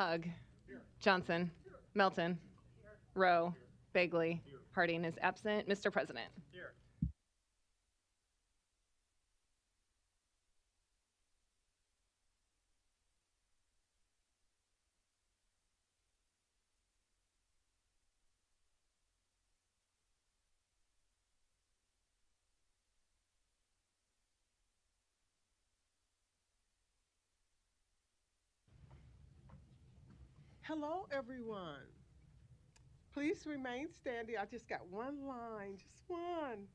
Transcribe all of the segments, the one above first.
Hug. Johnson. Melton. Rowe. Bagley. Harding is absent. Mr. President. Hello, everyone. Please remain standing. I just got one line, just one.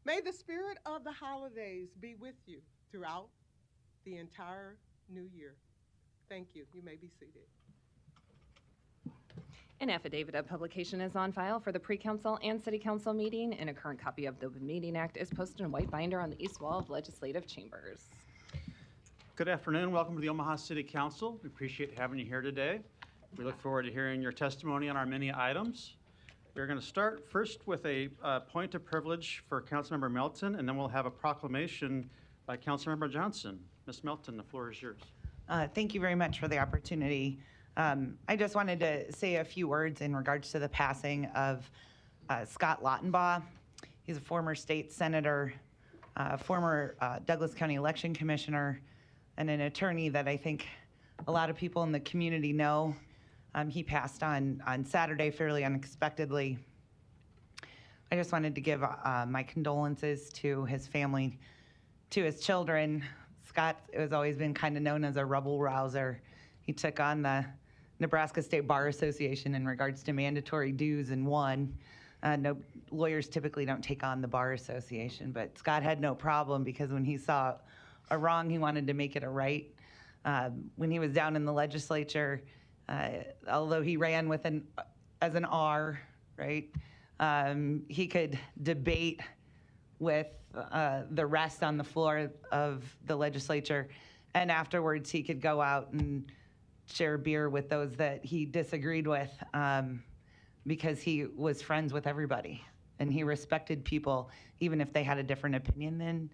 May the spirit of the holidays be with you throughout the entire new year. Thank you. You may be seated. An affidavit of publication is on file for the pre-council and city council meeting, and a current copy of the Open Meeting Act is posted in a white binder on the east wall of legislative chambers. Good afternoon. Welcome to the Omaha City Council. We appreciate having you here today. We look forward to hearing your testimony on our many items. We're going to start first with a point of privilege for Councilmember Melton, and then we'll have a proclamation by Councilmember Johnson. Ms. Melton, the floor is yours. Thank you very much for the opportunity. I just wanted to say a few words in regards to the passing of Scott Lautenbaugh. He's a former state senator, former Douglas County election commissioner, and an attorney that I think a lot of people in the community know. He passed on Saturday fairly unexpectedly. I just wanted to give my condolences to his family, to his children. Scott has always been kind of known as a rebel rouser. He took on the Nebraska State Bar Association in regards to mandatory dues and won. No, lawyers typically don't take on the Bar Association, but Scott had no problem because when he saw a wrong, he wanted to make it a right. When he was down in the legislature, although he ran with as an R, right? He could debate with the rest on the floor of the legislature, and afterwards he could go out and share beer with those that he disagreed with, because he was friends with everybody and he respected people even if they had a different opinion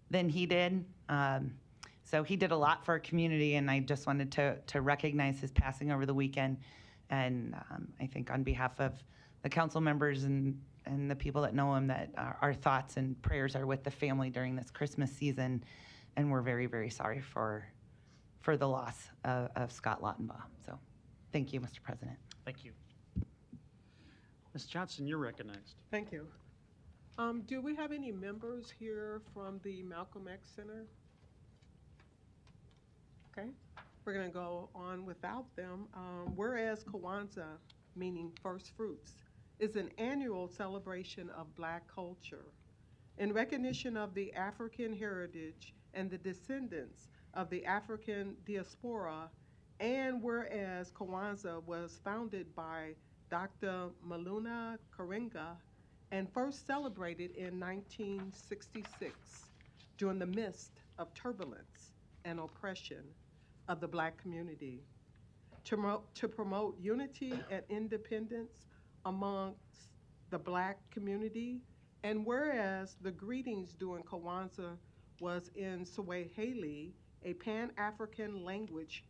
than he did. So he did a lot for our community, and I just wanted to recognize his passing over the weekend. And I think on behalf of the council members and the people that know him, that our thoughts and prayers are with the family during this Christmas season. And we're very, very sorry for the loss of Scott Lautenbaugh. So thank you, Mr. President. Thank you. Ms. Johnson, you're recognized. Thank you. Do we have any members here from the Malcolm X Center? Okay, we're going to go on without them. Whereas Kwanzaa, meaning first fruits, is an annual celebration of Black culture. In recognition of the African heritage and the descendants of the African diaspora, and whereas Kwanzaa was founded by Dr. Maluna Karenga and first celebrated in 1966 during the midst of turbulence and oppression of the Black community, to promote unity and independence amongst the Black community. And whereas the greetings during Kwanzaa was in Swahili, a Pan-African language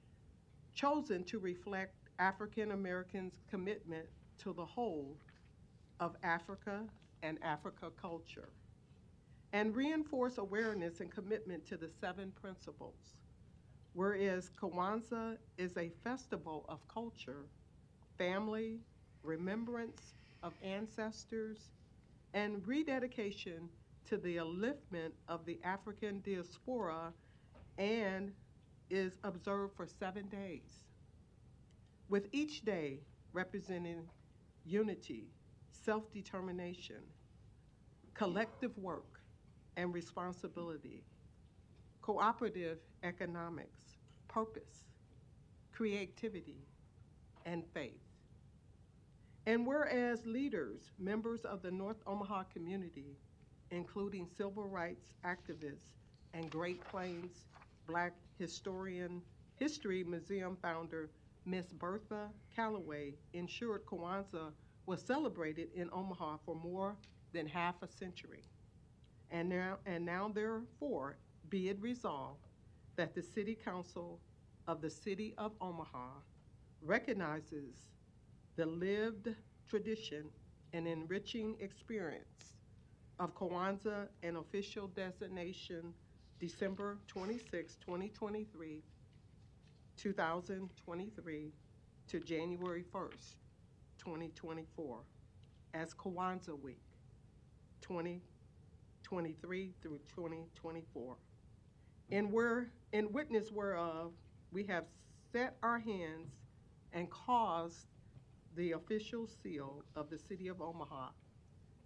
chosen to reflect African Americans' commitment to the whole of Africa and Africa culture, and reinforce awareness and commitment to the 7 principles. Whereas Kwanzaa is a festival of culture, family, remembrance of ancestors, and rededication to the upliftment of the African diaspora, and is observed for 7 days, with each day representing unity, self-determination, collective work and responsibility, cooperative economics, purpose, creativity, and faith. And whereas leaders, members of the North Omaha community, including civil rights activists and Great Plains Black History Museum founder, Miss Bertha Calloway, ensured Kwanzaa was celebrated in Omaha for more than half a century. And now therefore, be it resolved that the City Council of the City of Omaha recognizes the lived tradition and enriching experience of Kwanzaa and official designation December 26, 2023 to January 1st, 2024 as Kwanzaa Week 2023 through 2024. In witness whereof, we have set our hands and caused the official seal of the City of Omaha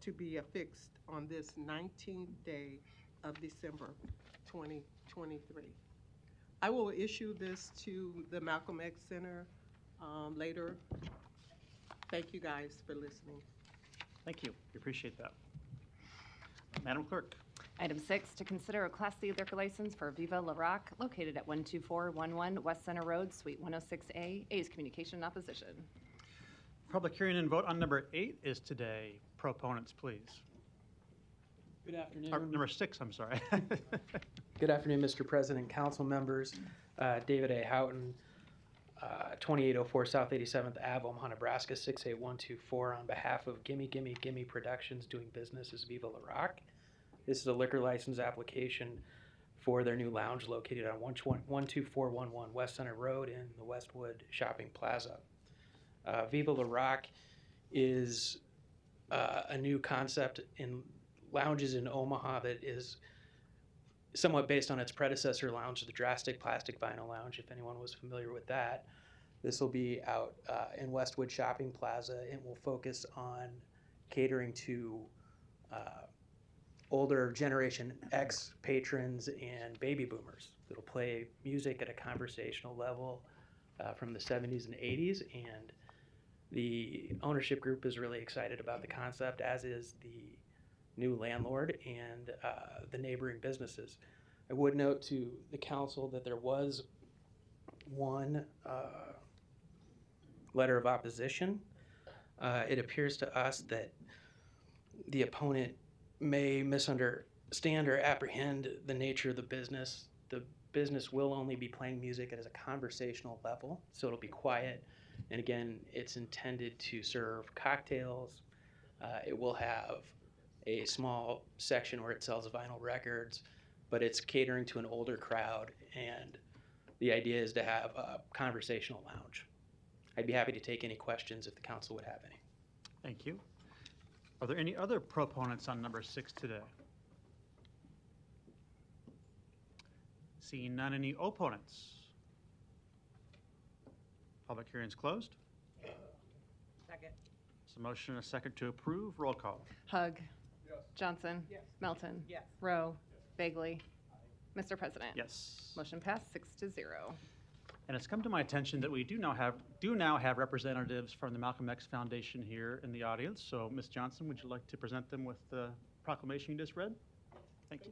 to be affixed on this 19th day of December 2023. I will issue this to the Malcolm X Center later. Thank you guys for listening. Thank you. We appreciate that. Madam Clerk. Item 6, to consider a Class C liquor license for Viva La Rock located at 12411 West Center Road, Suite 106A. A is communication in opposition. Public hearing and vote on number 8 is today. Proponents, please. Good afternoon. Number 6, I'm sorry. Good afternoon, Mr. President, council members. David A. Houghton, 2804 South 87th Ave, Omaha, Nebraska, 68124, on behalf of Gimme Gimme Gimme Productions, doing business as Viva La Rock. This is a liquor license application for their new lounge located on 12411 West Center Road in the Westwood Shopping Plaza. Viva La Rock is a new concept in lounges in Omaha that is somewhat based on its predecessor lounge, the Drastic Plastic Vinyl Lounge, if anyone was familiar with that. This will be out in Westwood Shopping Plaza. It will focus on catering to older Generation X patrons and baby boomers. It'll play music at a conversational level from the 70s and 80s, and the ownership group is really excited about the concept, as is the new landlord and the neighboring businesses. I would note to the council that there was one letter of opposition. It appears to us that the opponent may misunderstand or apprehend the nature of the business. The business will only be playing music at a conversational level, so it'll be quiet. And again, it's intended to serve cocktails. It will have a small section where it sells vinyl records, but it's catering to an older crowd, and the idea is to have a conversational lounge. I'd be happy to take any questions if the council would have any. Thank you. Are there any other proponents on number 6 today? Seeing none, any opponents? Public hearing's closed. Second. There's a motion and a second to approve. Roll call. Hug. Johnson. Yes. Melton. Yes. Rowe. Bagley. Mr. President. Yes. Motion passed 6-0. And it's come to my attention that we do now have representatives from the Malcolm X Foundation here in the audience. So, Ms. Johnson, would you like to present them with the proclamation you just read? Thank you.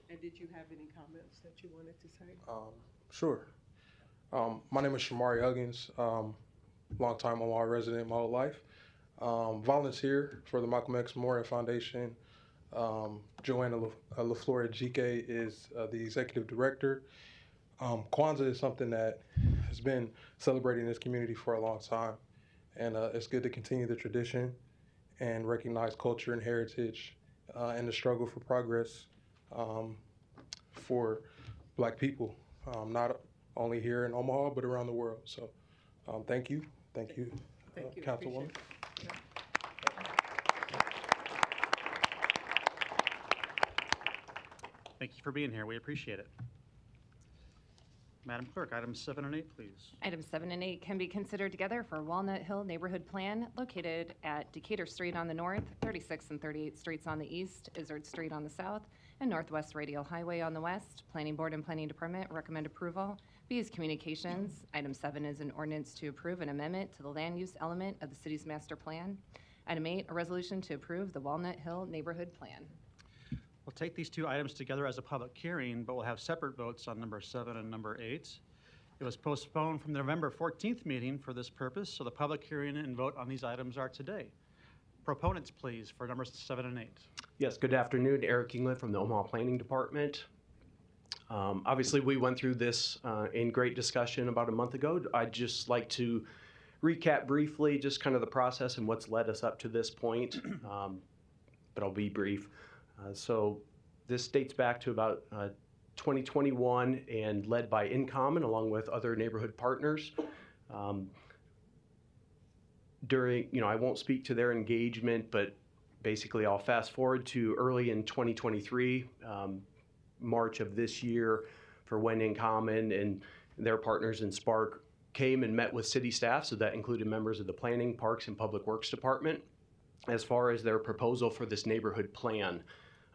And did you have any comments that you wanted to say? Sure. My name is Shamari Huggins, longtime Omaha resident my whole life. Volunteer for the Malcolm X Memorial Foundation. Joanna LaFleur GK is the executive director. Kwanzaa is something that has been celebrated in this community for a long time, and it's good to continue the tradition and recognize culture and heritage and the struggle for progress for Black people, not only here in Omaha, but around the world. So thank you. Thank you, Councilwoman. Thank you for being here. We appreciate it. Madam Clerk, items 7 and 8, please. Items 7 and 8 can be considered together for Walnut Hill Neighborhood Plan located at Decatur Street on the north, 36th and 38th Streets on the east, Izzard Street on the south, and Northwest Radial Highway on the west. Planning Board and Planning Department recommend approval. B is communications. Item 7 is an ordinance to approve an amendment to the land use element of the city's master plan. Item 8, a resolution to approve the Walnut Hill Neighborhood Plan. We'll take these two items together as a public hearing, but we'll have separate votes on number 7 and number 8. It was postponed from the November 14th meeting for this purpose, so the public hearing and vote on these items are today. Proponents, please, for numbers 7 and 8. Yes, good afternoon. Eric England from the Omaha Planning Department. Obviously, we went through this in great discussion about a month ago. I'd just like to recap briefly just kind of the process and what's led us up to this point, but I'll be brief. So this dates back to about 2021 and led by InCommon along with other neighborhood partners. I won't speak to their engagement, but basically I'll fast forward to early in 2023, March of this year, for when InCommon and their partners in Spark came and met with city staff. So that included members of the Planning, Parks, and Public Works Department as far as their proposal for this neighborhood plan.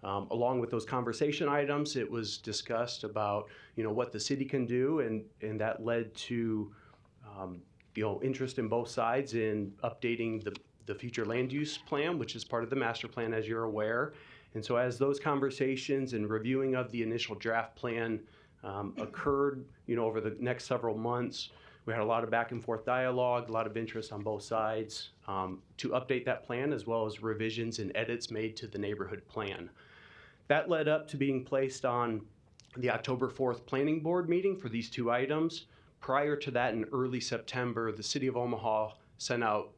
Along with those conversation items, it was discussed about, what the city can do, and that led to, interest in both sides in updating the future land use plan, which is part of the master plan, as you're aware. And so as those conversations and reviewing of the initial draft plan occurred, over the next several months, we had a lot of back and forth dialogue, a lot of interest on both sides to update that plan, as well as revisions and edits made to the neighborhood plan. That led up to being placed on the October 4th Planning Board meeting for these two items. Prior to that, in early September, the City of Omaha sent out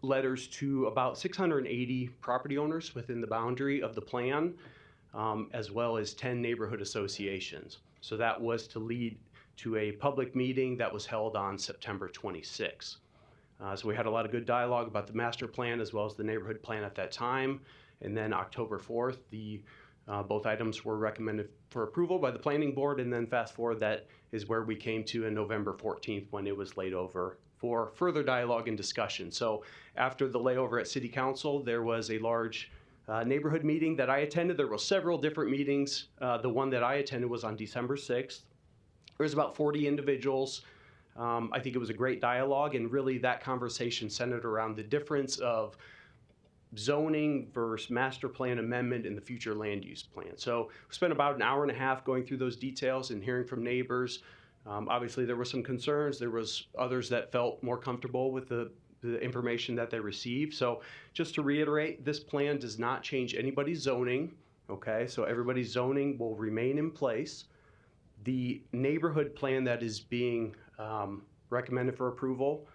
letters to about 680 property owners within the boundary of the plan, as well as 10 neighborhood associations. So that was to lead to a public meeting that was held on September 26th. So we had a lot of good dialogue about the master plan as well as the neighborhood plan at that time. And then October 4th, both items were recommended for approval by the planning board. And then fast forward, that is where we came to in November 14th when it was laid over for further dialogue and discussion. So after the layover at City Council, there was a large neighborhood meeting that I attended. There were several different meetings. The one that I attended was on December 6th. There was about 40 individuals. I think it was a great dialogue, and really that conversation centered around the difference of zoning versus master plan amendment in the future land use plan. So we spent about an hour and a half going through those details and hearing from neighbors. Obviously, there were some concerns. There was others that felt more comfortable with the information that they received. So just to reiterate, this plan does not change anybody's zoning, okay? So everybody's zoning will remain in place. The neighborhood plan that is being recommended for approval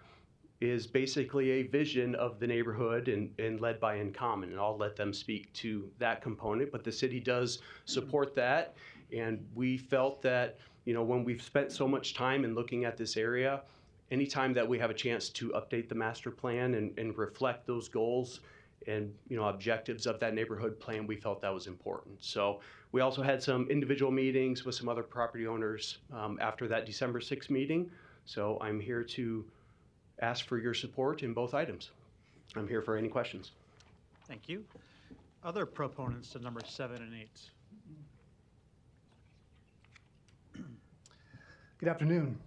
is basically a vision of the neighborhood and led by InCommon, and I'll let them speak to that component, but the city does support that. And we felt that, when we've spent so much time in looking at this area, anytime that we have a chance to update the master plan and reflect those goals and objectives of that neighborhood plan, we felt that was important. So we also had some individual meetings with some other property owners after that December 6th meeting. So I'm here to ask for your support in both items. I'm here for any questions. Thank you. Other proponents to numbers 7 and 8. Good afternoon.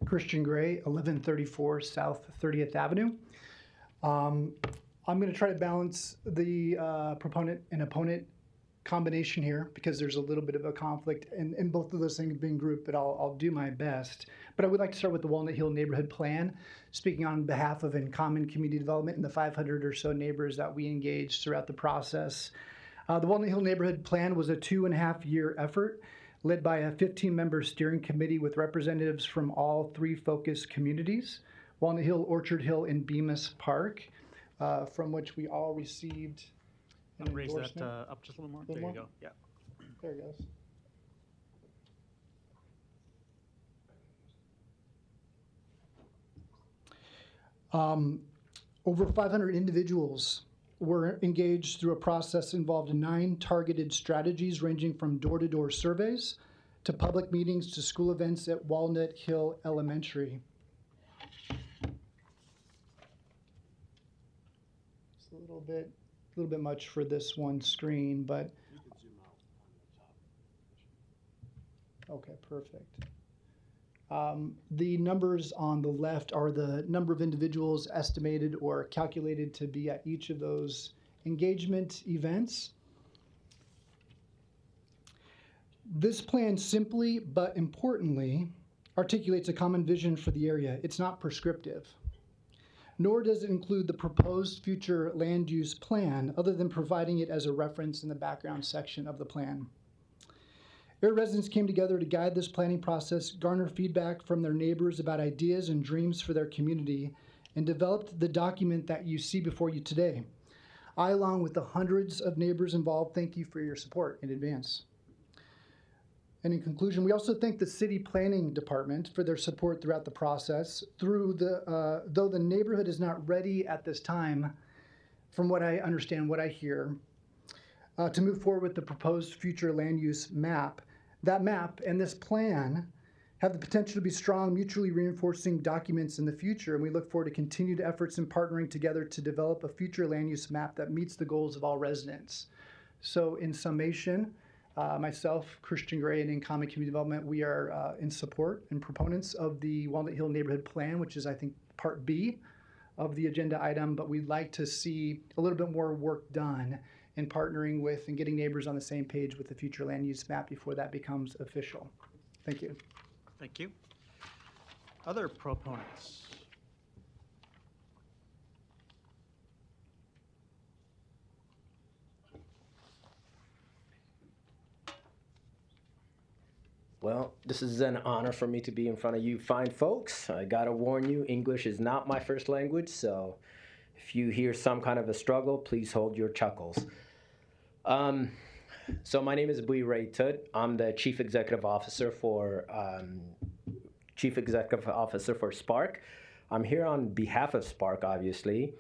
Christian Gray, 1134 South 30th Avenue. I'm going to try to balance the proponent and opponent combination here because there's a little bit of a conflict in both of those things being grouped, but I'll do my best. But I would like to start with the Walnut Hill Neighborhood Plan, speaking on behalf of InCommon Community Development and the 500 or so neighbors that we engaged throughout the process. The Walnut Hill Neighborhood Plan was a 2.5-year effort led by a 15-member steering committee with representatives from all 3 focus communities, Walnut Hill, Orchard Hill, and Bemis Park, from which we all received an Raise endorsement. that up just a little more. Little There more? you go. Yeah. There it goes. Over 500 individuals were engaged through a process involved in 9 targeted strategies ranging from door-to-door surveys to public meetings to school events at Walnut Hill Elementary. It's a little bit much for this one screen, but you can zoom out on the top. Okay, perfect. The numbers on the left are the number of individuals estimated or calculated to be at each of those engagement events. This plan simply but importantly articulates a common vision for the area. It's not prescriptive. nor does it include the proposed future land use plan, other than providing it as a reference in the background section of the plan. Area residents came together to guide this planning process, garner feedback from their neighbors about ideas and dreams for their community, and developed the document that you see before you today. I, along with the hundreds of neighbors involved, thank you for your support in advance. And in conclusion, we also thank the City Planning Department for their support throughout the process. Though the neighborhood is not ready at this time, from what I understand, what I hear, to move forward with the proposed future land use map. That map and this plan have the potential to be strong, mutually reinforcing documents in the future, and we look forward to continued efforts in partnering together to develop a future land use map that meets the goals of all residents. So in summation, myself, Christian Gray, and InComm Community Development, we are in support and proponents of the Walnut Hill Neighborhood Plan, which is, I think, Part B of the agenda item, but we'd like to see a little bit more work done in partnering with and getting neighbors on the same page with the future land use map before that becomes official. Thank you. Thank you. Other proponents? Well, this is an honor for me to be in front of you fine folks. I gotta warn you, English is not my first language, so if you hear some kind of a struggle, please hold your chuckles. So my name is Bui Ray Tud. I'm the Chief Executive Officer for Spark. I'm here on behalf of Spark, obviously,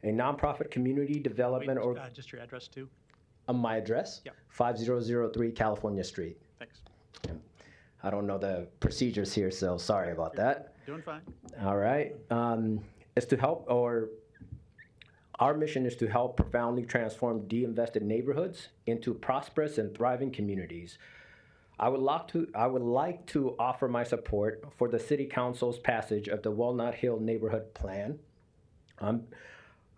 a nonprofit community development Just your address too. my address, Yeah. 5003 California Street. Thanks. I don't know the procedures here, so sorry about that. Doing fine. All right. It's to help, or our mission is to help profoundly transform de-invested neighborhoods into prosperous and thriving communities. I would like to offer my support for the City Council's passage of the Walnut Hill Neighborhood Plan.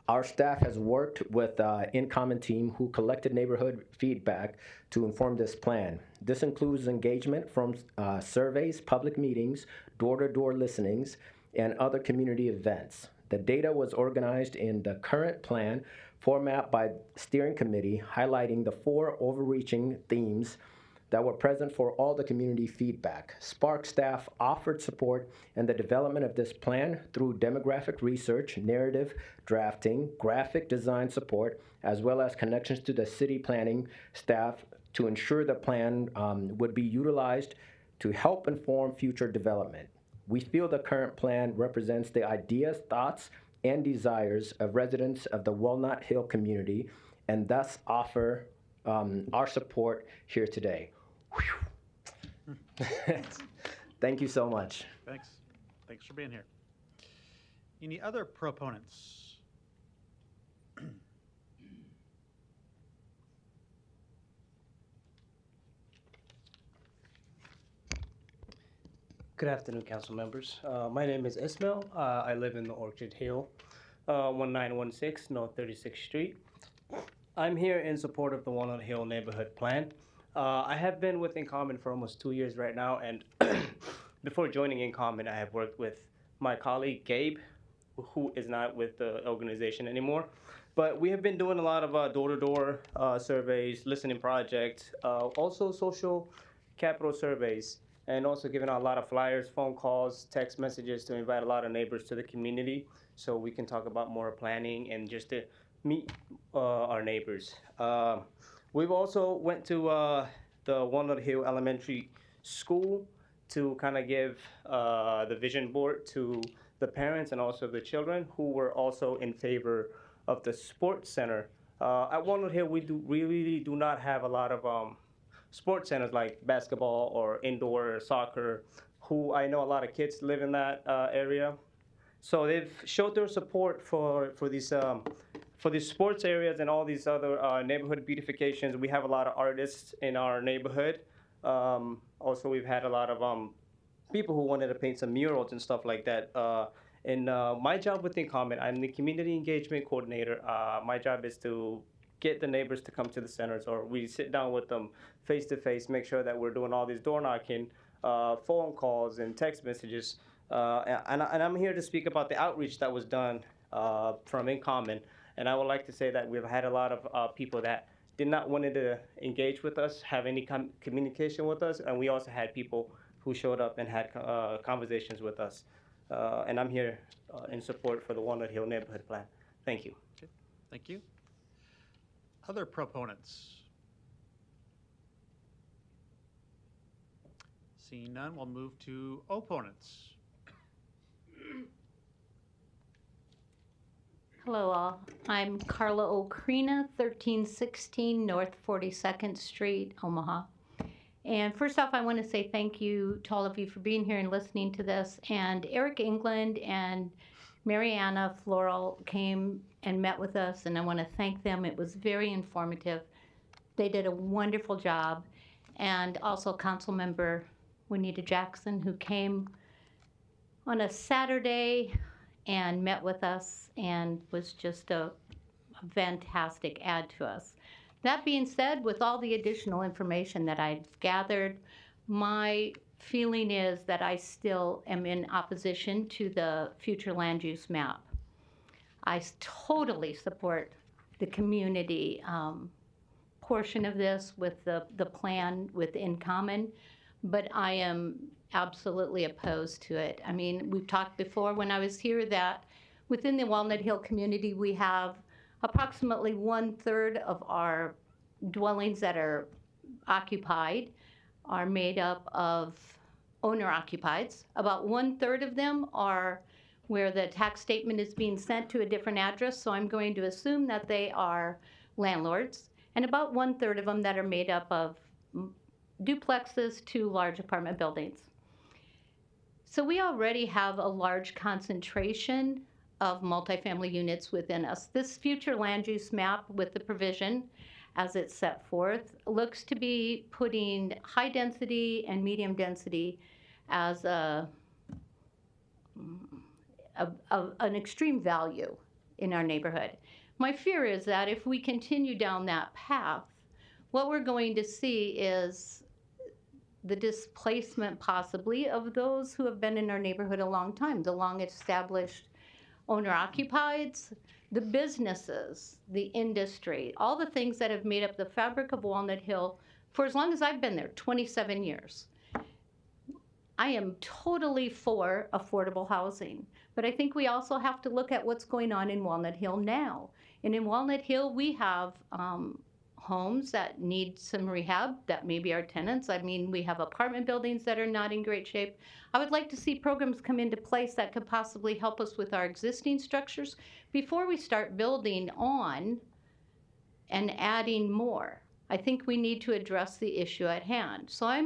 Our staff has worked with InComm team who collected neighborhood feedback to inform this plan. This includes engagement from surveys, public meetings, door-to-door listenings, and other community events. The data was organized in the current plan format by steering committee, highlighting the 4 overreaching themes that were present for all the community feedback. Spark staff offered support in the development of this plan through demographic research, narrative drafting, graphic design support, as well as connections to the city planning staff to ensure the plan would be utilized to help inform future development. We feel the current plan represents the ideas, thoughts, and desires of residents of the Walnut Hill community, and thus offer our support here today. Thank you so much. Thanks. Thanks for being here. Any other proponents? Good afternoon, council members. My name is Ismail. I live in the Orchard Hill, 1916 North 36th Street. I'm here in support of the Walnut Hill Neighborhood Plan. I have been with InComm for almost 2 years right now, and before joining InComm, I have worked with my colleague Gabe, who is not with the organization anymore. But we have been doing a lot of door-to-door surveys, listening projects, also social capital surveys, and also giving out a lot of flyers, phone calls, text messages to invite a lot of neighbors to the community so we can talk about more planning and just to meet our neighbors. We've also went to the Walnut Hill Elementary School to kind of give the vision board to the parents and also the children who were also in favor of the sports center. At Walnut Hill, we really do not have a lot of sports centers like basketball or indoor soccer, who I know a lot of kids live in that area. So they've showed their support for these sports areas and all these other neighborhood beautifications. We have a lot of artists in our neighborhood. Also, we've had a lot of people who wanted to paint some murals and stuff like that. And my job with InComm, I'm the community engagement coordinator. My job is to get the neighbors to come to the centers, or we sit down with them face to face, make sure that we're doing all these door knocking, phone calls and text messages. And I'm here to speak about the outreach that was done from In Common. And I would like to say that we've had a lot of people that did not want to engage with us, have any communication with us, and we also had people who showed up and had conversations with us. And I'm here in support for the Walnut Hill Neighborhood Plan. Thank you. Okay, thank you. Other proponents? Seeing none, we'll move to opponents. Hello all, I'm Carla Okrina, 1316 North 42nd Street, Omaha. And first off, I want to say thank you to all of you for being here and listening to this. And Eric England and Mariana Floral came and met with us, and I want to thank them. It was very informative. They did a wonderful job. And also Councilmember Juanita Jackson, who came on a Saturday and met with us and was just a fantastic add to us. That being said, with all the additional information that I've gathered, my feeling is that I still am in opposition to the future land use map. I totally support the community portion of this with the plan with In Common, but I am absolutely opposed to it. I mean, we've talked before when I was here that within the Walnut Hill community, we have approximately 1/3 of our dwellings that are occupied are made up of owner-occupieds. About 1/3 of them are where the tax statement is being sent to a different address, so I'm going to assume that they are landlords, and about 1/3 of them that are made up of duplexes to large apartment buildings. So we already have a large concentration of multifamily units within us. This future land use map with the provision as it's set forth looks to be putting high density and medium density as an extreme value in our neighborhood. My fear is that if we continue down that path, what we're going to see is the displacement possibly of those who have been in our neighborhood a long time, the long established owner-occupieds, the businesses, the industry, all the things that have made up the fabric of Walnut Hill for as long as I've been there, 27 years. I am totally for affordable housing, but I think we also have to look at what's going on in Walnut Hill now. And in Walnut Hill, we have homes that need some rehab that maybe are tenants. I mean, we have apartment buildings that are not in great shape. I would like to see programs come into place that could possibly help us with our existing structures before we start building on and adding more. I think we need to address the issue at hand. So I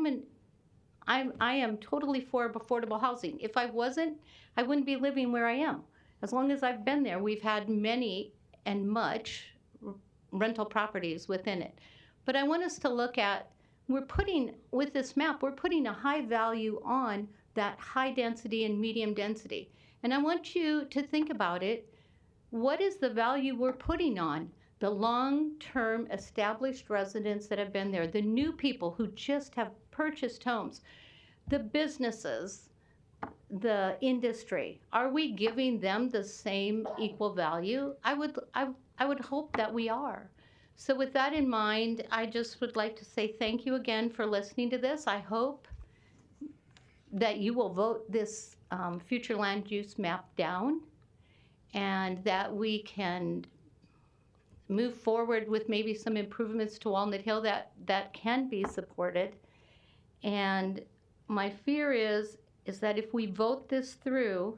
am totally for affordable housing. If I wasn't, I wouldn't be living where I am. As long as I've been there, we've had many and much rental properties within it. But I want us to look at, with this map, we're putting a high value on that high density and medium density. And I want you to think about it. What is the value we're putting on the long-term established residents that have been there, the new people who just have purchased homes, the businesses, the industry? Are we giving them the same equal value? I would hope that we are. So with that in mind, I just would like to say thank you again for listening to this. I hope that you will vote this future land use map down and that we can move forward with maybe some improvements to Walnut Hill that can be supported. And my fear is that if we vote this through,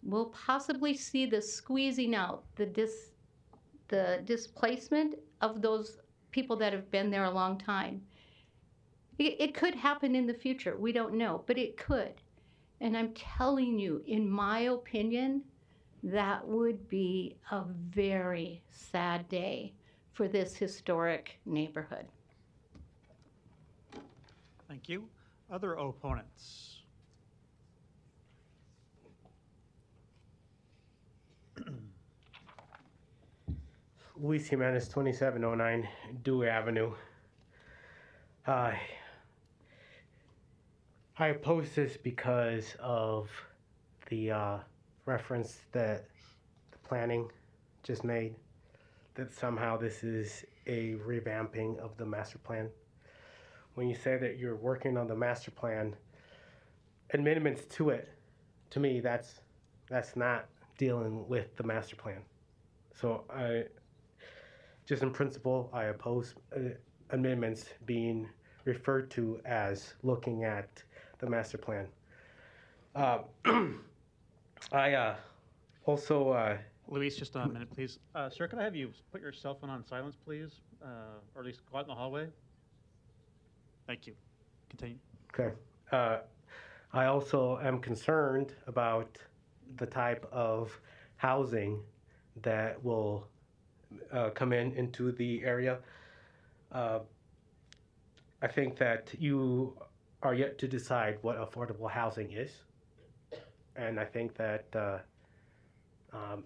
we'll possibly see the squeezing out, the displacement of those people that have been there a long time. It could happen in the future. We don't know, but it could. And I'm telling you, in my opinion, that would be a very sad day for this historic neighborhood. Thank you. Other opponents? Luis Jimenez, 2709 Dewey Avenue. I oppose this because of the reference that planning just made, that somehow this is a revamping of the master plan. When you say that you're working on the master plan, amendments to it, to me, that's not dealing with the master plan. So just in principle, I oppose amendments being referred to as looking at the master plan. I also Luis, just a minute, please. Sir, could I have you put your cell phone on silence, please? Or at least go out in the hallway? Thank you. Continue. Okay. I also am concerned about the type of housing that will come into the area. I think that you are yet to decide what affordable housing is. And I think that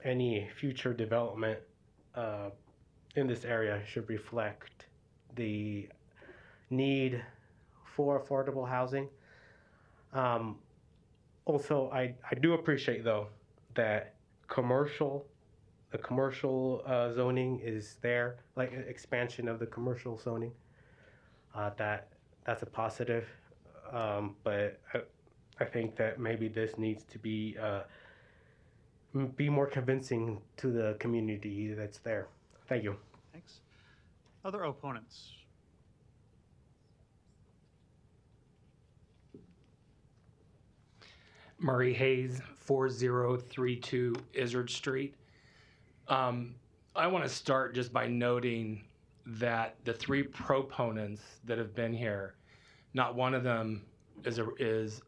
any future development in this area should reflect the need for affordable housing. Also, I do appreciate, though, that the commercial zoning is there, like expansion of the commercial zoning. That's a positive, but I think that maybe this needs to be more convincing to the community that's there. Thank you. Thanks. Other opponents? Murray Hayes, 4032 Izzard Street. I want to start just by noting that the three proponents that have been here, not one of them is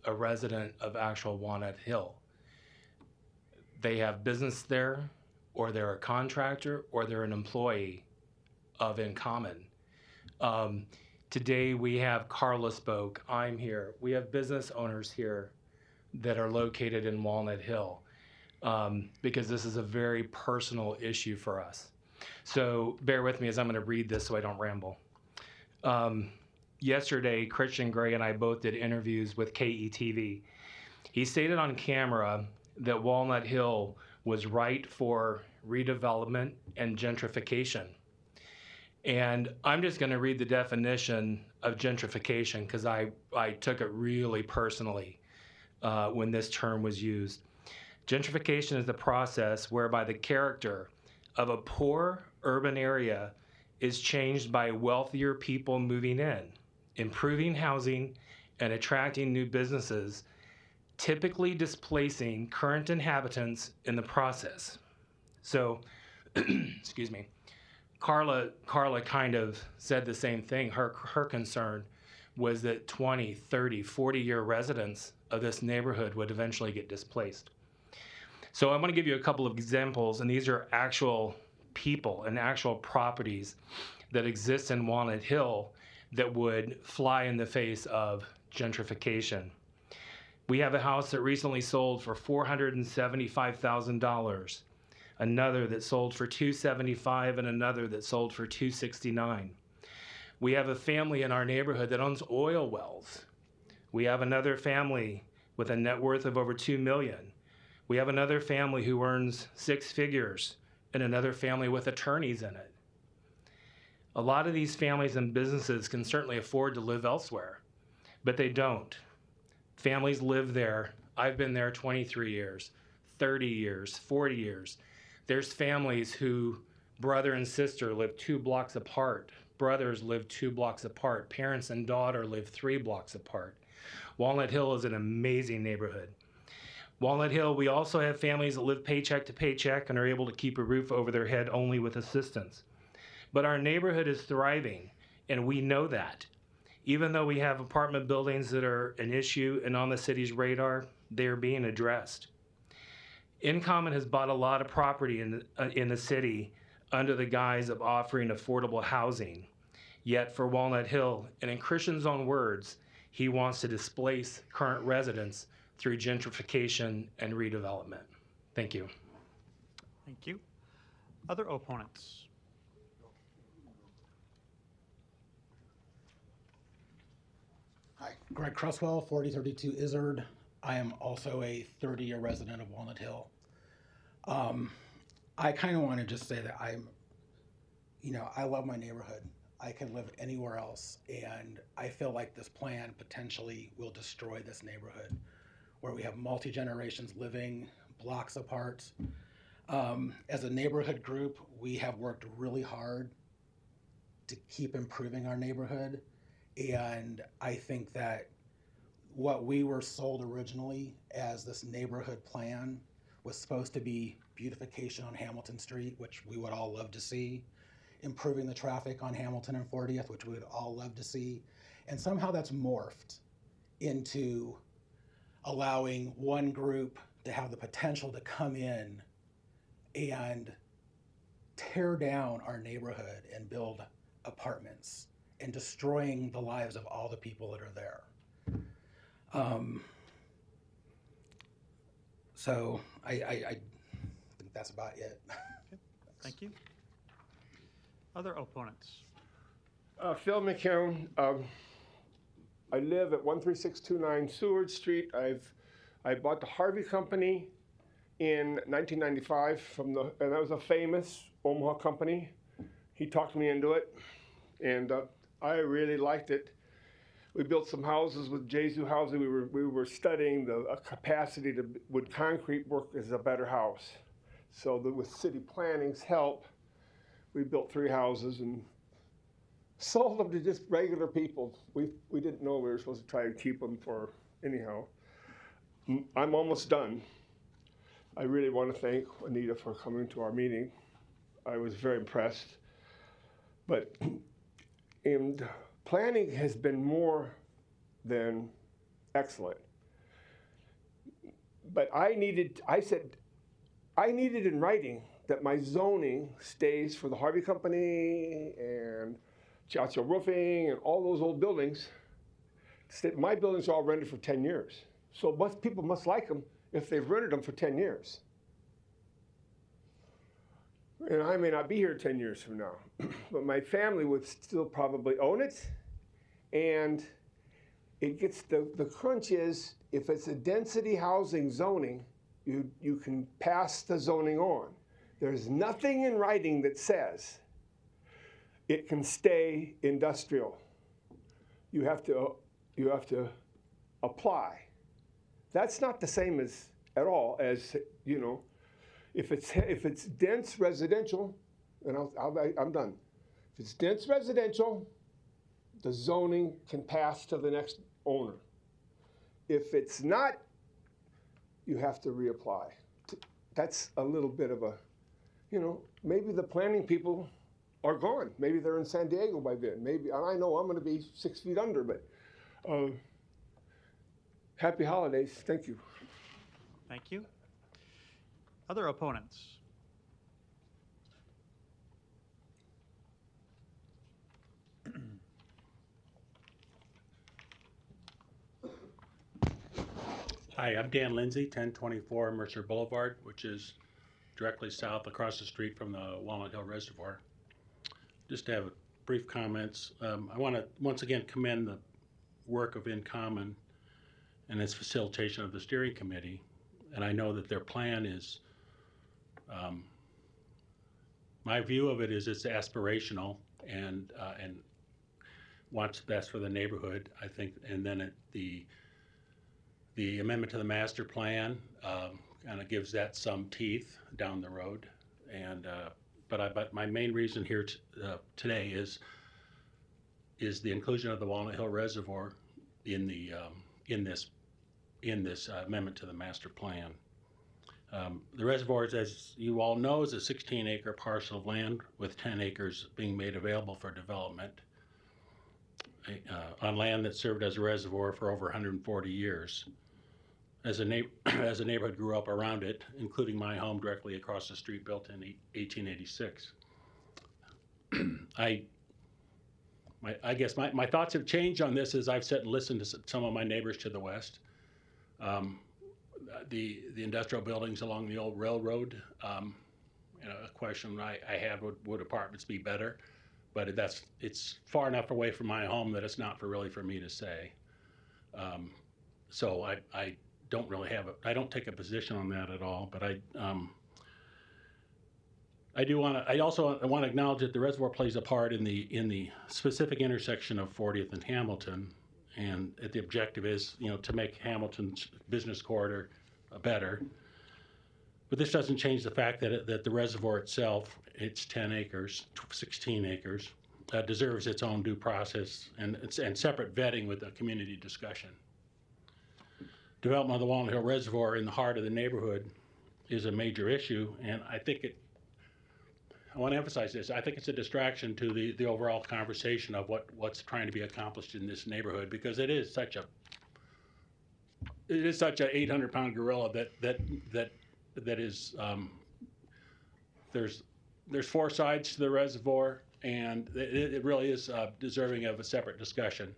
a resident of actual Walnut Hill. They have business there, or they're a contractor, or they're an employee of In Common. Today we have Carla spoke, I'm here. We have business owners here that are located in Walnut Hill, because this is a very personal issue for us. So bear with me as I'm going to read this so I don't ramble. Yesterday, Christian Gray and I both did interviews with KETV. He stated on camera that Walnut Hill was right for redevelopment and gentrification. And I'm just going to read the definition of gentrification because I took it really personally when this term was used. Gentrification is the process whereby the character of a poor urban area is changed by wealthier people moving in, improving housing, and attracting new businesses, typically displacing current inhabitants in the process. So, excuse me, Carla kind of said the same thing. Her concern was that 20, 30, 40-year residents of this neighborhood would eventually get displaced. So I'm going to give you a couple of examples, and these are actual people and actual properties that exist in Walnut Hill that would fly in the face of gentrification. We have a house that recently sold for $475,000, another that sold for $275,000, and another that sold for $269,000. We have a family in our neighborhood that owns oil wells. We have another family with a net worth of over $2 million. We have another family who earns 6 figures and another family with attorneys in it. A lot of these families and businesses can certainly afford to live elsewhere, but they don't. Families live there. I've been there 23 years, 30 years, 40 years. There's families who brother and sister live 2 blocks apart. Brothers live 2 blocks apart. Parents and daughter live 3 blocks apart. Walnut Hill is an amazing neighborhood. Walnut Hill, we also have families that live paycheck to paycheck and are able to keep a roof over their head only with assistance. But our neighborhood is thriving, and we know that. Even though we have apartment buildings that are an issue and on the city's radar, they are being addressed. In Common has bought a lot of property in the city under the guise of offering affordable housing. Yet for Walnut Hill, and in Christian's own words, he wants to displace current residents through gentrification and redevelopment. Thank you. Thank you. Other opponents? Hi, Greg Cresswell, 4032 Izzard. I am also a 30-year resident of Walnut Hill. I kind of want to just say that I love my neighborhood. I can live anywhere else, and I feel like this plan potentially will destroy this neighborhood, where we have multi-generations living blocks apart. As a neighborhood group, we have worked really hard to keep improving our neighborhood, and I think that what we were sold originally as this neighborhood plan was supposed to be beautification on Hamilton Street, which we would all love to see, improving the traffic on Hamilton and 40th, which we would all love to see, and somehow that's morphed into allowing one group to have the potential to come in and tear down our neighborhood and build apartments and destroying the lives of all the people that are there. So I think that's about it. Okay. Thank you. Other opponents? Phil McCune. I live at 13629 Seward Street. I bought the Harvey Company in 1995 and that was a famous Omaha company. He talked me into it, and I really liked it. We built some houses with Jesu Housing. We were studying the capacity would concrete work as a better house. So with city planning's help, we built 3 houses and sold them to just regular people. We didn't know we were supposed to try to keep them for anyhow. I'm almost done. I really want to thank Anita for coming to our meeting. I was very impressed. But planning has been more than excellent. But I said in writing that my zoning stays for the Harvey Company and Chacho Roofing and all those old buildings. My buildings are all rented for 10 years. So people must like them if they've rented them for 10 years. And I may not be here 10 years from now, but my family would still probably own it. And it gets, the crunch is, if it's a density housing zoning, you can pass the zoning on. There's nothing in writing that says it can stay industrial. You have to apply. That's not the same at all as, if it's dense residential, and I'm done. If it's dense residential, the zoning can pass to the next owner. If it's not, you have to reapply. That's a little bit of a, maybe the planning people are gone. Maybe they're in San Diego by then. Maybe, and I know I'm going to be 6 feet under, but happy holidays. Thank you. Thank you. Other opponents? Hi, I'm Dan Lindsay, 1024 Mercer Boulevard, which is directly south across the street from the Walnut Hill Reservoir. Just to have brief comments. I want to once again commend the work of InCommon and its facilitation of the steering committee. And I know that their plan is, my view of it is it's aspirational and wants the best for the neighborhood, I think. And then the amendment to the master plan kind of gives that some teeth down the road. And but my main reason here today is the inclusion of the Walnut Hill Reservoir in this amendment to the master plan. The reservoir, as you all know, is a 16-acre parcel of land with 10 acres being made available for development on land that served as a reservoir for over 140 years. As a neighborhood grew up around it, including my home directly across the street, built in 1886. I guess my thoughts have changed on this as I've sat and listened to some of my neighbors to the west. The industrial buildings along the old railroad, a question I have, would apartments be better? But it's far enough away from my home that it's not really for me to say. So I don't really I don't take a position on that at all, but I also want to acknowledge that the reservoir plays a part in the specific intersection of 40th and Hamilton, and the objective is, to make Hamilton's business corridor better. But this doesn't change the fact that the reservoir itself, it's 10 acres, 16 acres, deserves its own due process and separate vetting with a community discussion. Development of the Walnut Hill Reservoir in the heart of the neighborhood is a major issue, and I want to emphasize this. I think it's a distraction to the overall conversation of what's trying to be accomplished in this neighborhood, because it is such a 800-pound gorilla that is there's four sides to the reservoir, and it really is deserving of a separate discussion.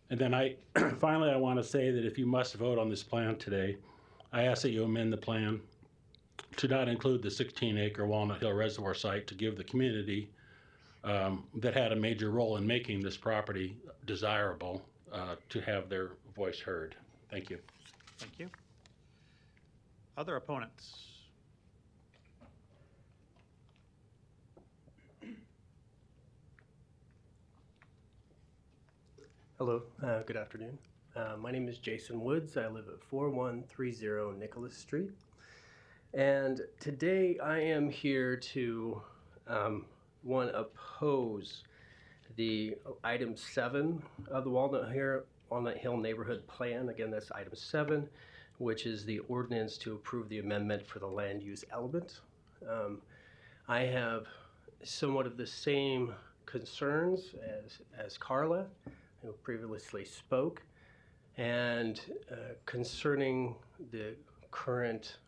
And then finally I want to say that if you must vote on this plan today, I ask that you amend the plan to not include the 16-acre Walnut Hill Reservoir site, to give the community that had a major role in making this property desirable to have their voice heard. Thank you. Thank you. Other opponents? Hello, good afternoon. My name is Jason Woods. I live at 4130 Nicholas Street. And today I am here to oppose the item 7 of the Walnut Hill Neighborhood Plan. Again, that's item 7, which is the ordinance to approve the amendment for the land use element. I have somewhat of the same concerns as Carla, who previously spoke, and concerning the current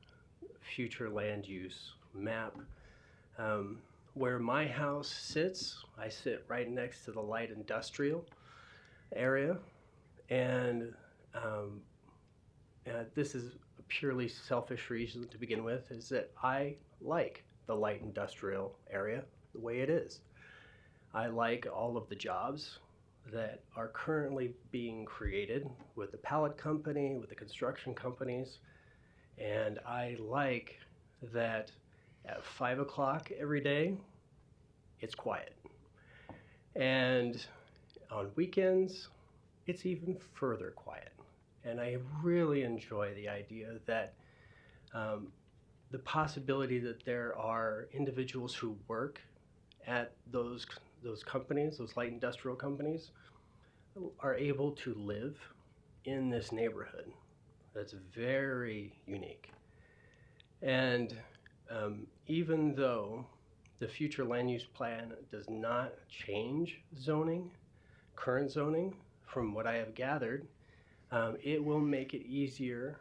future land use map. Where my house sits, I sit right next to the light industrial area, and this is a purely selfish reason to begin with, is that I like the light industrial area the way it is. I like all of the jobs that are currently being created with the pallet company, with the construction companies, and I like that at 5 o'clock every day, it's quiet. And on weekends, it's even further quiet. And I really enjoy the idea that the possibility that there are individuals who work at those companies, those light industrial companies, are able to live in this neighborhood. That's very unique. And even though the future land use plan does not change zoning, current zoning, from what I have gathered, it will make it easier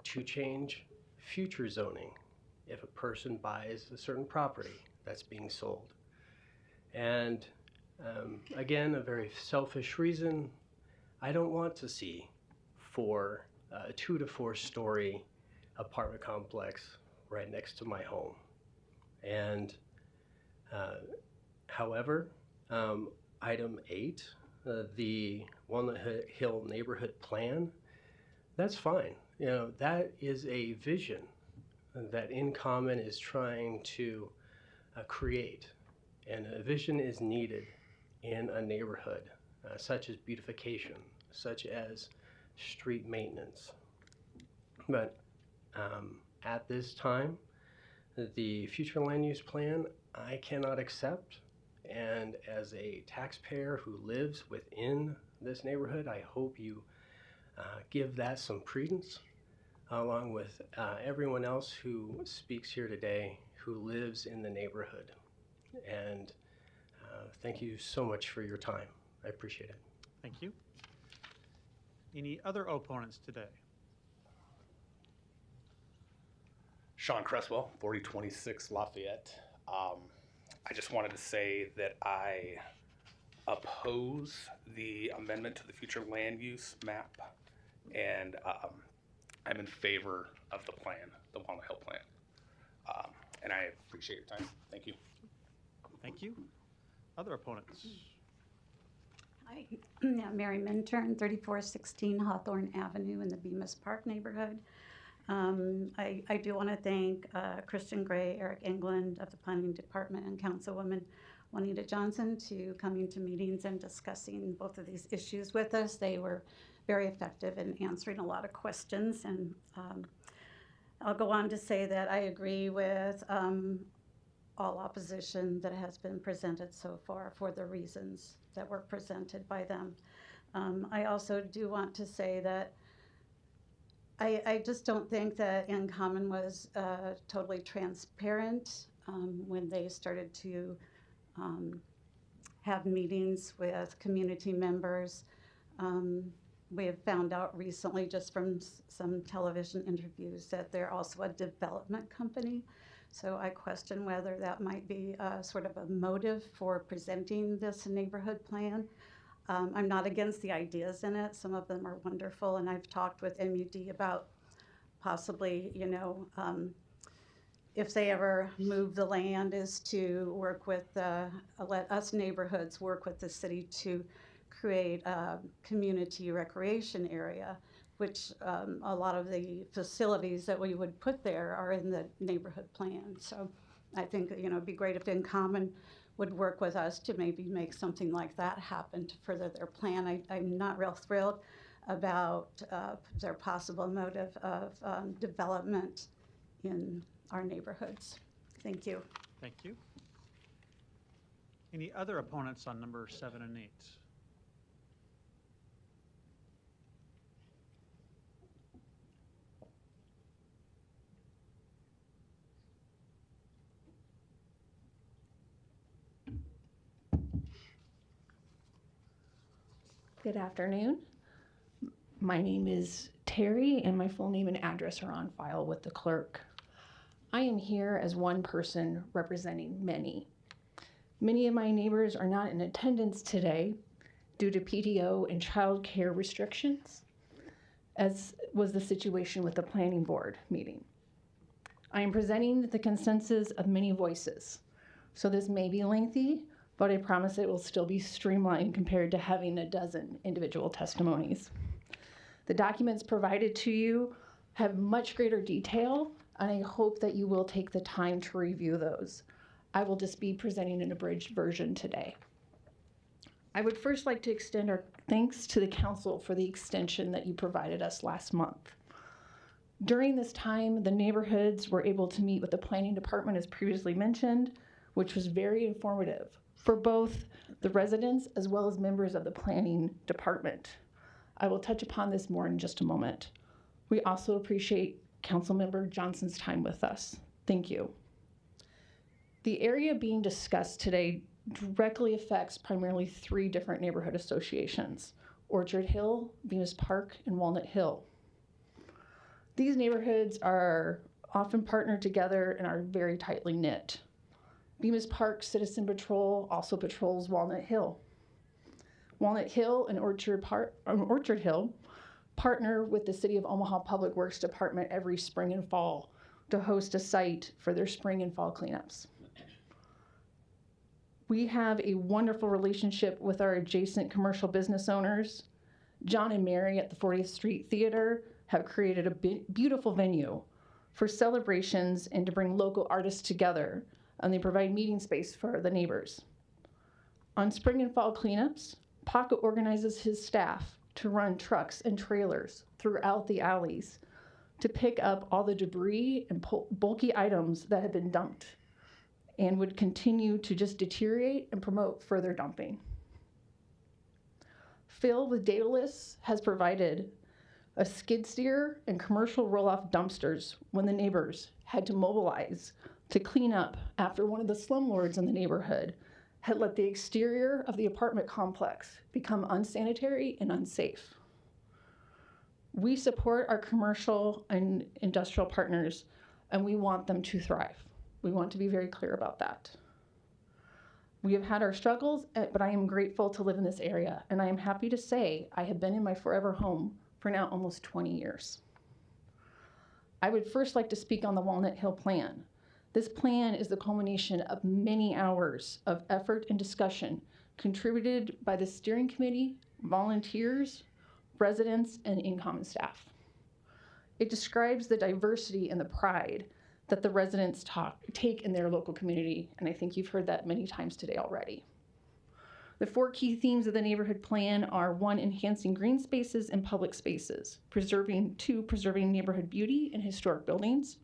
to change future zoning if a person buys a certain property that's being sold. And again, a very selfish reason, I don't want to see a 2 to 4 story apartment complex right next to my home. And however, item 8, the Walnut Hill Neighborhood Plan, that's fine. That is a vision that InCommon is trying to create. And a vision is needed in a neighborhood, such as beautification, such as street maintenance. But at this time, the future land use plan I cannot accept. And as a taxpayer who lives within this neighborhood, I hope you give that some credence, along with everyone else who speaks here today who lives in the neighborhood. And thank you so much for your time. I appreciate it. Thank you. Any other opponents today? Sean Cresswell, 4026 Lafayette. I just wanted to say that I oppose the amendment to the future land use map, and I'm in favor of the plan, the Walnut Hill plan. And I appreciate your time. Thank you. Thank you. Other opponents? Hi, Mary Minturn, 3416 Hawthorne Avenue in the Bemis Park neighborhood. I do want to thank Christian Gray, Eric England of the Planning Department, and Councilwoman Juanita Johnson to coming to meetings and discussing both of these issues with us. They were very effective in answering a lot of questions, and I'll go on to say that I agree with all opposition that has been presented so far for the reasons that were presented by them. I also do want to say that I just don't think that In Common was totally transparent when they started to have meetings with community members. We have found out recently just from some television interviews that they're also a development company. So I question whether that might be sort of a motive for presenting this neighborhood plan. I'm not against the ideas in it. Some of them are wonderful, and I've talked with MUD about possibly, if they ever move the land, is to work with, let us neighborhoods work with the city to create a community recreation area, which a lot of the facilities that we would put there are in the neighborhood plan. So I think, it'd be great if In Common would work with us to maybe make something like that happen to further their plan. I'm not real thrilled about their possible motive of development in our neighborhoods. Thank you. Thank you. Any other opponents on number 7 and 8? Good afternoon. My name is Terry, and my full name and address are on file with the clerk. I am here as one person representing many. Many of my neighbors are not in attendance today due to PTO and child care restrictions, as was the situation with the planning board meeting. I am presenting the consensus of many voices, so this may be lengthy, but I promise it will still be streamlined compared to having a dozen individual testimonies. The documents provided to you have much greater detail, and I hope that you will take the time to review those. I will just be presenting an abridged version today. I would first like to extend our thanks to the council for the extension that you provided us last month. During this time, the neighborhoods were able to meet with the planning department, as previously mentioned, which was very informative for both the residents as well as members of the planning department. I will touch upon this more in just a moment. We also appreciate Councilmember Johnson's time with us. Thank you. The area being discussed today directly affects primarily 3 different neighborhood associations: Orchard Hill, Venus Park, and Walnut Hill. These neighborhoods are often partnered together and are very tightly knit. Bemis Park Citizen Patrol also patrols Walnut Hill. Walnut Hill and Orchard Hill partner with the City of Omaha Public Works Department every spring and fall to host a site for their spring and fall cleanups. We have a wonderful relationship with our adjacent commercial business owners. John and Mary at the 40th Street Theater have created a beautiful venue for celebrations and to bring local artists together, and they provide meeting space for the neighbors. On spring and fall cleanups, Pocket organizes his staff to run trucks and trailers throughout the alleys to pick up all the debris and bulky items that have been dumped and would continue to just deteriorate and promote further dumping. Phil with Daedalus has provided a skid steer and commercial roll-off dumpsters when the neighbors had to mobilize to clean up after one of the slumlords in the neighborhood had let the exterior of the apartment complex become unsanitary and unsafe. We support our commercial and industrial partners, and we want them to thrive. We want to be very clear about that. We have had our struggles, but I am grateful to live in this area, and I am happy to say I have been in my forever home for now almost 20 years. I would first like to speak on the Walnut Hill Plan. This plan is the culmination of many hours of effort and discussion contributed by the steering committee, volunteers, residents, and in-common staff. It describes the diversity and the pride that the residents take in their local community, and I think you've heard that many times today already. The 4 key themes of the neighborhood plan are 1, enhancing green spaces and public spaces, 2, preserving neighborhood beauty and historic buildings,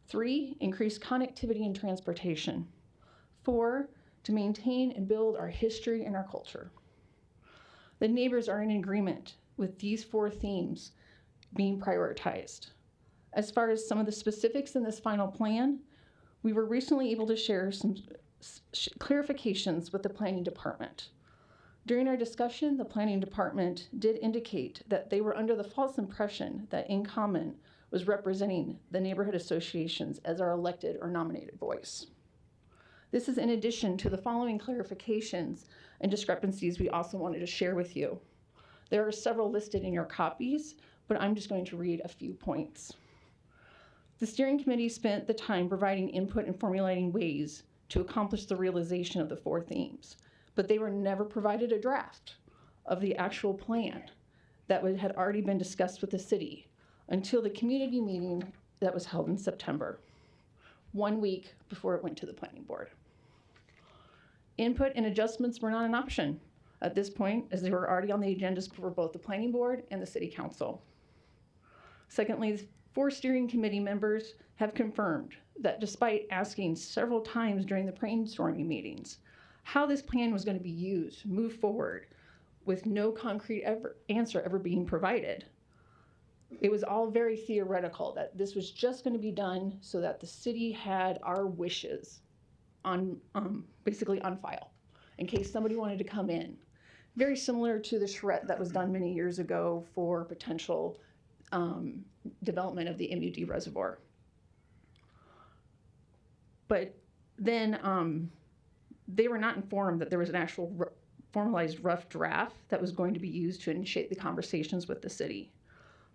3, increase connectivity and transportation, 4, to maintain and build our history and our culture. The neighbors are in agreement with these 4 themes being prioritized. As far as some of the specifics in this final plan, we were recently able to share some clarifications with the planning department. During our discussion, the planning department did indicate that they were under the false impression that In Common was representing the neighborhood associations as our elected or nominated voice. This is in addition to the following clarifications and discrepancies we also wanted to share with you. There are several listed in your copies, but I'm just going to read a few points. The steering committee spent the time providing input and formulating ways to accomplish the realization of the 4 themes, but they were never provided a draft of the actual plan that had already been discussed with the city until the community meeting that was held in September, 1 week before it went to the planning board. Input and adjustments were not an option at this point, as they were already on the agendas for both the planning board and the city council. Secondly, 4 steering committee members have confirmed that despite asking several times during the brainstorming meetings how this plan was going to be used, move forward, with no concrete answer ever being provided, it was all very theoretical that this was just going to be done so that the city had our wishes on basically on file in case somebody wanted to come in. Very similar to the charrette that was done many years ago for potential development of the MUD reservoir. But then they were not informed that there was an actual formalized rough draft that was going to be used to initiate the conversations with the city.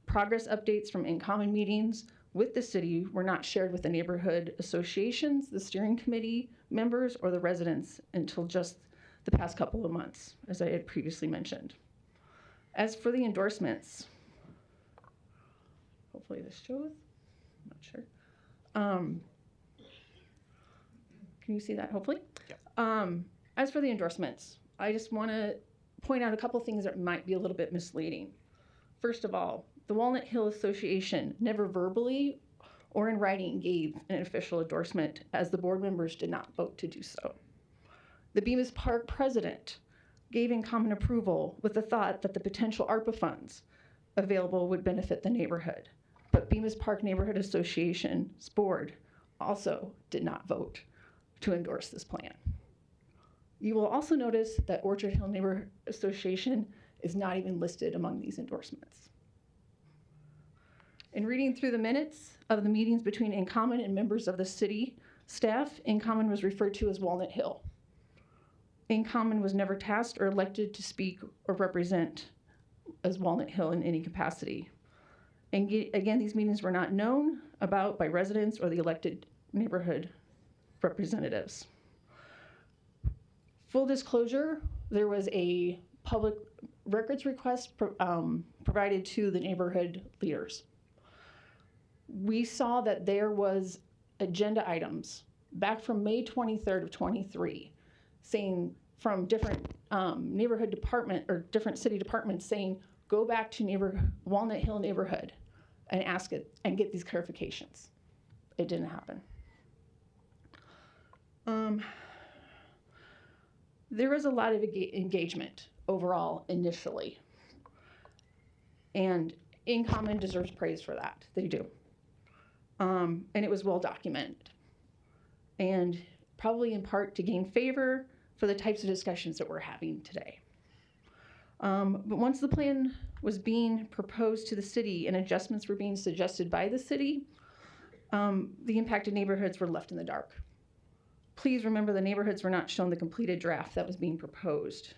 Progress updates from in-common meetings with the city were not shared with the neighborhood associations, the steering committee members, or the residents until just the past couple of months, as I had previously mentioned. As for the endorsements, hopefully this shows, I'm not sure. Can you see that, hopefully? Yeah. As for the endorsements, I just want to point out a couple things that might be a little bit misleading. First of all, the Walnut Hill Association never verbally or in writing gave an official endorsement, as the board members did not vote to do so. The Bemis Park president gave in common approval with the thought that the potential ARPA funds available would benefit the neighborhood. But Bemis Park Neighborhood Association's board also did not vote to endorse this plan. You will also notice that Orchard Hill Neighborhood Association is not even listed among these endorsements. In reading through the minutes of the meetings between In Common and members of the city staff, In Common was referred to as Walnut Hill. In Common was never tasked or elected to speak or represent as Walnut Hill in any capacity. And again, these meetings were not known about by residents or the elected neighborhood representatives. Full disclosure, there was a public records request provided to the neighborhood leaders. We saw that there was agenda items back from May 23rd of 23 saying from different neighborhood department or different city departments saying, go back to Walnut Hill neighborhood and ask it and get these clarifications. It didn't happen. There was a lot of engagement overall initially, and In Common deserves praise for that. They do. And it was well documented, and probably in part to gain favor for the types of discussions that we're having today. But once the plan was being proposed to the city and adjustments were being suggested by the city, the impacted neighborhoods were left in the dark. Please remember the neighborhoods were not shown the completed draft that was being proposed.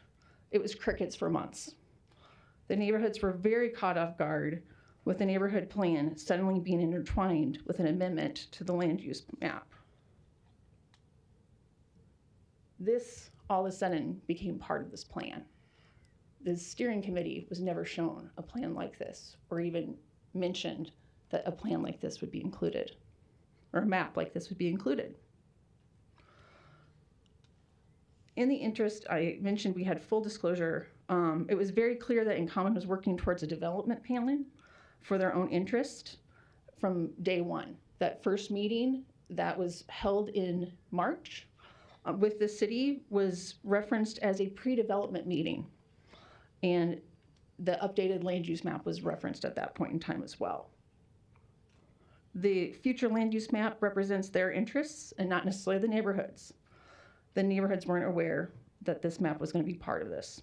It was crickets for months. The neighborhoods were very caught off guard with the neighborhood plan suddenly being intertwined with an amendment to the land use map. This all of a sudden became part of this plan. The steering committee was never shown a plan like this or even mentioned that a plan like this would be included, or a map like this would be included. In the interest, I mentioned we had full disclosure. It was very clear that InCommon was working towards a development plan for their own interest from day one. That first meeting that was held in March with the city was referenced as a pre-development meeting. And the updated land use map was referenced at that point in time as well. The future land use map represents their interests and not necessarily the neighborhoods. The neighborhoods weren't aware that this map was going to be part of this.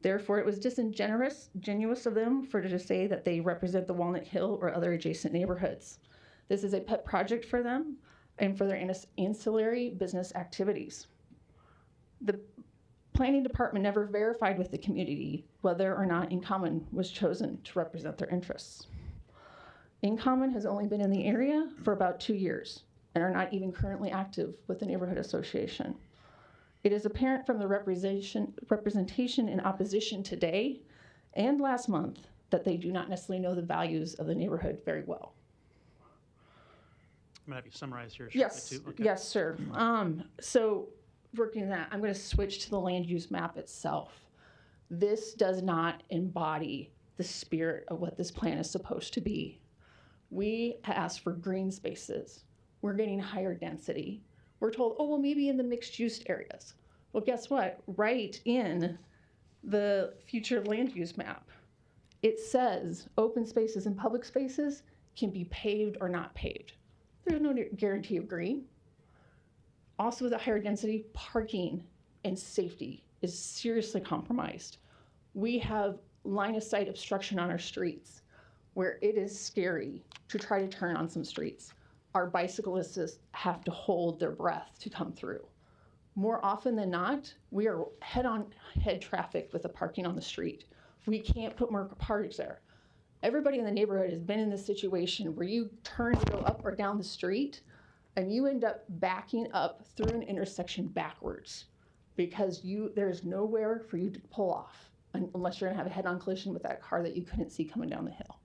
Therefore, it was disingenuous of them to say that they represent the Walnut Hill or other adjacent neighborhoods. This is a pet project for them and for their ancillary business activities. The planning department never verified with the community whether or not InCommon was chosen to represent their interests. InCommon has only been in the area for about 2 years and are not even currently active with the neighborhood association. It is apparent from the representation in opposition today and last month that they do not necessarily know the values of the neighborhood very well. I'm gonna have you summarize here. Yes, Too. Okay. yes, sir. So working that, I'm going to switch to the land use map itself. This does not embody the spirit of what this plan is supposed to be. We ask for green spaces. We're getting higher density. We're told, oh, well, maybe in the mixed use areas. Well, guess what? Right in the future land use map, it says open spaces and public spaces can be paved or not paved. There's no guarantee of green. Also, with a higher density, parking and safety is seriously compromised. We have line of sight obstruction on our streets where it is scary to try to turn on some streets. Our bicyclists have to hold their breath to come through. More often than not, we are head-on-head traffic with the parking on the street. We can't put more cars there. Everybody in the neighborhood has been in this situation where you turn to go up or down the street and you end up backing up through an intersection backwards because there's nowhere for you to pull off unless you're gonna have a head-on collision with that car that you couldn't see coming down the hill.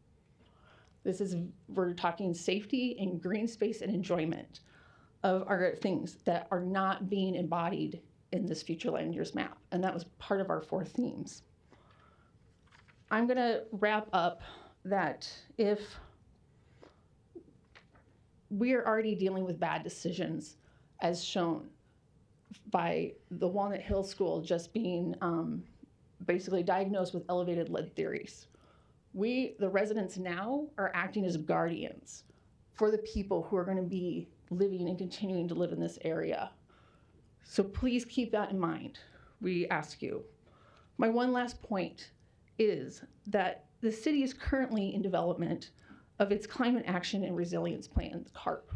We're talking safety and green space and enjoyment of our things that are not being embodied in this future land use map. And that was part of our 4 themes. I'm gonna wrap up that if we are already dealing with bad decisions as shown by the Walnut Hill School just being basically diagnosed with elevated lead theories. We, the residents now, are acting as guardians for the people who are going to be living and continuing to live in this area. So please keep that in mind, we ask you. My one last point is that the city is currently in development of its Climate Action and Resilience Plan, CARP.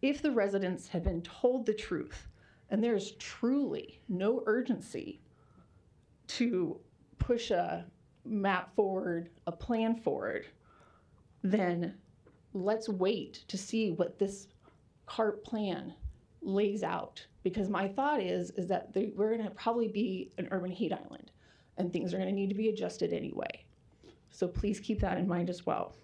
If the residents had been told the truth, and there is truly no urgency to push a map forward, a plan forward, then let's wait to see what this CARP plan lays out. Because my thought is that we're gonna probably be an urban heat island and things are gonna need to be adjusted anyway. So please keep that in mind as well.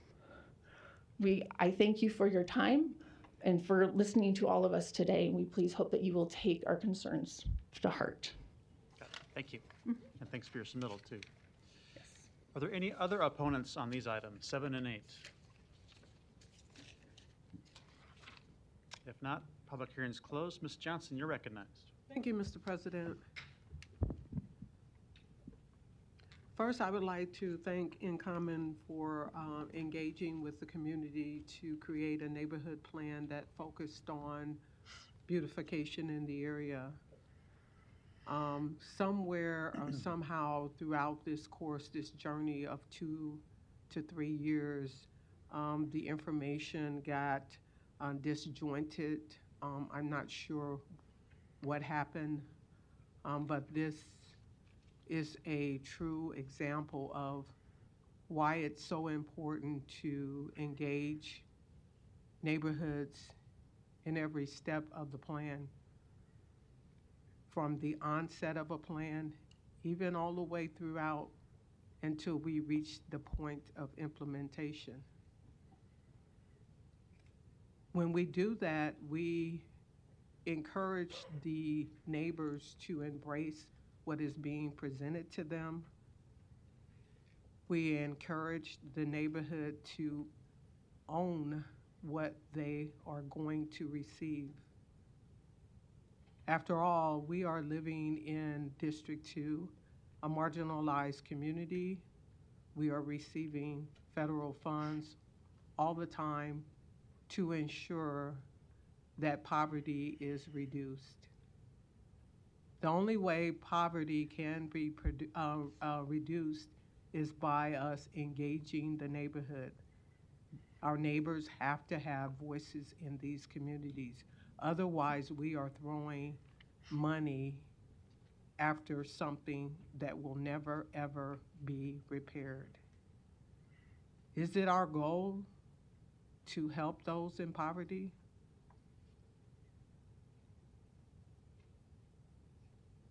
I thank you for your time and for listening to all of us today. And we please hope that you will take our concerns to heart. Thank you. And thanks for your submittal, too. Yes. Are there any other opponents on these items, 7 and 8? If not, public hearing's closed. Ms. Johnson, you're recognized. Thank you, Mr. President. First, I would like to thank InCommon for engaging with the community to create a neighborhood plan that focused on beautification in the area. Somewhere or somehow throughout this course, this journey of 2 to 3 years, the information got disjointed. I'm not sure what happened, but this is a true example of why it's so important to engage neighborhoods in every step of the plan, from the onset of a plan, even all the way throughout until we reach the point of implementation. When we do that, we encourage the neighbors to embrace what is being presented to them. We encourage the neighborhood to own what they are going to receive. After all, we are living in District 2, a marginalized community. We are receiving federal funds all the time to ensure that poverty is reduced. The only way poverty can be reduced is by us engaging the neighborhood. Our neighbors have to have voices in these communities. Otherwise, we are throwing money after something that will never, ever be repaired. Is it our goal to help those in poverty?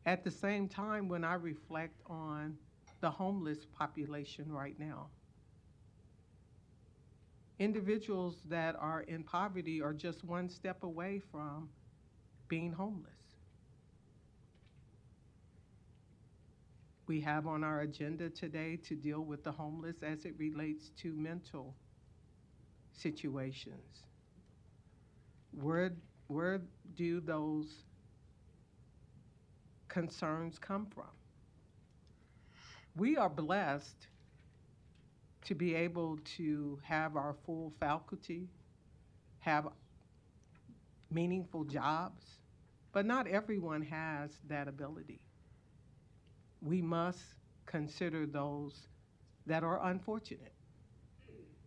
At the same time, when I reflect on the homeless population right now, individuals that are in poverty are just one step away from being homeless. We have on our agenda today to deal with the homeless as it relates to mental situations. Where do those concerns come from? We are blessed to be able to have our full faculty, have meaningful jobs, but not everyone has that ability. We must consider those that are unfortunate.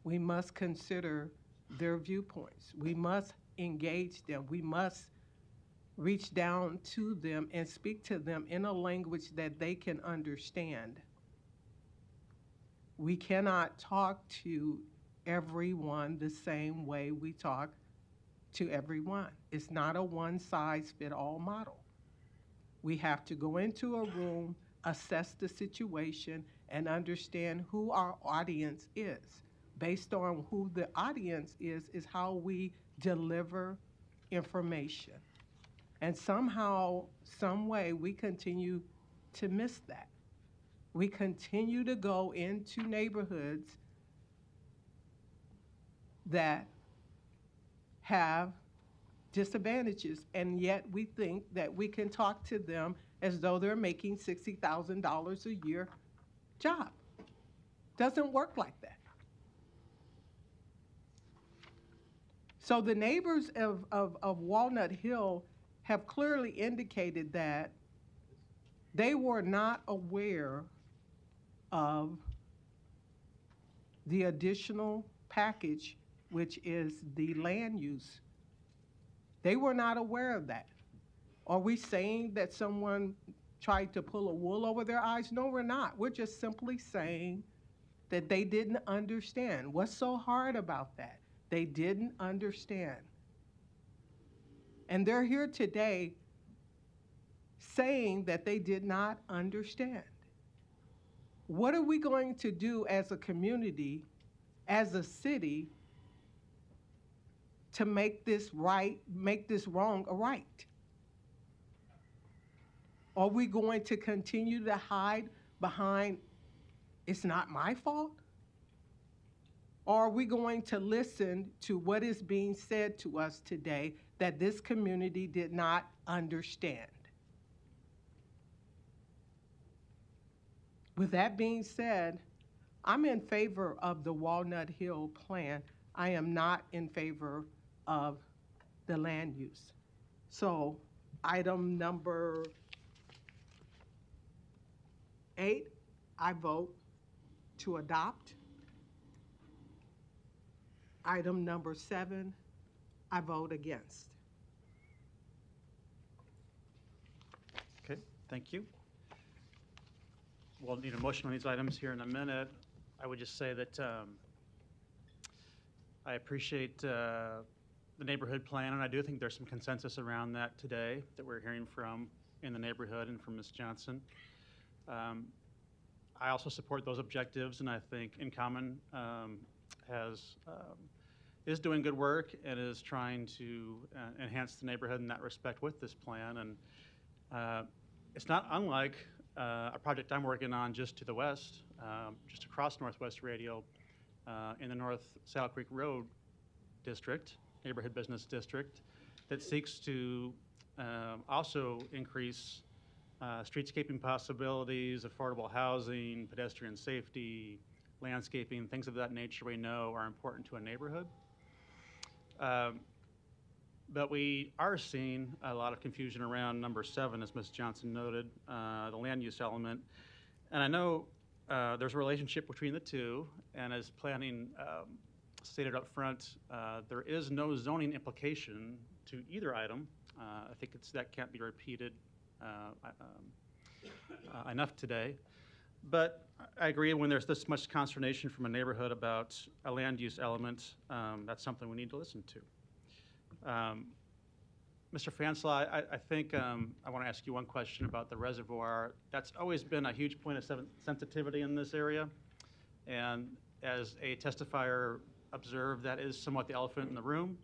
We must consider their viewpoints. We must engage them. We must reach down to them and speak to them in a language that they can understand. We cannot talk to everyone the same way we talk to everyone. It's not a one-size-fits-all model. We have to go into a room, assess the situation, and understand who our audience is. Based on who the audience is how we deliver information. And somehow, some way, we continue to miss that. We continue to go into neighborhoods that have disadvantages, and yet we think that we can talk to them as though they're making $60,000 a year job. Doesn't work like that. So the neighbors of Walnut Hill have clearly indicated that they were not aware of the additional package, which is the land use. They were not aware of that. Are we saying that someone tried to pull a wool over their eyes? No, we're not. We're just simply saying that they didn't understand. What's so hard about that? They didn't understand. And they're here today saying that they did not understand. What are we going to do as a community, as a city, to make this right, make this wrong a right? Are we going to continue to hide behind, it's not my fault? Or are we going to listen to what is being said to us today that this community did not understand? With that being said, I'm in favor of the Walnut Hill plan. I am not in favor of the land use. So item number 8, I vote to adopt. Item number 7, I vote against. Okay, thank you. We'll need a motion on these items here in a minute. I would just say that I appreciate the neighborhood plan, and I do think there's some consensus around that today that we're hearing from in the neighborhood and from Ms. Johnson. I also support those objectives, and I think In Common has is doing good work and is trying to enhance the neighborhood in that respect with this plan. And it's not unlike a project I'm working on just to the west, just across Northwest Radial, in the North Saddle Creek Road District, Neighborhood Business District, that seeks to also increase streetscaping possibilities, affordable housing, pedestrian safety, landscaping, things of that nature we know are important to a neighborhood. But we are seeing a lot of confusion around number 7, as Ms. Johnson noted, the land use element. And I know there's a relationship between the two, and as planning stated up front, there is no zoning implication to either item. I think that can't be repeated enough today. But I agree, when there's this much consternation from a neighborhood about a land use element, that's something we need to listen to. Mr. Fanslau, I think I want to ask you one question about the reservoir. That's always been a huge point of sensitivity in this area. And as a testifier observed, that is somewhat the elephant in the room.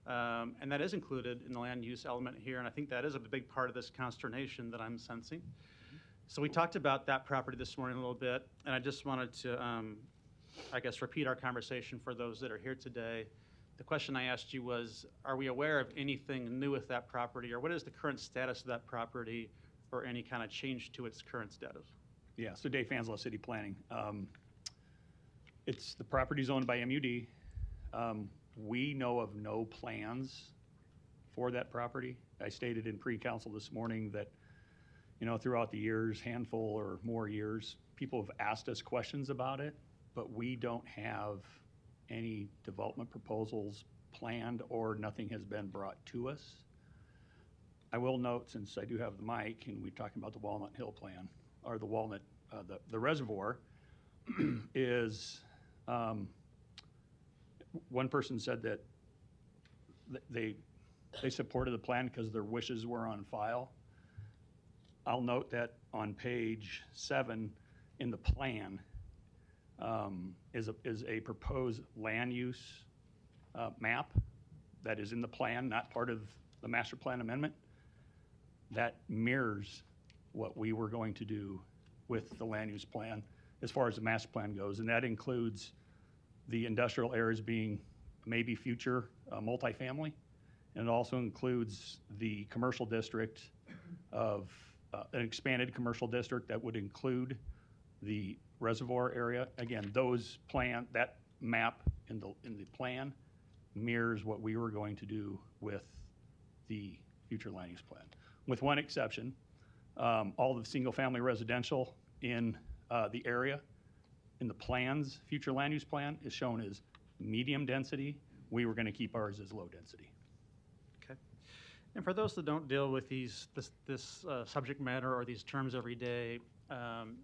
And that is included in the land use element here. And I think that is a big part of this consternation that I'm sensing. So we talked about that property this morning a little bit, and I just wanted to, I guess, repeat our conversation for those that are here today. The question I asked you was, are we aware of anything new with that property, or what is the current status of that property, or any kind of change to its current status? Yeah, so Dave Fanslau, City Planning. The property's owned by MUD. We know of no plans for that property. I stated in pre-council this morning that, throughout the years, handful or more years, people have asked us questions about it, but we don't have any development proposals planned, or nothing has been brought to us. I will note, since I do have the mic, and we're talking about the Walnut Hill plan, or the Walnut, the reservoir is, one person said that they supported the plan because their wishes were on file. I'll note that on page 7 in the plan is a proposed land use map that is in the plan, not part of the master plan amendment, that mirrors what we were going to do with the land use plan as far as the master plan goes. And that includes the industrial areas being maybe future multifamily. And it also includes the commercial district of an expanded commercial district that would include the reservoir area. Again, that map in the plan mirrors what we were going to do with the future land use plan. With one exception, all the single family residential in the area in the plan's future land use plan is shown as medium density. We were going to keep ours as low density. Okay. And for those that don't deal with this subject matter or these terms every day, can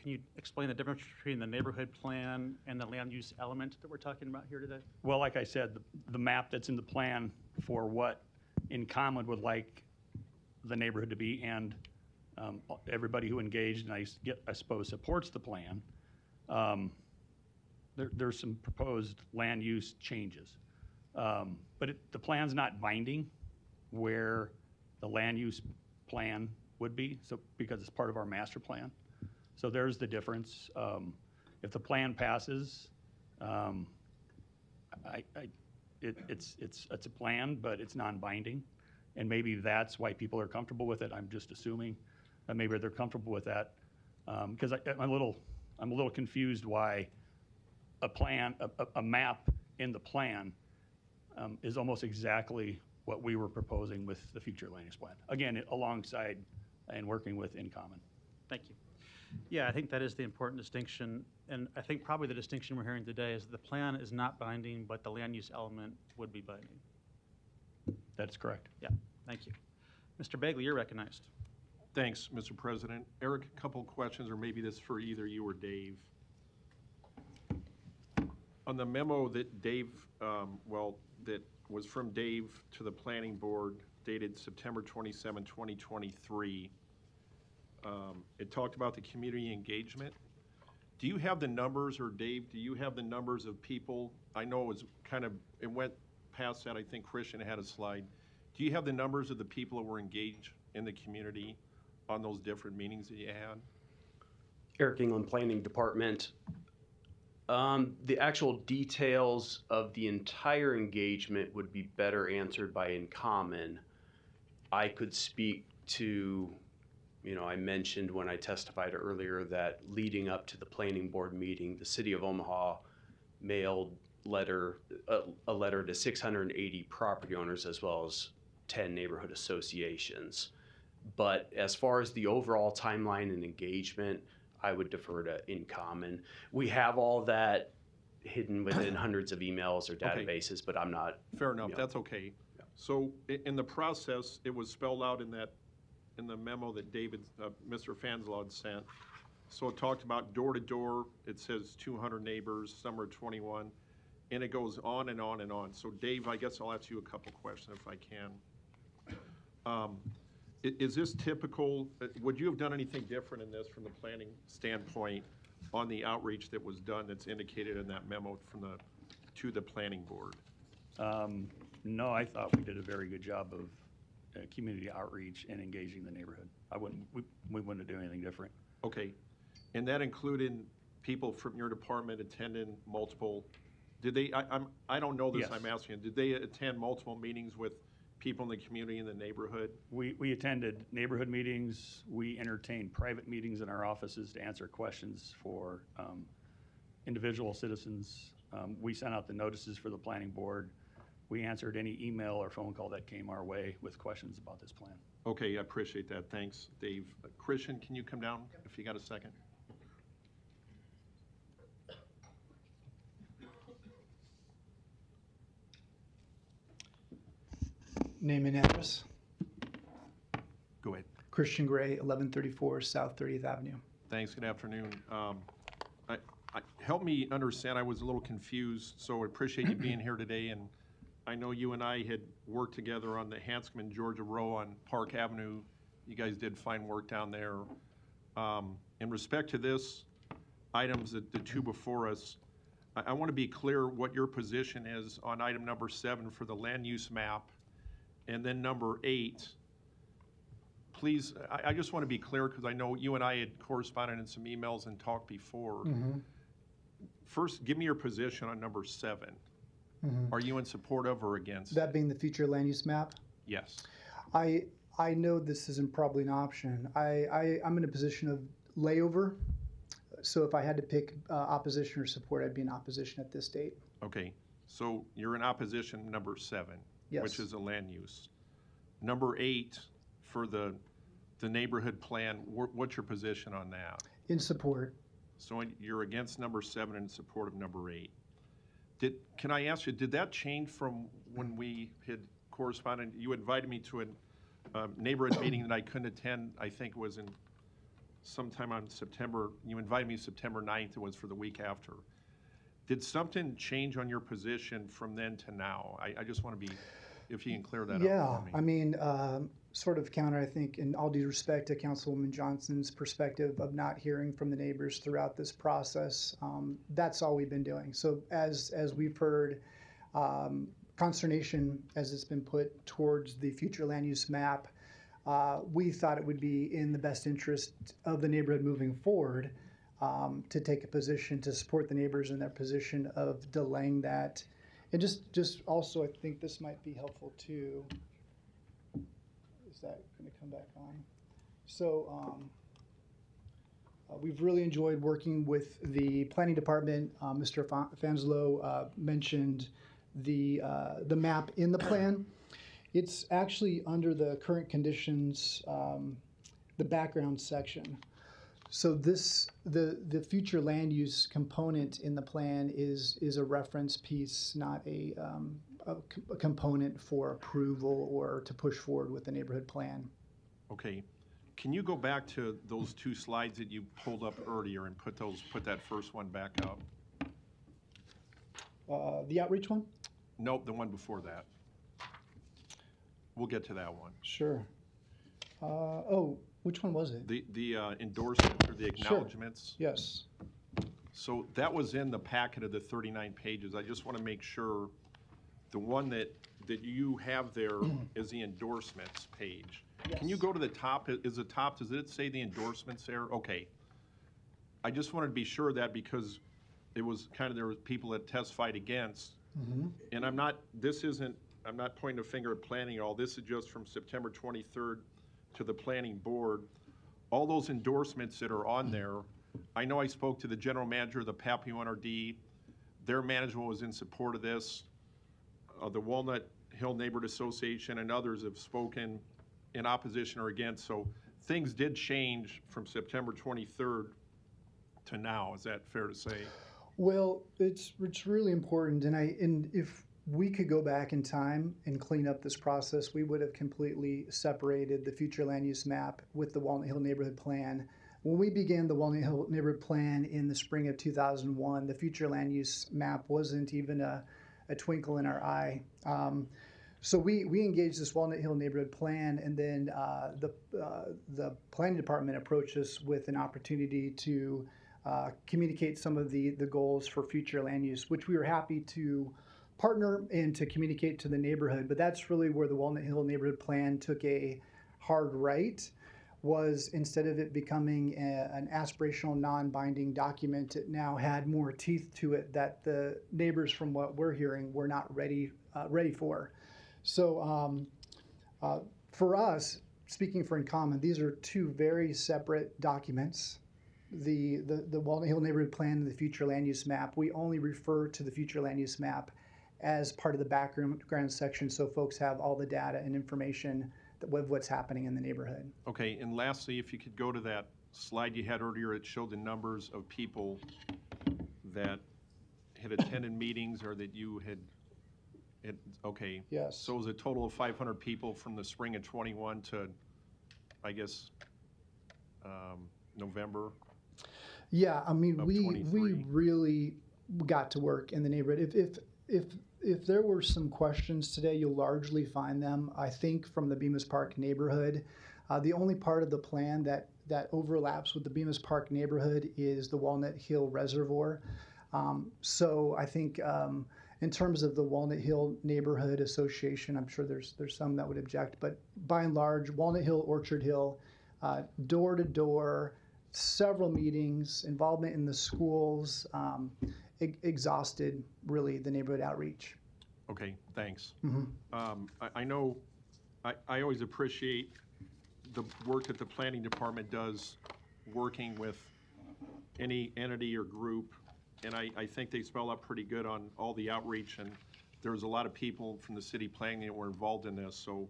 you explain the difference between the neighborhood plan and the land use element that we're talking about here today? Well, like I said, the map that's in the plan for what in common would like the neighborhood to be, and everybody who engaged and I suppose supports the plan, there's some proposed land use changes. But the plan's not binding where the land use plan would be, because it's part of our master plan. So there's the difference. If the plan passes, it's a plan, but it's non-binding, and maybe that's why people are comfortable with it. I'm just assuming that maybe they're comfortable with that, because I'm a little confused why a map in the plan is almost exactly what we were proposing with the future land use plan. Again, alongside and working with In Common. Thank you. Yeah, I think that is the important distinction, and I think probably the distinction we're hearing today is the plan is not binding, but the land use element would be binding. That's correct. Yeah, thank you. Mr. Bagley, you're recognized. Thanks, Mr. President. Eric, a couple questions, or maybe this for either you or Dave. On the memo that Dave, that was from Dave to the Planning Board dated September 27, 2023, it talked about the community engagement, Do you have the numbers, or Dave, do you have the numbers of people? I know it was it went past that. I think Christian had a slide. Do you have the numbers of the people that were engaged in the community on those different meetings that you had? Eric England, Planning Department. The actual details of the entire engagement would be better answered by In Common. I could speak to, I mentioned when I testified earlier that leading up to the planning board meeting, the city of Omaha mailed a letter to 680 property owners as well as 10 neighborhood associations. But as far as the overall timeline and engagement, I would defer to In Common. We have all that hidden within hundreds of emails or databases, but I'm not. Fair enough, that's okay. Yeah. So in the process, it was spelled out in the memo that Mr. Fanslow had sent. So it talked about door to door, it says 200 neighbors, some are 21, and it goes on and on and on. So Dave, I guess I'll ask you a couple questions if I can. Is this typical, would you have done anything different in this from the planning standpoint on the outreach that was done that's indicated in that memo to the planning board? No, I thought we did a very good job of community outreach and engaging the neighborhood. We wouldn't do anything different. Okay, and that included people from your department attending multiple, did they, I don't know this, Yes. I'm asking, did they attend multiple meetings with people in the community in the neighborhood? We attended neighborhood meetings. We entertained private meetings in our offices to answer questions for individual citizens. We sent out the notices for the planning board. We answered any email or phone call that came our way with questions about this plan. Okay, I appreciate that. Thanks, Dave. Christian, can you come down if you got a second? Name and address. Go ahead. Christian Gray, 1134 South 30th Avenue. Thanks, good afternoon. Help me understand, I was a little confused, so I appreciate you being here today, and I know you and I had worked together on the Hanscom and Georgia Row on Park Avenue. You guys did fine work down there. In respect to this, items, the two before us, I want to be clear what your position is on item number 7 for the land use map, and then number 8. Please, I just want to be clear because I know you and I had corresponded in some emails and talked before. Mm-hmm. First, give me your position on number 7. Mm-hmm. Are you in support of or against? That being the future land use map? Yes. I know this isn't probably an option. I'm in a position of layover, so if I had to pick opposition or support, I'd be in opposition at this date. Okay, so you're in opposition number 7, Yes. which is a land use. Number 8 for the neighborhood plan. What's your position on that? In support. So you're against number 7 and in support of number 8. Can I ask you, did that change from when we had corresponded? You invited me to a neighborhood meeting that I couldn't attend. I think it was in sometime on September. You invited me September 9th. It was for the week after. Did something change on your position from then to now? I just want to be, if you can clear that up for me. Yeah, I mean, sort of counter, I think, in all due respect to Councilwoman Johnson's perspective of not hearing from the neighbors throughout this process. That's all we've been doing. So as we've heard, consternation as it's been put towards the future land use map, we thought it would be in the best interest of the neighborhood moving forward to take a position to support the neighbors in their position of delaying that. And just also, I think this might be helpful too. Is that going to come back on? So we've really enjoyed working with the planning department. Mr. Fanslow mentioned the map in the plan. It's actually under the current conditions, the background section. So the future land use component in the plan is a reference piece, not a component for approval or to push forward with the neighborhood plan. Okay. Can you go back to those 2 slides that you pulled up earlier and put that first one back up? The outreach one? Nope, the one before that. We'll get to that one. Sure. Oh, which one was it? The endorsement or the acknowledgements? Sure. Yes. So that was in the packet of the 39 pages. I just want to make sure the one that you have there is the endorsements page. Can you Yes. go to the top? Is the top, does it say the endorsements there? Okay. I just wanted to be sure of that because it was kind of, there were people that testified against. And I'm not pointing a finger at planning at all. This is just from September 23rd to the planning board. All those endorsements that are on there, I know I spoke to the general manager of the Papineau NRD. Their management was in support of this. The Walnut Hill Neighborhood Association and others have spoken in opposition or against. So things did change from September 23rd to now. Is that fair to say? Well, it's really important, and if we could go back in time and clean up this process, we would have completely separated the future land use map with the Walnut Hill Neighborhood Plan. When we began the Walnut Hill Neighborhood Plan in the spring of 2001, the future land use map wasn't even a twinkle in our eye. So we engaged this Walnut Hill Neighborhood Plan, and then the planning department approached us with an opportunity to communicate some of the goals for future land use, which we were happy to partner and to communicate to the neighborhood. But that's really where the Walnut Hill Neighborhood Plan took a hard right, was instead of it becoming an aspirational, non-binding document, it now had more teeth to it that the neighbors, from what we're hearing, were not ready for. So for us, speaking for In Common, these are two very separate documents. The Walnut Hill Neighborhood Plan and the future land use map, we only refer to the future land use map as part of the background section, so folks have all the data and information with what's happening in the neighborhood. Okay, and lastly, if you could go to that slide you had earlier, it showed the numbers of people that had attended meetings or that you had, okay. Yes. So it was a total of 500 people from the spring of 21 to, I guess, November. Yeah, I mean, of we 23. really got to work in the neighborhood. If there were some questions today, you'll largely find them, I think, from the Bemis Park neighborhood. The only part of the plan that overlaps with the Bemis Park neighborhood is the Walnut Hill Reservoir. So I think in terms of the Walnut Hill Neighborhood Association, I'm sure there's some that would object, but by and large, Walnut Hill, Orchard Hill, door to door, several meetings, involvement in the schools, exhausted really the neighborhood outreach. Okay, thanks. Mm-hmm. I know, I always appreciate the work that the planning department does working with any entity or group, and I think they spell out pretty good on all the outreach, and there's a lot of people from the city planning that were involved in this, so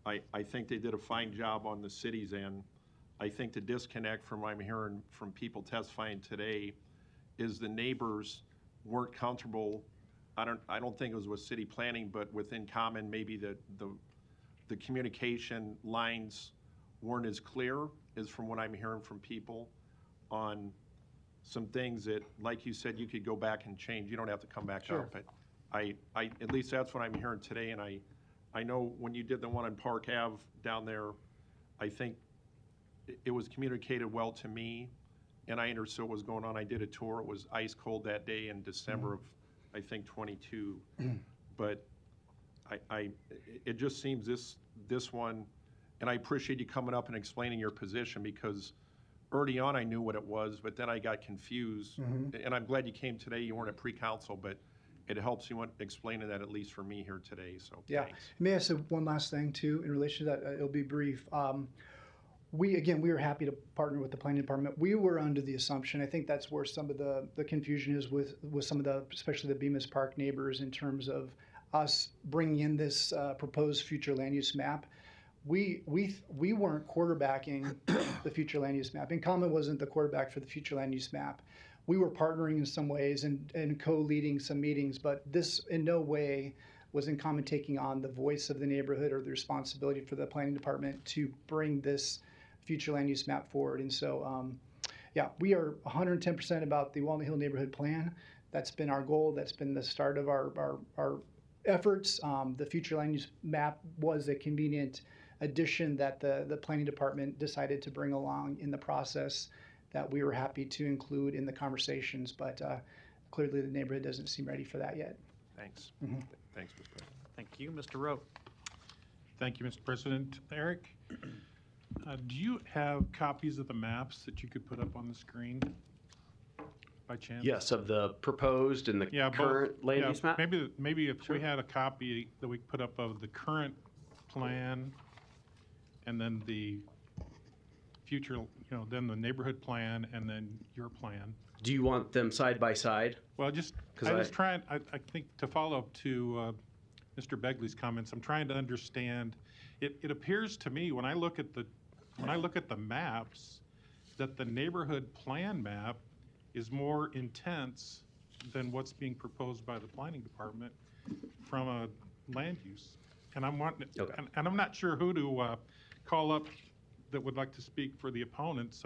I think they did a fine job on the city's end. I think the disconnect from what I'm hearing from people testifying today is the neighbors weren't comfortable. I don't think it was with city planning, but within common, maybe the communication lines weren't as clear as from what I'm hearing from people on some things that, like you said, you could go back and change. You don't have to come back Sure. up, but I at least that's what I'm hearing today. And I know when you did the one on Park Ave down there, I think it was communicated well to me, and I understood what was going on. I did a tour. It was ice cold that day in December of, I think, 22. But it just seems this one, and I appreciate you coming up and explaining your position, because early on I knew what it was, but then I got confused. And I'm glad you came today. You weren't at pre-council, but it helps you explaining that, at least for me here today. So Yeah. thanks. May I say one last thing too in relation to that? It'll be brief. We were happy to partner with the planning department. We were under the assumption, I think that's where some of the confusion is with some of the, especially the Bemis Park neighbors, in terms of us bringing in this proposed future land use map. We weren't quarterbacking the future land use map. In Common wasn't the quarterback for the future land use map. We were partnering in some ways and co-leading some meetings, but this in no way was In Common taking on the voice of the neighborhood or the responsibility for the planning department to bring this future land use map forward. And so, we are 110% about the Walnut Hill Neighborhood Plan. That's been our goal. That's been the start of our efforts. The future land use map was a convenient addition that the planning department decided to bring along in the process. that we were happy to include in the conversations, but clearly the neighborhood doesn't seem ready for that yet. Thanks. Mhm. Thanks, Mr. President. Thank you, Mr. Rowe. Thank you, Mr. President. Eric, do you have copies of the maps that you could put up on the screen by chance? Yes, of the proposed and the current land use map? Maybe if we had a copy that we could put up of the current plan and then the future, then the neighborhood plan and then your plan. Do you want them side by side? Well, I think to follow up to Mr. Begley's comments, I'm trying to understand, it appears to me when I look at the maps, that the neighborhood plan map is more intense than what's being proposed by the planning department from a land use. And I'm not sure who to call up that would like to speak for the opponents.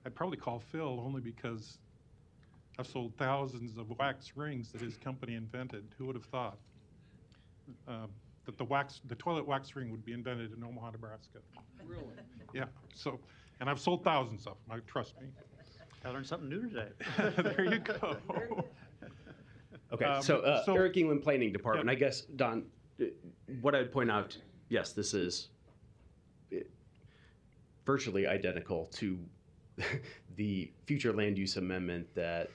I'd probably call Phil only because I've sold thousands of wax rings that his company invented. Who would have thought that the toilet wax ring would be invented in Omaha, Nebraska? Really? Yeah. So, and I've sold thousands of them. Trust me. I learned something new today. There you go. Okay, so Eric England Planning Department. I guess, Don, what I'd point out, yes, this is virtually identical to the future land use amendment that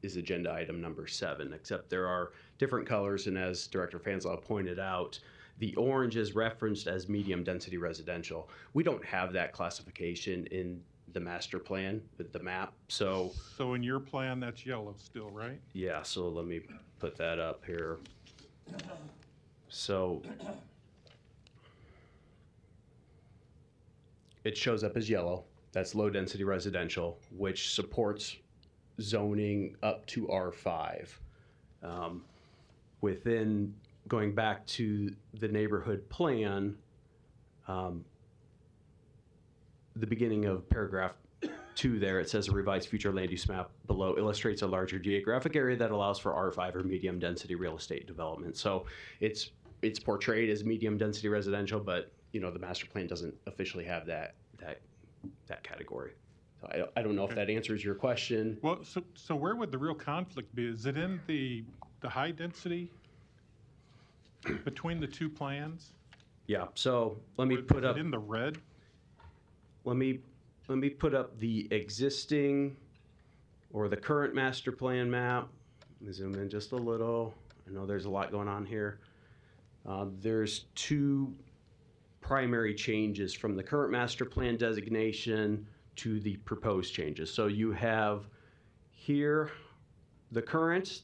is agenda item number 7, except there are different colors, and as Director Fanslau pointed out, the orange is referenced as medium density residential. We don't have that classification in the master plan, the map, so. So in your plan, that's yellow still, right? Yeah, so let me put that up here. So it shows up as yellow. That's low density residential, which supports zoning up to R5. Within, going back to the neighborhood plan, the beginning of paragraph 2 there, it says a revised future land use map below illustrates a larger geographic area that allows for R5 or medium density real estate development. So it's portrayed as medium density residential, but the master plan doesn't officially have that category. So I don't know if that answers your question. Well, so where would the real conflict be? Is it in the high density between the two plans? Yeah, so let me put up. In the red? Let me put up the existing or the current master plan map. Let me zoom in just a little. I know there's a lot going on here. There's 2 primary changes from the current master plan designation to the proposed changes. So you have here the current,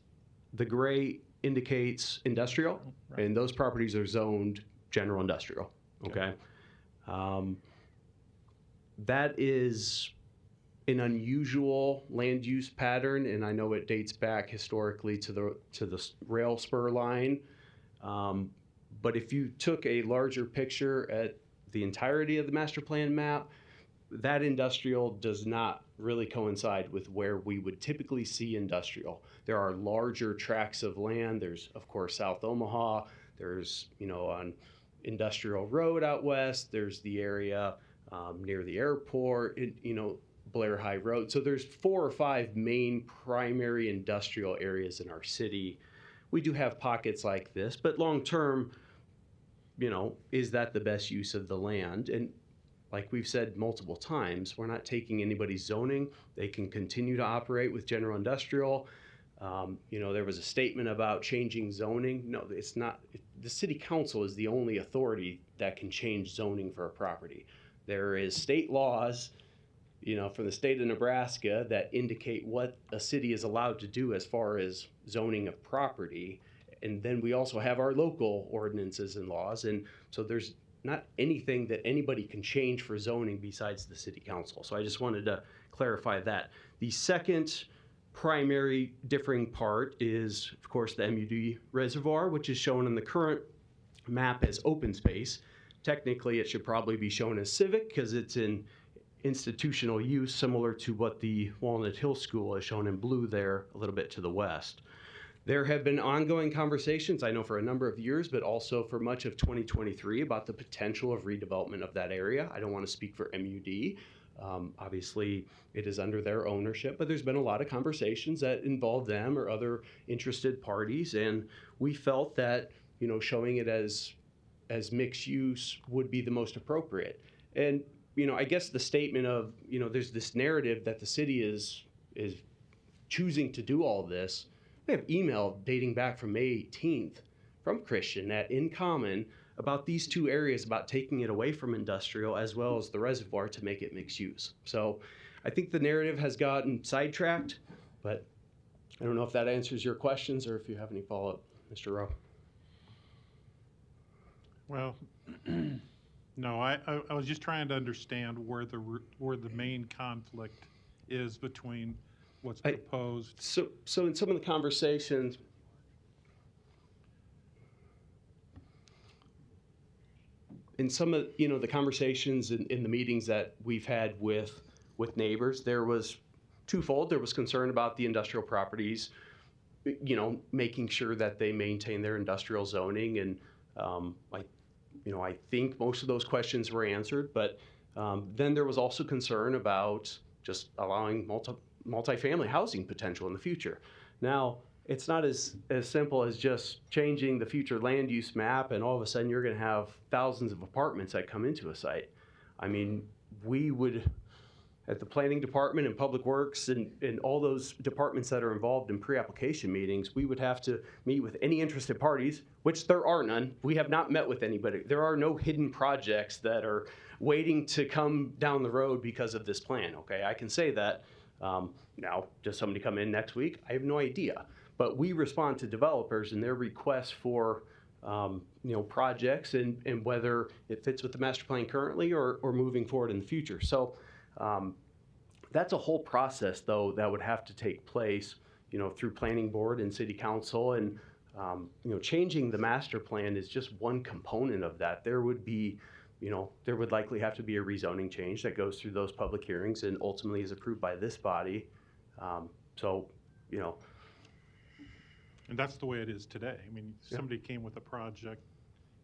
the gray indicates industrial, right, and those properties are zoned general industrial, okay? That is an unusual land use pattern, and I know it dates back historically to the rail spur line. But if you took a larger picture at the entirety of the master plan map, that industrial does not really coincide with where we would typically see industrial. There are larger tracts of land. There's, of course, South Omaha. There's, on Industrial Road out west. There's the area near the airport, Blair High Road. So there's 4 or 5 main primary industrial areas in our city. We do have pockets like this, but long term, is that the best use of the land? And like we've said multiple times, we're not taking anybody's zoning. They can continue to operate with general industrial. There was a statement about changing zoning. No, it's not. The city council is the only authority that can change zoning for a property. There is state laws, from the state of Nebraska that indicate what a city is allowed to do as far as zoning of property. And then we also have our local ordinances and laws. And so there's not anything that anybody can change for zoning besides the city council. So I just wanted to clarify that. The second primary differing part is, of course, the MUD reservoir, which is shown in the current map as open space. Technically, it should probably be shown as civic because it's in institutional use, similar to what the Walnut Hill School is shown in blue there a little bit to the west. There have been ongoing conversations, I know for a number of years, but also for much of 2023 about the potential of redevelopment of that area. I don't want to speak for MUD, Obviously, it is under their ownership, but there's been a lot of conversations that involve them or other interested parties, and we felt that, you know, showing it as mixed use would be the most appropriate. And, you know, I guess the statement of, you know, there's this narrative that the city is choosing to do all this. We have email dating back from May 18th from Christian at In Common about these two areas, about taking it away from industrial as well as the reservoir to make it mixed use. So I think the narrative has gotten sidetracked, but I don't know if that answers your questions or if you have any follow-up, Mr. Rowe. Well, no, I was just trying to understand where the main conflict is between what's proposed. So in some of the conversations, in some of, you know, the conversations in the meetings that we've had with neighbors, there was twofold. There was concern about the industrial properties, you know, making sure that they maintain their industrial zoning, and I think most of those questions were answered. But then there was also concern about just allowing multifamily housing potential in the future. Now, it's not as simple as just changing the future land use map and all of a sudden you're going to have thousands of apartments that come into a site. I mean, we would, at the planning department and public works and all those departments that are involved in pre-application meetings, we would have to meet with any interested parties, which there are none. We have not met with anybody. There are no hidden projects that are waiting to come down the road because of this plan, okay? I can say that. Now, does somebody come in next week? I have no idea. But we respond to developers and their requests for projects and whether it fits with the master plan currently or moving forward in the future. So that's a whole process, though, that would have to take place, you know, through planning board and city council. And changing the master plan is just one component of that. There would be, there would likely have to be a rezoning change that goes through those public hearings and ultimately is approved by this body. And that's the way it is today. I mean, somebody came with a project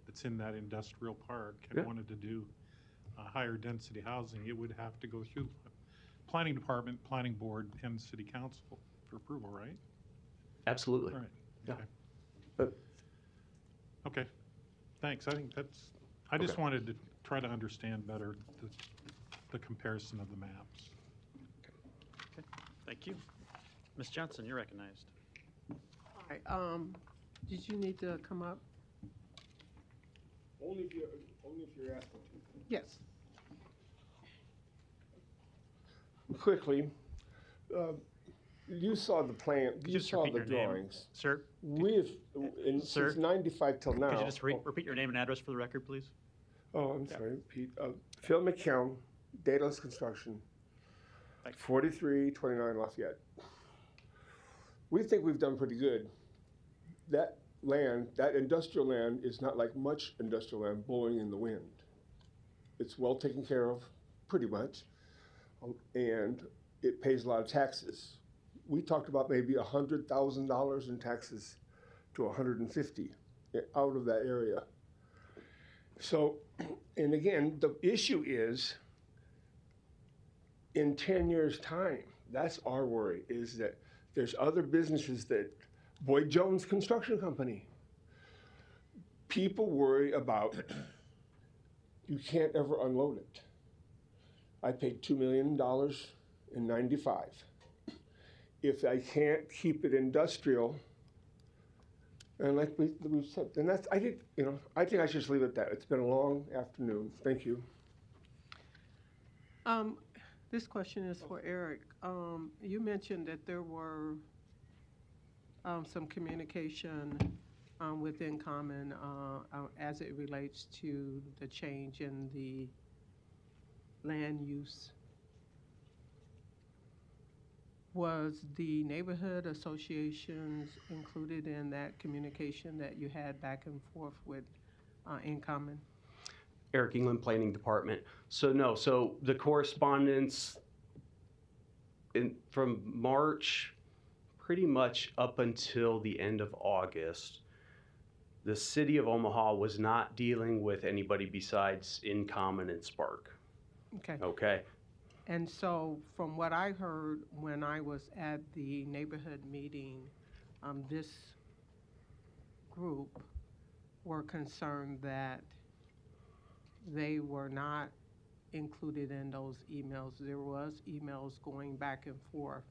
that's in that industrial park and wanted to do higher density housing, it would have to go through the planning department, planning board, and city council for approval, right? Absolutely. Right. Yeah. Okay. Okay. Thanks. I think I just wanted to try to understand better the comparison of the maps. Okay. Thank you. Ms. Johnson, you're recognized. All right. Did you need to come up? Only if you're asking to. Yes. Quickly, you saw the plan. You saw the repeat your name, drawings, sir? We've since '95 till now. Could you just repeat your name and address for the record, please? Oh, I'm sorry, Pete. Phil McKeown, Daedalus Construction, 4329 Lafayette. We think we've done pretty good. That land, that industrial land, is not like much industrial land blowing in the wind. It's well taken care of, pretty much, and it pays a lot of taxes. We talked about maybe $100,000 in taxes to $150,000 out of that area. So, and again, the issue is in 10 years' time, that's our worry, is that there's other businesses that, Boyd Jones Construction Company, people worry about you can't ever unload it. I paid $2 million in '95. If I can't keep it industrial, and like we've said, and that's, I think I should just leave it at that. It's been a long afternoon. Thank you. This question is for Eric. You mentioned that there were some communication within Common as it relates to the change in the land use. Was the neighborhood associations included in that communication that you had back and forth with In Common? Eric England, Planning Department. So no, so the correspondence from March pretty much up until the end of August, the city of Omaha was not dealing with anybody besides In Common and Spark. Okay. Okay. And so from what I heard when I was at the neighborhood meeting, this group were concerned that they were not included in those emails. There was emails going back and forth.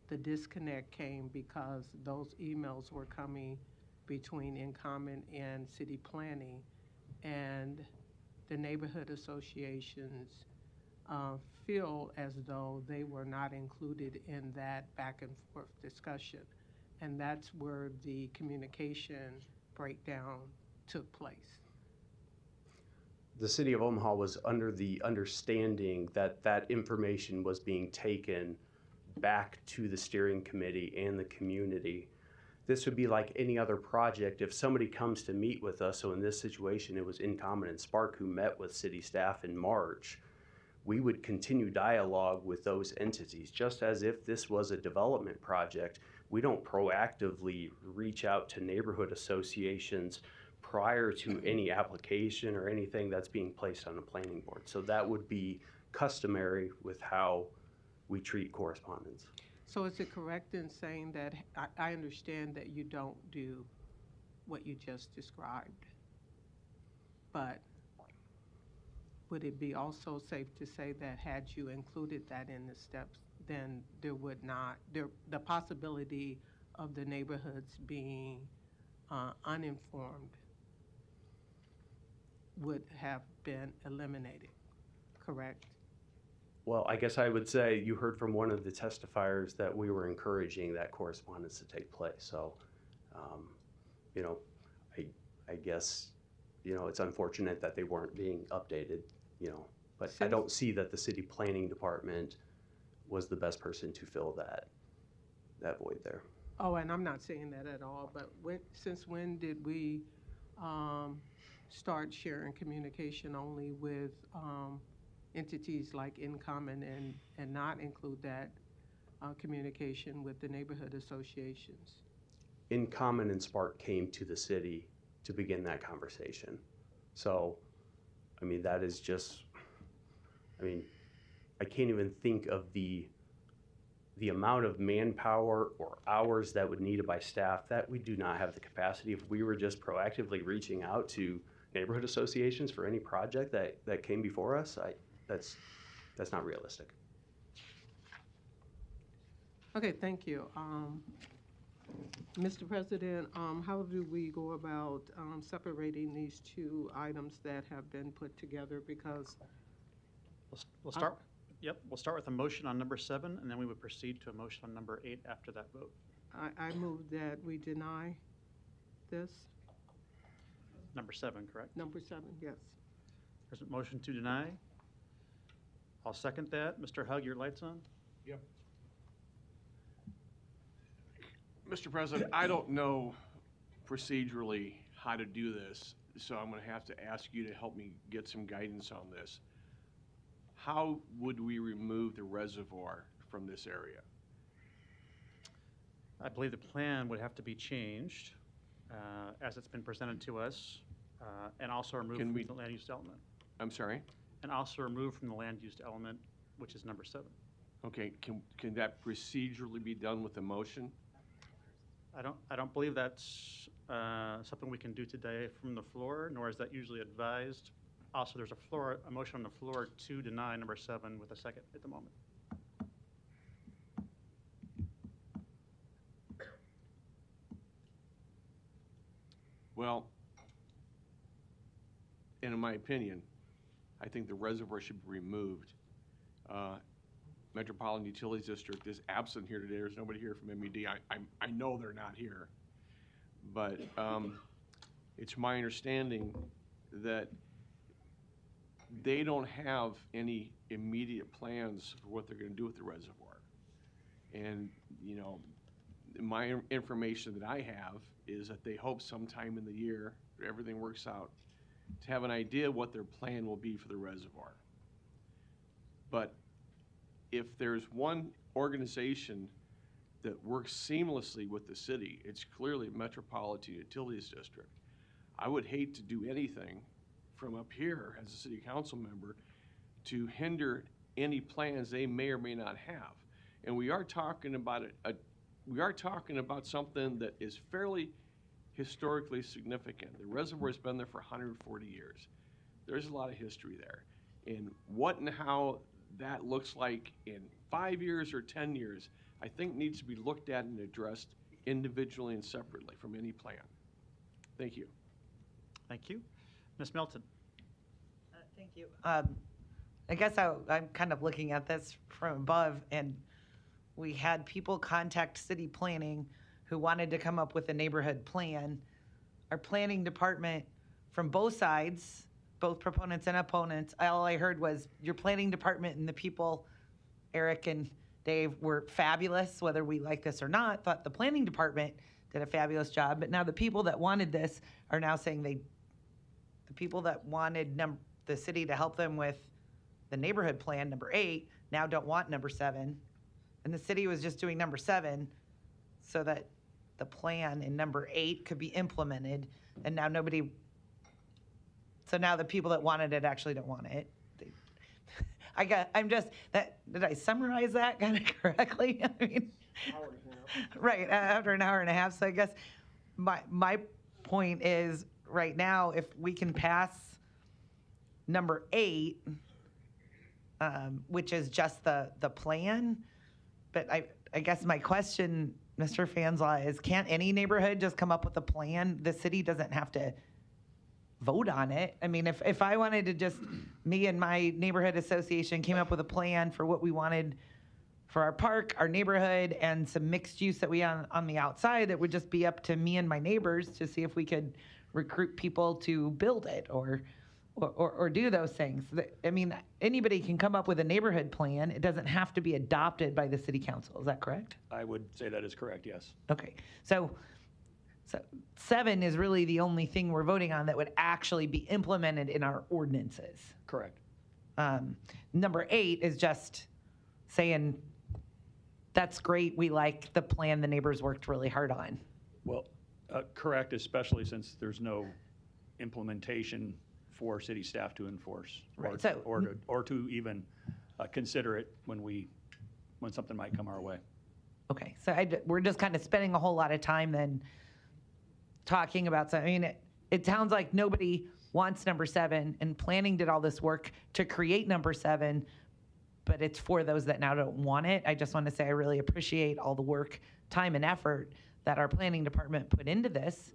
The disconnect came because those emails were coming between InCommon and city planning, and the neighborhood associations feel as though they were not included in that back and forth discussion. And that's where the communication breakdown took place. The city of Omaha was under the understanding that that information was being taken back to the steering committee and the community. This would be like any other project. If somebody comes to meet with us, so in this situation, it was InCommon and Spark who met with city staff in March, we would continue dialogue with those entities, just as if this was a development project. We don't proactively reach out to neighborhood associations prior to any application or anything that's being placed on the planning board. So that would be customary with how we treat correspondence. So is it correct in saying that I understand that you don't do what you just described, but would it be also safe to say that had you included that in the steps, then there would not, the possibility of the neighborhoods being uninformed would have been eliminated, correct? Well, I guess I would say you heard from one of the testifiers that we were encouraging that correspondence to take place. So, you know, I guess, you know, it's unfortunate that they weren't being updated, you know, but I don't see that the city planning department was the best person to fill that void there. Oh, and I'm not saying that at all, but since when did we start sharing communication only with entities like InCommon and not include that communication with the neighborhood associations? InCommon and Spark came to the city to begin that conversation. So, I mean, that is just, I mean, I can't even think of the amount of manpower or hours that would needed by staff that we do not have the capacity. If we were just proactively reaching out to neighborhood associations for any project that came before us, that's not realistic. Okay, thank you. Mr. President, how do we go about separating these two items that have been put together? Because we'll start. Yep, we'll start with a motion on number 7, and then we would proceed to a motion on number 8 after that vote. I move that we deny this. Number 7, correct? Number 7, yes. There's a motion to deny. I'll second that. Mr. Hug, your light's on? Yep. Mr. President, I don't know procedurally how to do this, so I'm going to have to ask you to help me get some guidance on this. How would we remove the reservoir from this area? I believe the plan would have to be changed as it's been presented to us, and also removed from the land use element. I'm sorry? And also removed from the land use element, which is number 7. Okay, can that procedurally be done with a motion? I don't believe that's something we can do today from the floor, nor is that usually advised. Also, there's a motion on the floor to deny number 7 with a second at the moment. Well, in my opinion, I think the reservoir should be removed. Metropolitan Utilities District is absent here today. There's nobody here from MED. I know they're not here. But it's my understanding that they don't have any immediate plans for what they're going to do with the reservoir. And, you know, my information that I have is that they hope sometime in the year, if everything works out, to have an idea what their plan will be for the reservoir. But if there's one organization that works seamlessly with the city, it's clearly Metropolitan Utilities District. I would hate to do anything from up here as a city council member to hinder any plans they may or may not have. And we are talking about we are talking about something that is fairly historically significant. The reservoir's been there for 140 years. There's a lot of history there. And what and how that looks like in 5 years or 10 years, I think needs to be looked at and addressed individually and separately from any plan. Thank you. Thank you. Ms. Milton. Thank you. I guess I'm kind of looking at this from above, and we had people contact city planning who wanted to come up with a neighborhood plan. Our planning department, from both sides, both proponents and opponents, all I heard was your planning department and the people, Eric and Dave, were fabulous, whether we like this or not, thought the planning department did a fabulous job. But now the people that wanted this are now saying the people that wanted the city to help them with the neighborhood plan, number 8, now don't want number 7. And the city was just doing number 7 so that the plan in number 8 could be implemented. And now so now the people that wanted it actually don't want it. Did I summarize that kind of correctly? I mean, right, after an hour and a half. So I guess my point is right now, if we can pass number 8, which is just the plan, but I guess my question, Mr. Fanslaw, is can't any neighborhood just come up with a plan? The city doesn't have to vote on it. I mean, if I wanted to just, me and my neighborhood association came up with a plan for what we wanted for our park, our neighborhood, and some mixed use that we on the outside, that would just be up to me and my neighbors to see if we could recruit people to build it or do those things. I mean, anybody can come up with a neighborhood plan. It doesn't have to be adopted by the city council. Is that correct? I would say that is correct, yes. Okay. So 7 is really the only thing we're voting on that would actually be implemented in our ordinances. Correct. Number 8 is just saying, that's great, we like the plan the neighbors worked really hard on. Well, correct, especially since there's no implementation for city staff to enforce, Right, or to even consider it when something might come our way. Okay, so we're just kind of spending a whole lot of time then talking about something. I mean, it sounds like nobody wants number 7, and planning did all this work to create number 7, but it's for those that now don't want it. I just want to say I really appreciate all the work, time, and effort that our planning department put into this.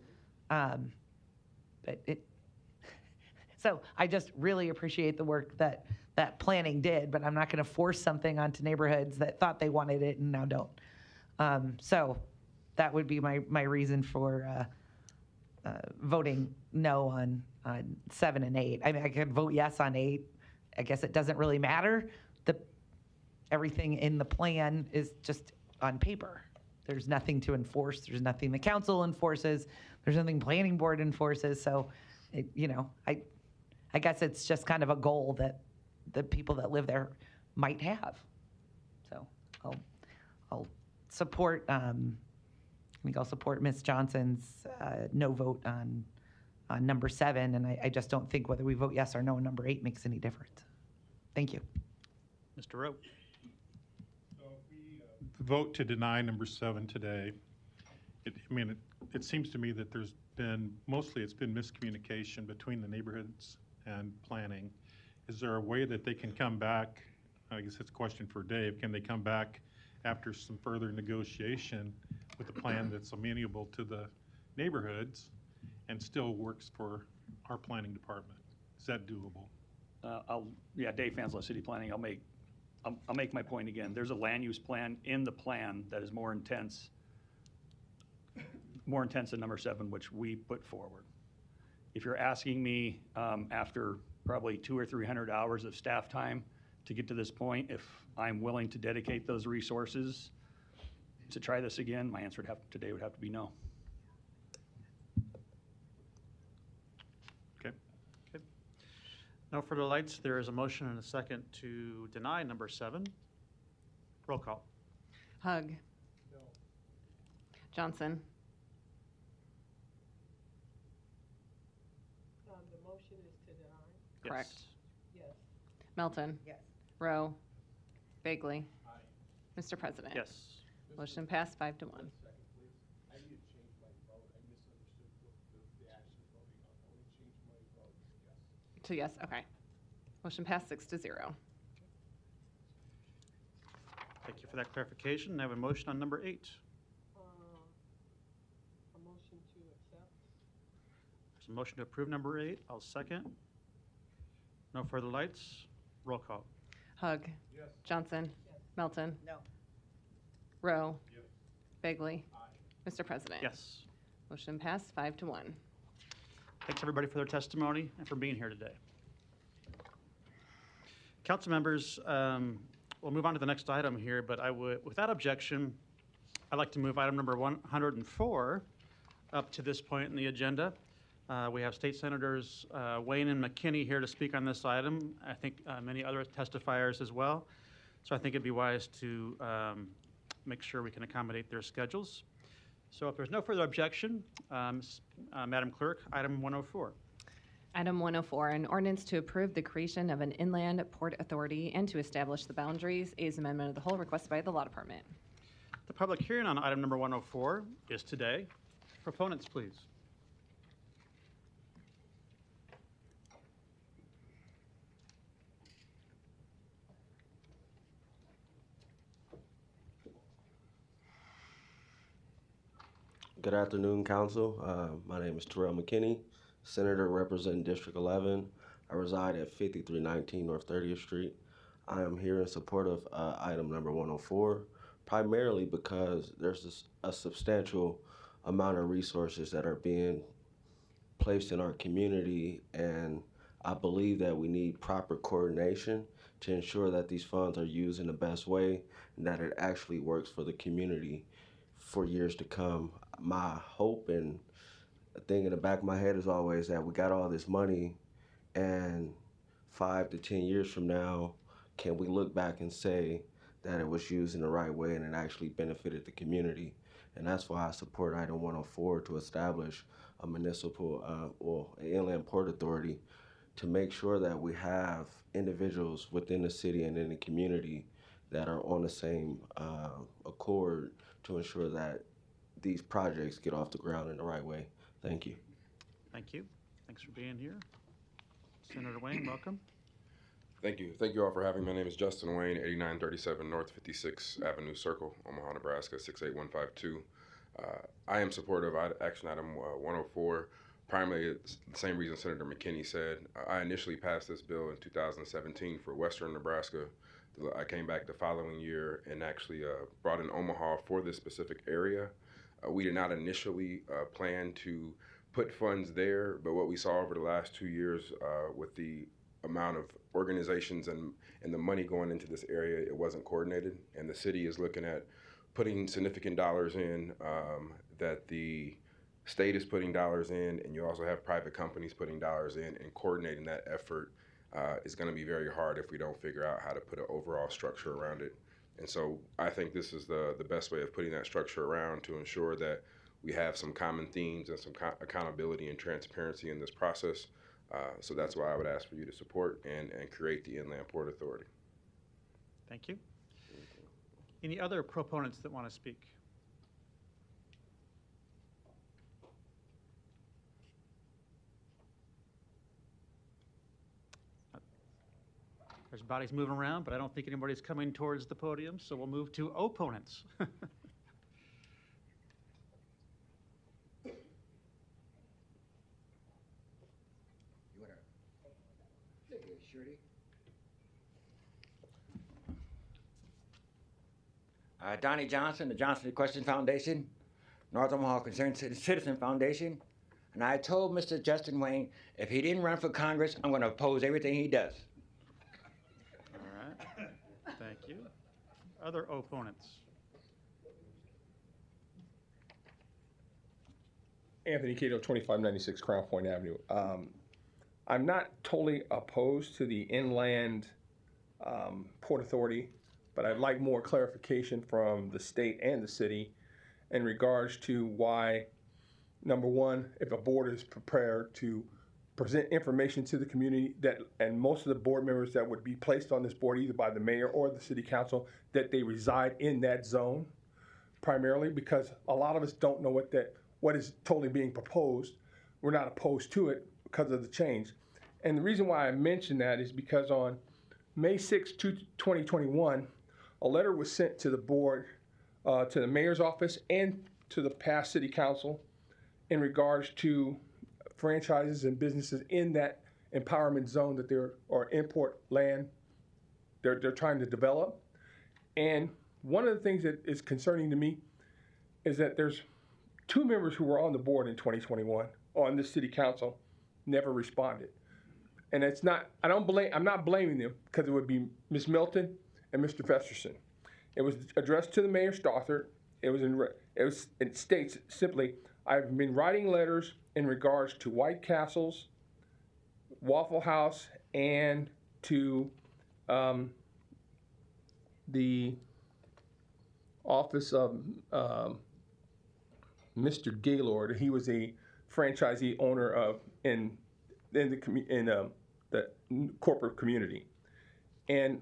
So I just really appreciate the work that planning did, but I'm not going to force something onto neighborhoods that thought they wanted it and now don't. So that would be my reason for voting no on 7 and 8. I mean, I could vote yes on 8. I guess it doesn't really matter. Everything in the plan is just on paper. There's nothing to enforce. There's nothing the council enforces. There's nothing planning board enforces. So, I guess it's just kind of a goal that the people that live there might have. So I'll support. I think I'll support Ms. Johnson's no vote on number 7, and I just don't think whether we vote yes or no on number 8 makes any difference. Thank you. Mr. Rowe. So if we vote to deny number 7 today, it seems to me that it's been miscommunication between the neighborhoods and planning. Is there a way that they can come back? I guess it's a question for Dave. Can they come back after some further negotiation with a plan that's amenable to the neighborhoods and still works for our planning department? Is that doable? Dave Fanslaw, City Planning. I'll make my point again. There's a land use plan in the plan that is more intense than number 7, which we put forward. If you're asking me after probably 200 or 300 hours of staff time to get to this point, if I'm willing to dedicate those resources to try this again, my answer today would have to be no. Okay. No further lights. There is a motion and a second to deny number 7. Roll call. Hug. No. Johnson. The motion is to deny. Correct. Yes. Melton. Yes. Rowe. Bagley. Mr. President. Yes. Motion passed 5 to 1. To yes, okay. Motion passed 6 to 0. Thank you for that clarification. I have a motion on number 8. A motion to accept. There's a motion to approve number 8. I'll second. No further lights. Roll call. Hug. Yes. Johnson. Melton. No. Rowe. Bagley. Mr. President. Yes. Motion passed 5 to 1. Thanks, everybody, for their testimony and for being here today. Council members, we'll move on to the next item here, but without objection, I'd like to move item number 104 up to this point in the agenda. We have State Senators Wayne and McKinney here to speak on this item. I think many other testifiers as well. So I think it'd be wise to make sure we can accommodate their schedules. So if there's no further objection, Madam Clerk, item 104. Item 104, an ordinance to approve the creation of an inland port authority and to establish the boundaries. A's amendment of the whole requested by the Law Department. The public hearing on item number 104 is today. Proponents, please. Good afternoon, Council. My name is Terrell McKinney, Senator representing District 11. I reside at 5319 North 30th Street. I am here in support of item number 104, primarily because there's a substantial amount of resources that are being placed in our community, and I believe that we need proper coordination to ensure that these funds are used in the best way and that it actually works for the community for years to come. My hope and thing in the back of my head is always that we got all this money, and 5 to 10 years from now, can we look back and say that it was used in the right way and it actually benefited the community? And that's why I support item 104 to establish a municipal an inland port authority to make sure that we have individuals within the city and in the community that are on the same accord to ensure that these projects get off the ground in the right way. Thank you. Thank you. Thanks for being here. Senator Wayne, welcome. Thank you. Thank you all for having me. My name is Justin Wayne, 8937 North 56th Avenue Circle, Omaha, Nebraska, 68152. I am supportive of action item 104. Primarily, it's the same reason Senator McKinney said. I initially passed this bill in 2017 for Western Nebraska. I came back the following year and actually brought in Omaha for this specific area. We did not initially plan to put funds there, but what we saw over the last 2 years with the amount of organizations and the money going into this area, it wasn't coordinated, and the city is looking at putting significant dollars in, that the state is putting dollars in, and you also have private companies putting dollars in, and coordinating that effort is going to be very hard if we don't figure out how to put an overall structure around it. And so I think this is the best way of putting that structure around to ensure that we have some common themes and some accountability and transparency in this process. So that's why I would ask for you to support and create the Inland Port Authority. Thank you. Any other proponents that want to speak? There's bodies moving around, but I don't think anybody's coming towards the podium, so we'll move to opponents. Donnie Johnson, the Johnson Question Foundation, North Omaha Concerned Citizen Foundation, and I told Mr. Justin Wayne, if he didn't run for Congress, I'm going to oppose everything he does. All right. Thank you. Other opponents? Anthony Cato, 2596 Crown Point Avenue. I'm not totally opposed to the Inland Port Authority, but I'd like more clarification from the state and the city in regards to why, number one, if a board is prepared to present information to the community and most of the board members that would be placed on this board, either by the mayor or the city council, that they reside in that zone primarily, because a lot of us don't know what is totally being proposed. We're not opposed to it because of the change. And the reason why I mention that is because on May 6, 2021, a letter was sent to the board, to the mayor's office and to the past city council in regards to franchises and businesses in that empowerment zone that or import land they're trying to develop. And one of the things that is concerning to me is that there's 2 members who were on the board in 2021 on this city council never responded. And it's not, I'm not blaming them, because it would be Ms. Milton and Mr. Festerson. It was addressed to the Mayor Stothert. It states simply, I've been writing letters in regards to White Castles, Waffle House, and to the office of Mr. Gaylord. He was a franchisee owner in the corporate community. And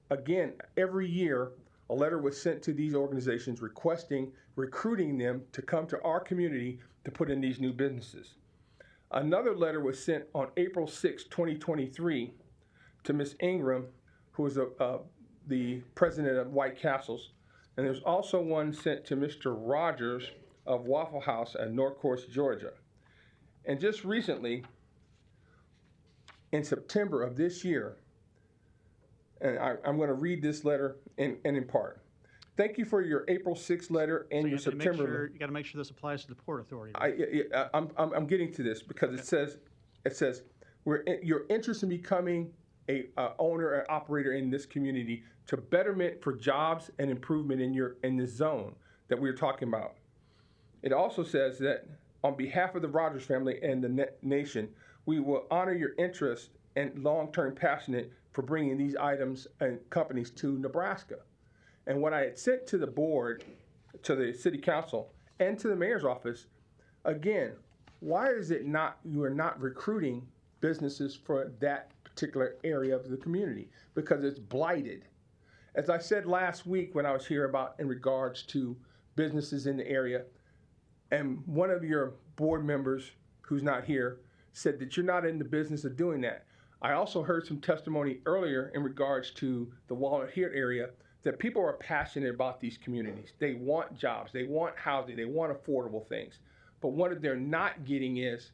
again, every year, a letter was sent to these organizations recruiting them to come to our community to put in these new businesses. Another letter was sent on April 6, 2023 to Ms. Ingram, who is the president of White Castles. And there's also one sent to Mr. Rogers of Waffle House at North Course, Georgia. And just recently, in September of this year, and I'm going to read this letter in part. Thank you for your April 6th letter and your September. You got to make sure this applies to the Port Authority. I'm getting to this because it says your interest in becoming a owner and operator in this community to betterment for jobs and improvement in this zone that we're talking about. It also says that on behalf of the Rogers family and the nation, we will honor your interest and long-term passionate for bringing these items and companies to Nebraska. And what I had sent to the board, to the city council, and to the mayor's office, again, why is it you are not recruiting businesses for that particular area of the community? Because it's blighted. As I said last week when I was here in regards to businesses in the area, and one of your board members who's not here said that you're not in the business of doing that. I also heard some testimony earlier in regards to the Walnut Hill area that people are passionate about these communities. They want jobs, they want housing, they want affordable things. But what they're not getting is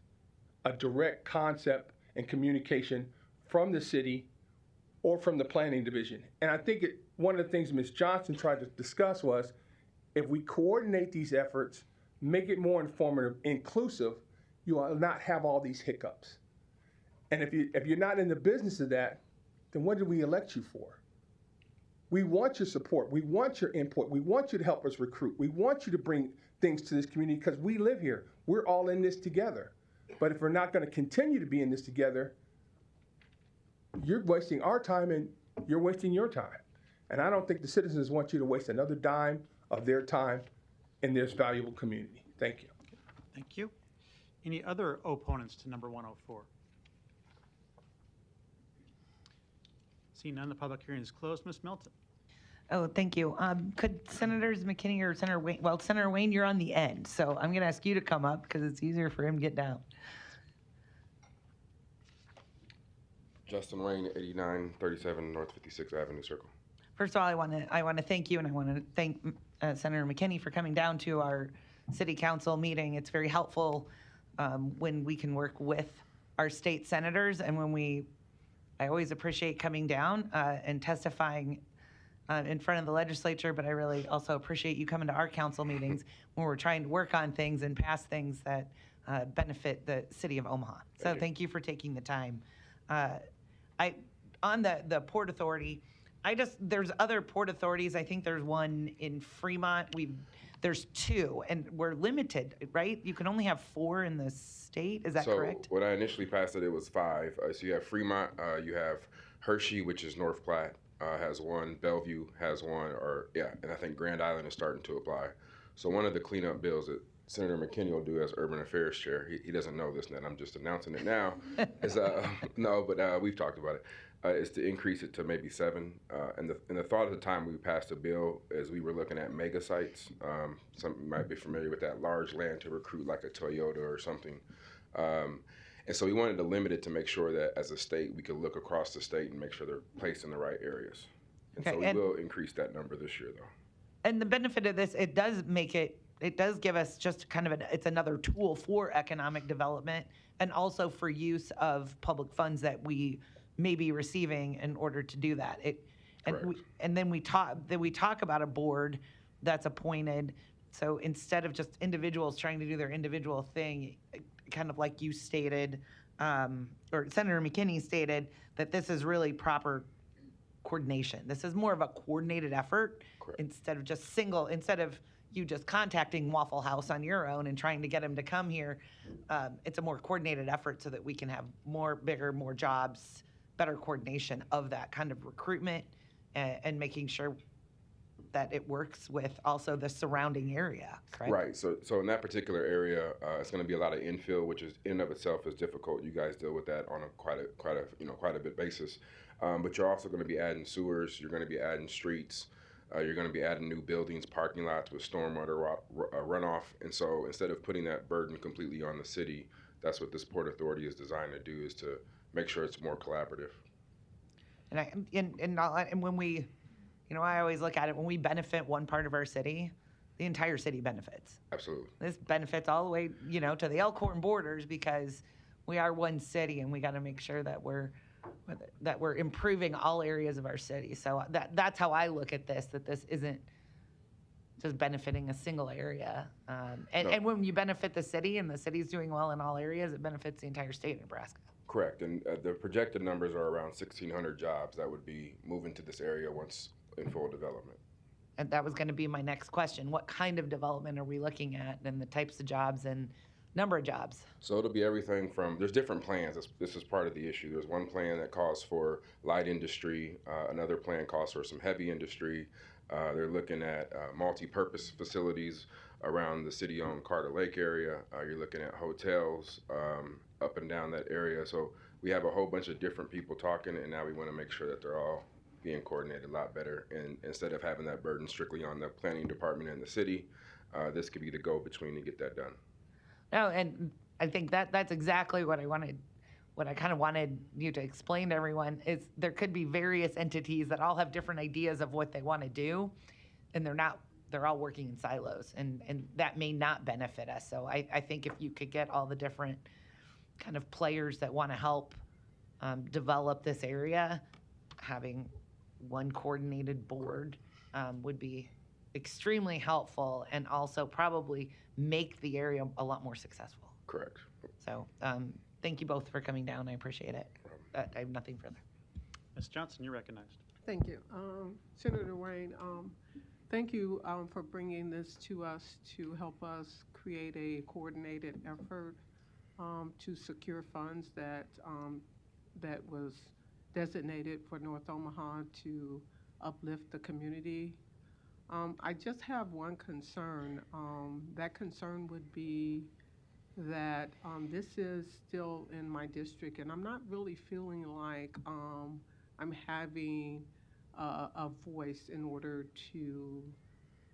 a direct concept and communication from the city or from the planning division. And I think one of the things Ms. Johnson tried to discuss was, if we coordinate these efforts, make it more informative, inclusive, you will not have all these hiccups. And if you're not in the business of that, then what did we elect you for? We want your support. We want your input. We want you to help us recruit. We want you to bring things to this community because we live here. We're all in this together. But if we're not going to continue to be in this together, you're wasting our time and you're wasting your time. And I don't think the citizens want you to waste another dime of their time in this valuable community. Thank you. Thank you. Any other opponents to number 104? Seeing none, the public hearing is closed. Ms. Milton. Oh, thank you. Could Senators McKinney or Senator Wayne, well, Senator Wayne, you're on the end, so I'm going to ask you to come up because it's easier for him to get down. Justin Wayne, 8937 North 56th Avenue Circle. First of all, I want to thank you, and I want to thank Senator McKinney for coming down to our city council meeting. It's very helpful when we can work with our state senators, and I always appreciate coming down and testifying in front of the legislature, but I really also appreciate you coming to our council meetings when we're trying to work on things and pass things that benefit the city of Omaha. So thank you for taking the time. On the Port Authority, there's other port authorities. I think there's one in Fremont. There's 2, and we're limited, right? You can only have 4 in the state. Is that correct? So when I initially passed it was 5. So you have Fremont, you have Hershey, which is North Platte, has 1. Bellevue has 1, and I think Grand Island is starting to apply. So one of the cleanup bills that Senator McKinney will do as Urban Affairs Chair. He doesn't know this, and I'm just announcing it now. Is no, but we've talked about it. Is to increase it to maybe 7. And the thought at the time we passed a bill is we were looking at mega sites. Some might be familiar with that, large land to recruit like a Toyota or something. And so we wanted to limit it to make sure that as a state we could look across the state and make sure they're placed in the right areas. And so we will increase that number this year, though. And the benefit of this, it does give us just kind of it's another tool for economic development and also for use of public funds that we may be receiving in order to do that. Then we talk about a board that's appointed. So instead of just individuals trying to do their individual thing, kind of like you stated, or Senator McKinney stated, that this is really proper coordination. This is more of a coordinated effort. Correct. Instead of you just contacting Waffle House on your own and trying to get them to come here. It's a more coordinated effort so that we can have more jobs, better coordination of that kind of recruitment and making sure that it works with also the surrounding area, correct? Right. So in that particular area, it's going to be a lot of infill, which is in and of itself is difficult. You guys deal with that on a quite a bit basis. But you're also going to be adding sewers. You're going to be adding streets. You're going to be adding new buildings, parking lots with stormwater runoff. And so instead of putting that burden completely on the city, that's what this Port Authority is designed to do, is to make sure it's more collaborative. And when we, I always look at it, when we benefit one part of our city, the entire city benefits. Absolutely. This benefits all the way, to the Elkhorn borders, because we are one city and we got to make sure that we're improving all areas of our city. So that's how I look at this, that this isn't just benefiting a single area. And when you benefit the city and the city's doing well in all areas, it benefits the entire state of Nebraska. Correct. And the projected numbers are around 1,600 jobs that would be moving to this area once in full development. And that was going to be my next question. What kind of development are we looking at, and the types of jobs and number of jobs? So it'll be everything from, there's different plans. This is part of the issue. There's one plan that calls for light industry. Another plan calls for some heavy industry. They're looking at multi-purpose facilities around the city-owned Carter Lake area. You're looking at hotels up and down that area. So we have a whole bunch of different people talking, and now we want to make sure that they're all being coordinated a lot better. And instead of having that burden strictly on the planning department and the city, this could be the go-between to get that done. No, and I think that's exactly what I wanted. What I kind of wanted you to explain to everyone is there could be various entities that all have different ideas of what they want to do, and they're all working in silos, and that may not benefit us. So I think if you could get all the different kind of players that want to help develop this area, having one coordinated board would be extremely helpful, and also probably make the area a lot more successful. Correct. So thank you both for coming down. I appreciate it. I have nothing further. Ms. Johnson, you're recognized. Thank you. Senator Wayne, thank you for bringing this to us to help us create a coordinated effort to secure funds that was designated for North Omaha to uplift the community. I just have one concern. That concern would be that this is still in my district, and I'm not really feeling like I'm having a voice in order to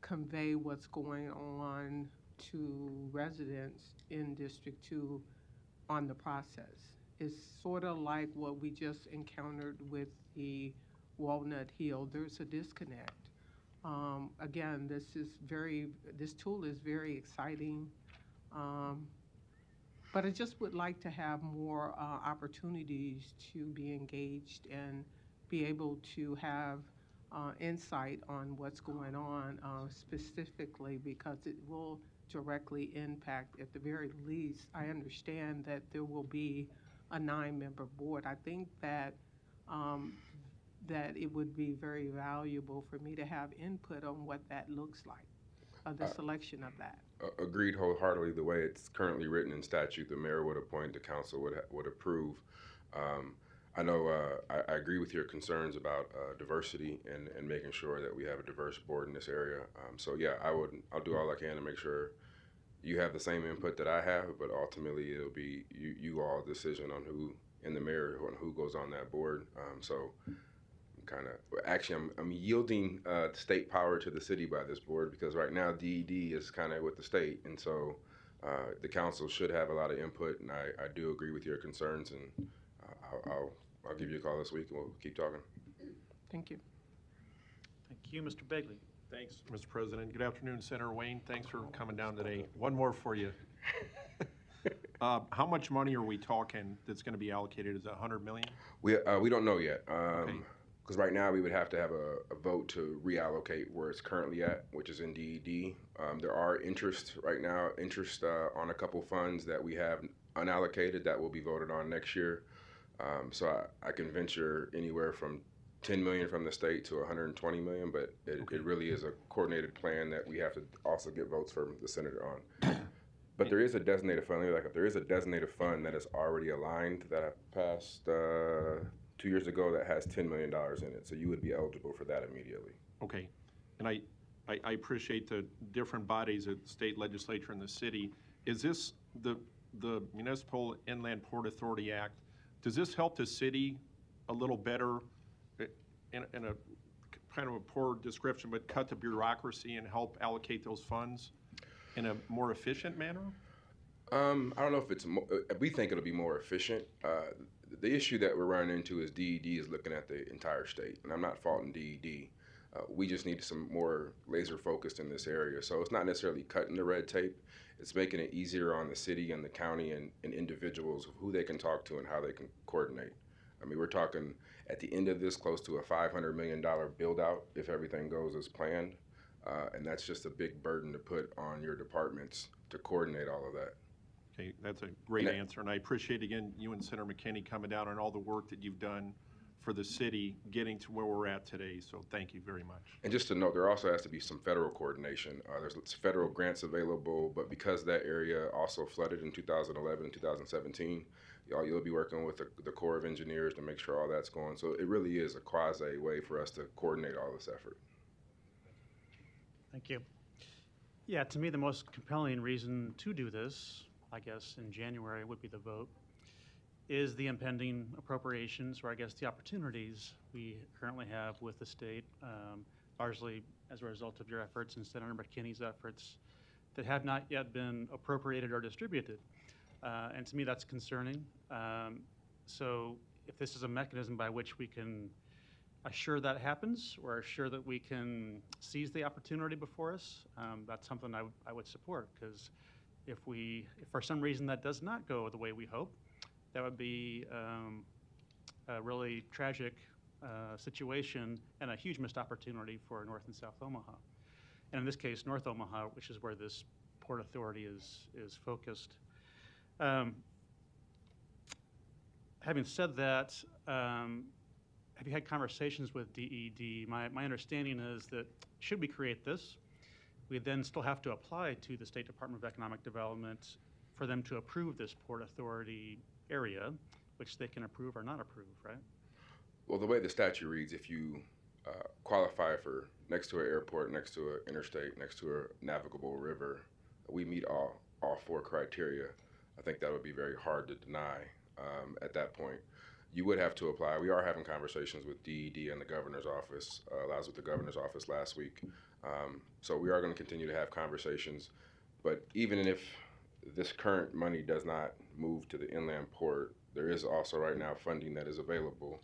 convey what's going on to residents in District 2 on the process. It's sort of like what we just encountered with the Walnut Hill. There's a disconnect. Again, this tool is very exciting, but I just would like to have more opportunities to be engaged and be able to have insight on what's going on specifically, because it will directly impact, at the very least. I understand that there will be a 9-member board. I think that that it would be very valuable for me to have input on what that looks like, the selection of that. Agreed wholeheartedly. The way it's currently written in statute, the mayor would appoint, the council would approve. I know I agree with your concerns about diversity and making sure that we have a diverse board in this area. So yeah, I'll do all I can to make sure you have the same input that I have, but ultimately it'll be you all decision on who in the mayor on who goes on that board. So I'm yielding state power to the city by this board because right now DED is kind of with the state, and so the council should have a lot of input, and I do agree with your concerns, and I'll give you a call this week and we'll keep talking. Thank you. Thank you, Mr. Begley. Thanks, Mr. President. Good afternoon, Senator Wayne. Thanks for coming down today. One more for you. How much money are we talking that's going to be allocated? Is it 100 million? We don't know yet. Because right now we would have to have a vote to reallocate where it's currently at, which is in DED. There are interest on a couple funds that we have unallocated that will be voted on next year. So I can venture anywhere from 10 million from the state to 120 million, but it really is a coordinated plan that we have to also get votes from the senator on. But there is a designated fund. There is a designated fund that is already aligned that I passed 2 years ago that has $10 million in it. So you would be eligible for that immediately. Okay. And I appreciate the different bodies at the state legislature and the city. Is this the Municipal Inland Port Authority Act? Does this help the city a little better in a kind of a poor description, but cut the bureaucracy and help allocate those funds in a more efficient manner? I don't know if it's more, we think it'll be more efficient. The issue that we're running into is DED is looking at the entire state, and I'm not faulting DED. We just need some more laser focused in this area. So it's not necessarily cutting the red tape. It's making it easier on the city and the county and individuals of who they can talk to and how they can coordinate. I mean, we're talking at the end of this close to a $500 million build out if everything goes as planned. And that's just a big burden to put on your departments to coordinate all of that. Okay, that's a great answer, and I appreciate, again, you and Senator McKinney coming down and all the work that you've done for the city getting to where we're at today, so thank you very much. And just to note, there also has to be some federal coordination. There's federal grants available, but because that area also flooded in 2011 and 2017, you'll be working with the Corps of Engineers to make sure all that's going. So it really is a quasi way for us to coordinate all this effort. Thank you. Yeah, to me, the most compelling reason to do this, I guess in January would be the vote, is the impending appropriations, or I guess the opportunities we currently have with the state, largely as a result of your efforts and Senator McKinney's efforts that have not yet been appropriated or distributed. And to me, that's concerning. So if this is a mechanism by which we can assure that happens, or assure that we can seize the opportunity before us, that's something I would support, because if for some reason that does not go the way we hope, that would be a really tragic situation and a huge missed opportunity for North and South Omaha. And in this case, North Omaha, which is where this Port Authority is focused. Having said that, have you had conversations with DED? My understanding is that should we create this, we then still have to apply to the State Department of Economic Development for them to approve this Port Authority area, which they can approve or not approve, right? Well, the way the statute reads, if you qualify for next to an airport, next to an interstate, next to a navigable river, we meet all four criteria. I think that would be very hard to deny at that point. You would have to apply. We are having conversations with DED and the governor's office. I was with the governor's office last week. So we are going to continue to have conversations. But even if this current money does not move to the inland port, there is also right now funding that is available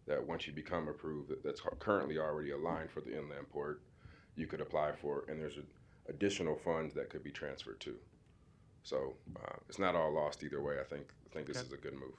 that once you become approved, that's currently already aligned for the inland port, you could apply for, and there's additional funds that could be transferred to. So it's not all lost either way. I think this is a good move.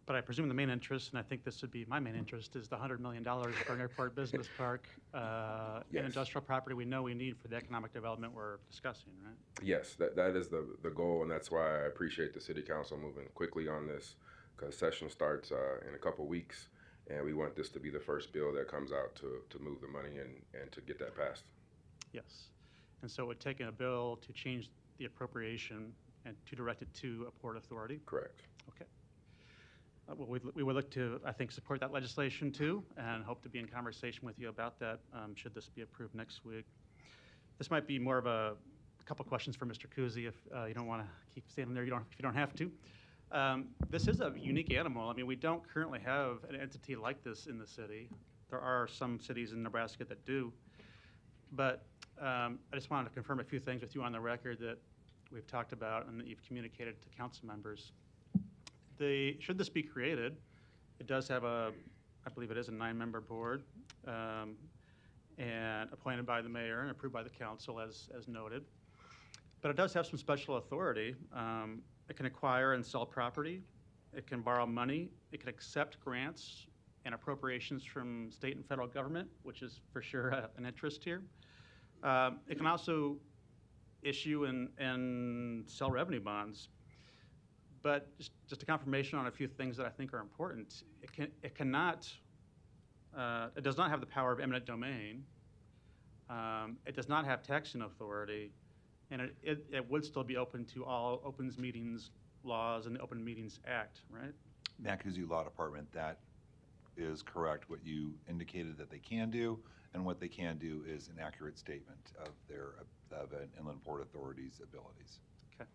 But I presume the main interest, and I think this would be my main interest, is the $100 million for an airport business park and industrial property we know we need for the economic development we're discussing, right? Yes, that is the goal, and that's why I appreciate the City Council moving quickly on this, because session starts in a couple weeks, and we want this to be the first bill that comes out to move the money and to get that passed. Yes. And so it would take a bill to change the appropriation and to direct it to a port authority? Correct. Okay. Well, we would look to, I think, support that legislation too, and hope to be in conversation with you about that should this be approved next week. This might be more of a couple questions for Mr. Kuzi if you don't want to keep standing there. If you don't have to. This is a unique animal. I mean, we don't currently have an entity like this in the city. There are some cities in Nebraska that do. But I just wanted to confirm a few things with you on the record that we've talked about and that you've communicated to council members. Should this be created, it does have I believe it is a 9-member board, and appointed by the mayor and approved by the council as noted. But it does have some special authority. It can acquire and sell property. It can borrow money. It can accept grants and appropriations from state and federal government, which is for sure an interest here. It can also issue and sell revenue bonds. But just a confirmation on a few things that I think are important. It does not have the power of eminent domain. It does not have taxing authority, and it would still be open to all opens meetings laws and the Open Meetings Act, right? Makuzi Law Department, that is correct. What you indicated that they can do, and what they can do is an accurate statement of an Inland Port Authority's abilities. Okay.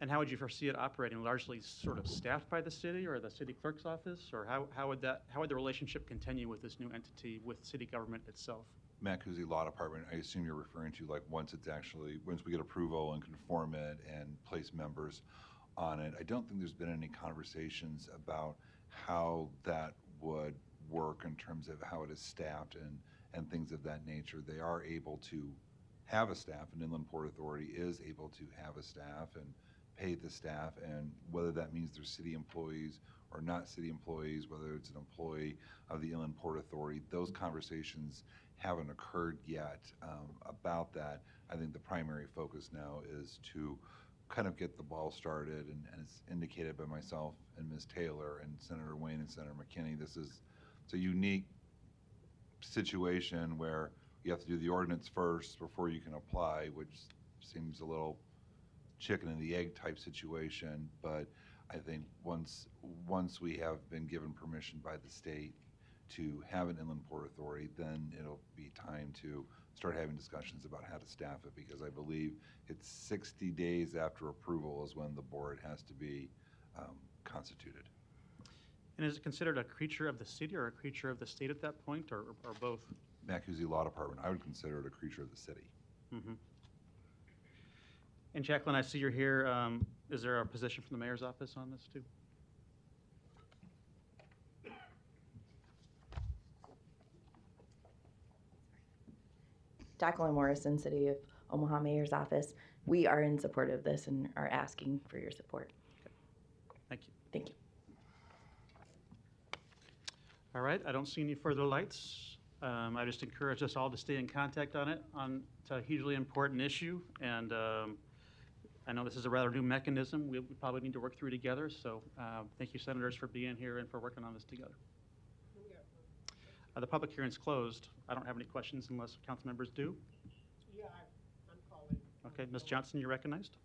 And how would you foresee it operating? Largely sort of staffed by the city or the city clerk's office, or how would the relationship continue with this new entity with city government itself? Makuzi Law Department, I assume you're referring to like once we get approval and conform it and place members on it. I don't think there's been any conversations about how that would work in terms of how it is staffed and things of that nature. They are able to have a staff, and Inland Port Authority is able to have a staff and pay the staff, and whether that means they're city employees or not city employees, whether it's an employee of the Inland Port Authority, those conversations haven't occurred yet about that. I think the primary focus now is to kind of get the ball started, and as indicated by myself and Ms. Taylor and Senator Wayne and Senator McKinney, it's a unique situation where you have to do the ordinance first before you can apply, which seems a little chicken and the egg type situation. But I think once we have been given permission by the state to have an Inland Port Authority, then it'll be time to start having discussions about how to staff it, because I believe it's 60 days after approval is when the board has to be constituted. And is it considered a creature of the city or a creature of the state at that point, or both? Makuzi Law Department, I would consider it a creature of the city. Mm-hmm. And Jacqueline, I see you're here. Is there a position from the mayor's office on this too? Jacqueline Morrison, City of Omaha Mayor's Office. We are in support of this and are asking for your support. Okay. Thank you. Thank you. All right, I don't see any further lights. I just encourage us all to stay in contact on it. It's a hugely important issue, and I know this is a rather new mechanism. We probably need to work through together, so thank you, senators, for being here and for working on this together. The public hearing's closed. I don't have any questions unless council members do. Yeah, I'm calling. Okay, Ms. Johnson, you're recognized.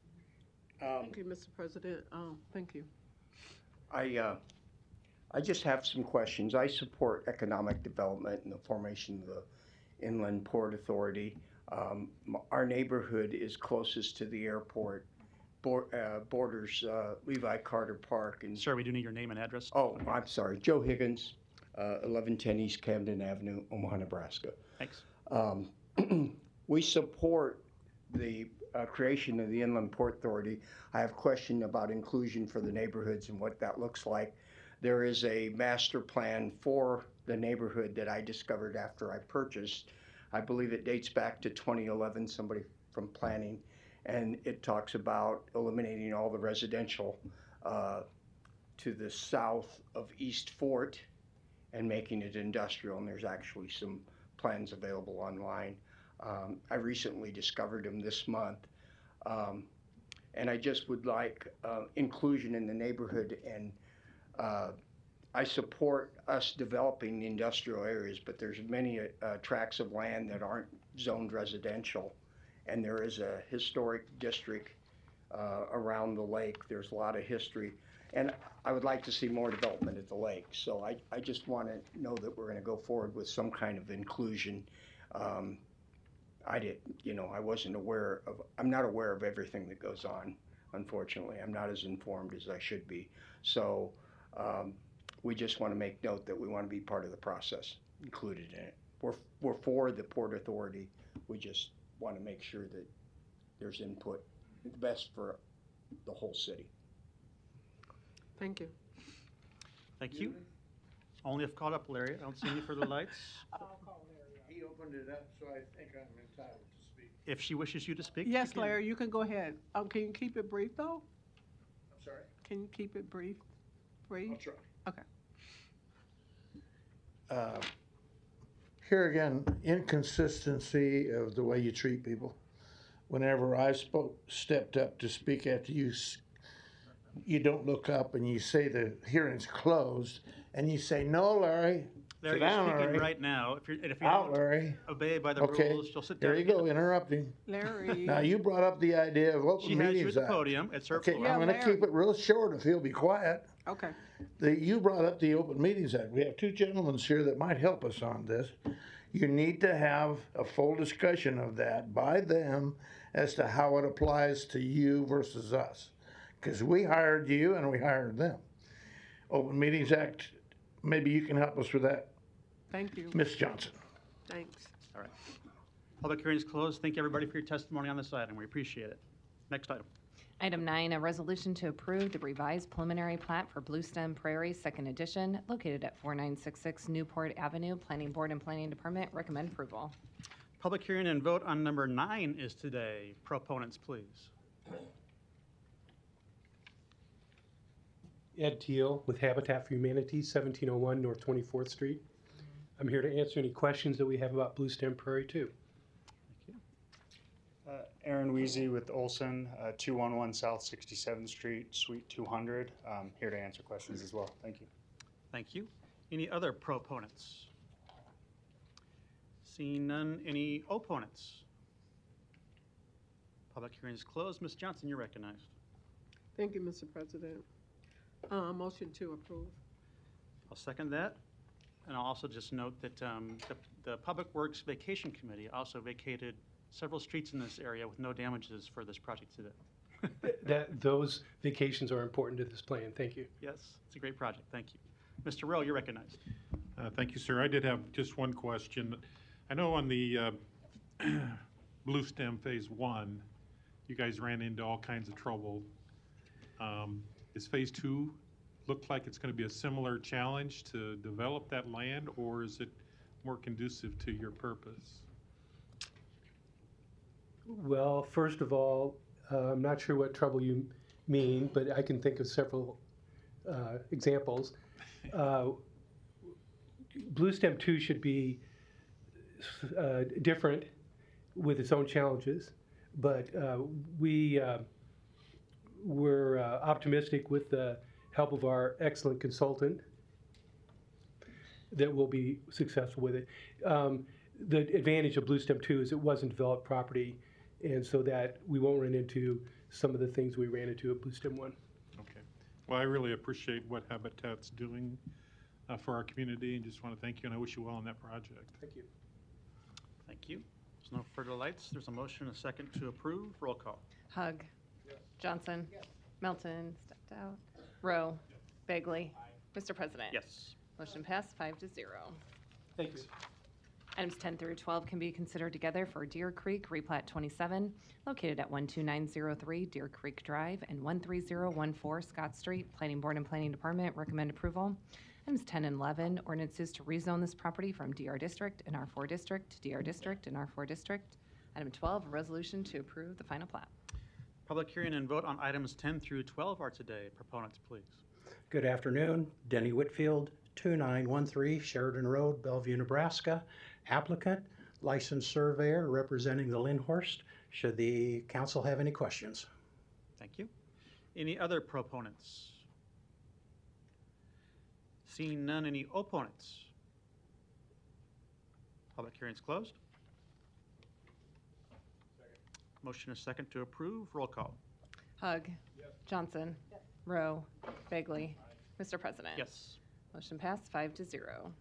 Thank you, Mr. President. Thank you. I just have some questions. I support economic development and the formation of the Inland Port Authority. Our neighborhood is closest to the airport, borders Levi Carter Park. And sir, we do need your name and address. Oh, I'm sorry. Joe Higgins, 1110 East Camden Avenue, Omaha, Nebraska. Thanks. We support the creation of the Inland Port Authority. I have a question about inclusion for the neighborhoods and what that looks like. There is a master plan for the neighborhood that I discovered after I purchased. I believe it dates back to 2011, somebody from planning, and it talks about eliminating all the residential to the south of East Fort and making it industrial, and there's actually some plans available online. I recently discovered them this month, and I just would like inclusion in the neighborhood, and I support us developing industrial areas, but there's many tracts of land that aren't zoned residential, and there is a historic district around the lake. There's a lot of history, and I would like to see more development at the lake. So I just want to know that we're going to go forward with some kind of inclusion. I did, I wasn't aware of, I'm not aware of everything that goes on, unfortunately. I'm not as informed as I should be. So we just want to make note that we want to be part of the process, included in it. We're for the Port Authority. We just want to make sure that there's input, the best for the whole city. Thank you. Thank you. Only if caught up, Larry. I don't see any further lights. I'll call Larry. He opened it up, so I think I'm entitled to speak. If she wishes you to speak. Yes, you can. Larry, you can go ahead. Can you keep it brief, though? I'm sorry? Can you keep it brief? Brief? I'll try. Okay. Here again, inconsistency of the way you treat people. Whenever I stepped up to speak after you, you don't look up and you say the hearing's closed, and you say, "No, Larry, Larry, sit down, you're speaking Larry. right now. If you Out, don't Larry. obey by the Okay, rules, you'll sit down. there you go, interrupting. Larry. Now, you brought up the idea of Open She has Meetings you at the Act. podium. It's her Okay, floor. I'm gonna keep it real short if you'll be quiet. Okay. You brought up the Open Meetings Act. We have two gentlemen here that might help us on this. You need to have a full discussion of that by them as to how it applies to you versus us. Because we hired you and we hired them. Open Meetings Act, maybe you can help us with that, Thank you. Ms. Johnson. Thanks. All right. Public hearing is closed. Thank you, everybody, for your testimony on this item. We appreciate it. Next item. Item 9, a resolution to approve the revised preliminary plat for Bluestem Prairie, Second Edition, located at 4966 Newport Avenue. Planning Board and Planning Department recommend approval. Public hearing and vote on number 9 is today. Proponents, please. Ed Teal with Habitat for Humanity, 1701 North 24th Street. I'm here to answer any questions that we have about Bluestem Prairie 2. Aaron Weezy with Olson, 211 South 67th Street, Suite 200. Here to answer questions as well. Thank you. Thank you. Any other proponents? Seeing none, any opponents? Public hearing is closed. Ms. Johnson, you're recognized. Thank you, Mr. President. Motion to approve. I'll second that. And I'll also just note that the Public Works Vacation Committee also vacated several streets in this area with no damages for this project today. Those vacations are important to this plan. Thank you. Yes, it's a great project. Thank you. Mr. Rowe, you're recognized. Thank you, sir. I did have just one question. I know on the Bluestem Phase 1, you guys ran into all kinds of trouble. Is Phase 2 look like it's going to be a similar challenge to develop that land, or is it more conducive to your purpose? Well, first of all, I'm not sure what trouble you mean, but I can think of several examples. Bluestem 2 should be different with its own challenges, but we're optimistic with the help of our excellent consultant that we'll be successful with it. The advantage of Bluestem 2 is it wasn't developed property, and so that we won't run into some of the things we ran into at Bluestem 1. Okay. Well, I really appreciate what Habitat's doing for our community, and just want to thank you, and I wish you well on that project. Thank you. Thank you. There's no further lights. There's a motion, a second to approve. Roll call. Hug. Johnson. Melton. Stepped out. Rowe. Bagley. Mr. President. Yes. Motion passed 5-0. Thank you. Items 10 through 12 can be considered together for Deer Creek Replat 27, located at 12903 Deer Creek Drive and 13014 Scott Street. Planning Board and Planning Department recommend approval. Items 10 and 11, ordinances to rezone this property from DR District and R4 District to DR District and R4 District. Item 12, a resolution to approve the final plat. Public hearing and vote on items 10 through 12 are today. Proponents, please. Good afternoon. Denny Whitfield, 2913 Sheridan Road, Bellevue, Nebraska. Applicant, licensed surveyor representing the Lindhorst. Should the council have any questions? Thank you. Any other proponents? Seeing none, any opponents? Public hearing is closed. Motion is second to approve. Roll call. Hug. Johnson. Rowe. Bagley. Mr. President. Yes. Motion passed 5-0.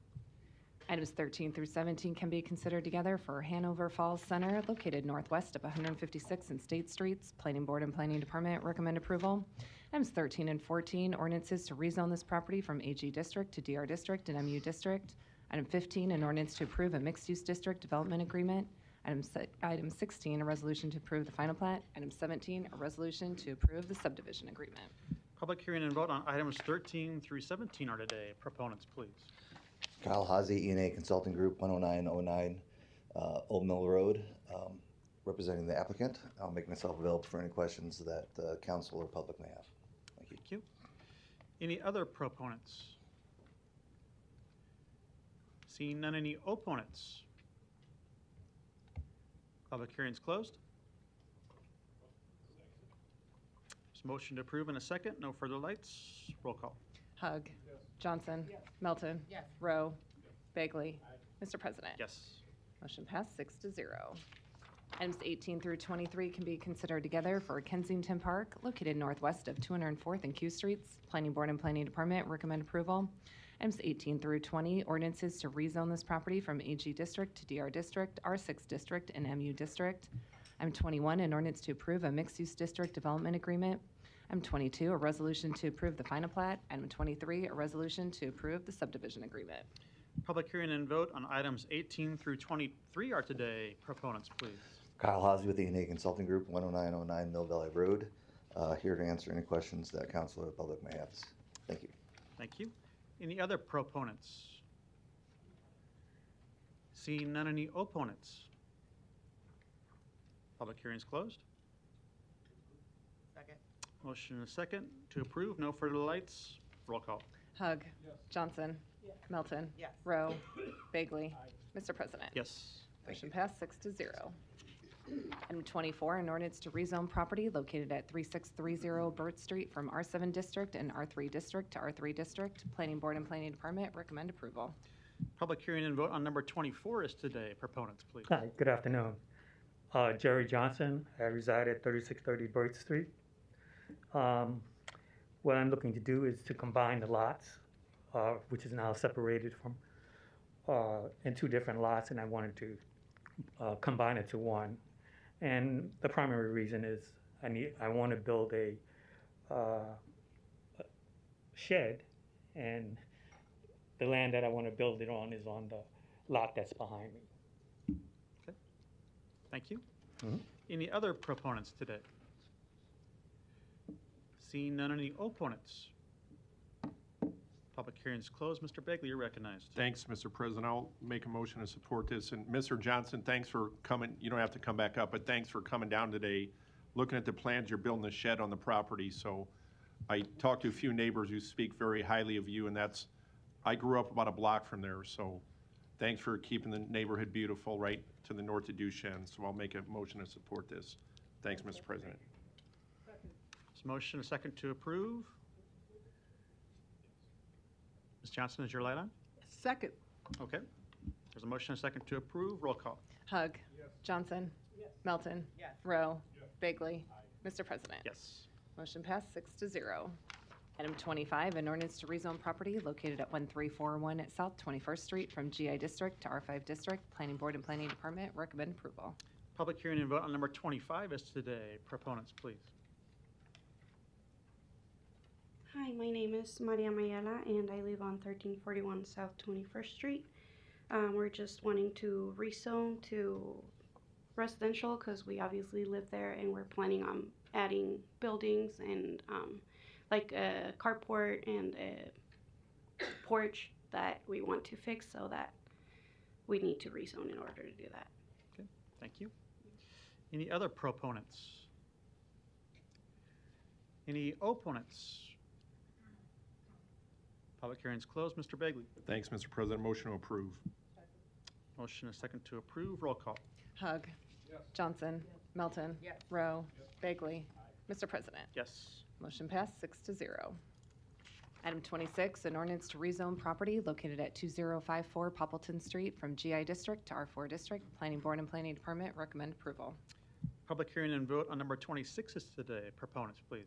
Items 13 through 17 can be considered together for Hanover Falls Center, located northwest of 156 and State Streets. Planning Board and Planning Department recommend approval. Items 13 and 14, ordinances to rezone this property from AG District to DR District and MU District. Item 15, an ordinance to approve a mixed-use district development agreement. Item 16, a resolution to approve the final plat. Item 17, a resolution to approve the subdivision agreement. Public hearing and vote on items 13 through 17 are today. Proponents, please. Kyle Hazy, E&A Consulting Group, 10909 Old Mill Road, representing the applicant. I'll make myself available for any questions that council or public may have. Thank you. Thank you. Any other proponents? Seeing none, any opponents? Public hearing is closed. There's a motion to approve in a second. No further lights. Roll call. Hug. Johnson. Melton. Rowe. Bagley. Mr. President. Yes. Motion passed 6-0. Items 18 through 23 can be considered together for Kensington Park, located northwest of 204th and Q Streets. Planning Board and Planning Department recommend approval. Items 18 through 20, ordinances to rezone this property from AG District to DR District, R6 District, and MU District. Item 21, an ordinance to approve a mixed-use district development agreement. Item 22, a resolution to approve the final plat. Item 23, a resolution to approve the subdivision agreement. Public hearing and vote on items 18 through 23 are today. Proponents, please. Kyle Hazy with the E&A Consulting Group, 10909 Mill Valley Road, here to answer any questions that council or public may have. Thank you. Thank you. Any other proponents? Seeing none, any opponents? Public hearing is closed. Second. Motion and a second to approve. No further lights. Roll call. Hug. Johnson. Melton. Rowe. Bagley. Mr. President. Yes. Motion passed 6-0. Item 24, an ordinance to rezone property located at 3630 Burt Street from R7 District and R3 District to R3 District. Planning Board and Planning Department recommend approval. Public hearing and vote on number 24 is today. Proponents, please. Hi, good afternoon. Jerry Johnson. I reside at 3630 Burt Street. What I'm looking to do is to combine the lots, which is now separated from in two different lots, and I wanted to combine it to one. And the primary reason is I want to build a shed, and the land that I want to build it on is on the lot that's behind me. Okay. Thank you. Any other proponents today? Seeing none, any opponents? Public hearing is closed. Mr. Begley, you're recognized. Thanks, Mr. President. I'll make a motion to support this. And Mr. Johnson, thanks for coming. You don't have to come back up, but thanks for coming down today, looking at the plans. You're building a shed on the property. So I talked to a few neighbors who speak very highly of you, and I grew up about a block from there. So thanks for keeping the neighborhood beautiful right to the north of Duchenne. So I'll make a motion to support this. Thanks, Mr. President. There's a motion, a second to approve. Ms. Johnson, is your light on? Second. Okay. There's a motion, a second to approve. Roll call. Hug. Johnson. Melton. Rowe. Bagley. Mr. President. Yes. Motion passed 6-0. Item 25, an ordinance to rezone property located at 1341 at South 21st Street from GI District to R5 District. Planning Board and Planning Department recommend approval. Public hearing and vote on number 25 is today. Proponents, please. Hi, my name is Maria Mayela, and I live on 1341 South 21st Street. We're just wanting to rezone to residential because we obviously live there, and we're planning on adding buildings and like a carport and a porch that we want to fix, so that we need to rezone in order to do that. Okay, thank you. Any other proponents? Any opponents? Public hearing is closed. Mr. Begley. Thanks, Mr. President. Motion to approve. Motion, a second to approve. Roll call. Hug. Johnson. Melton. Rowe. Bagley. Mr. President. Yes. Motion passed 6-0. Item 26, an ordinance to rezone property located at 2054 Poppleton Street from GI District to R4 District. Planning Board and Planning Department recommend approval. Public hearing and vote on number 26 is today. Proponents, please.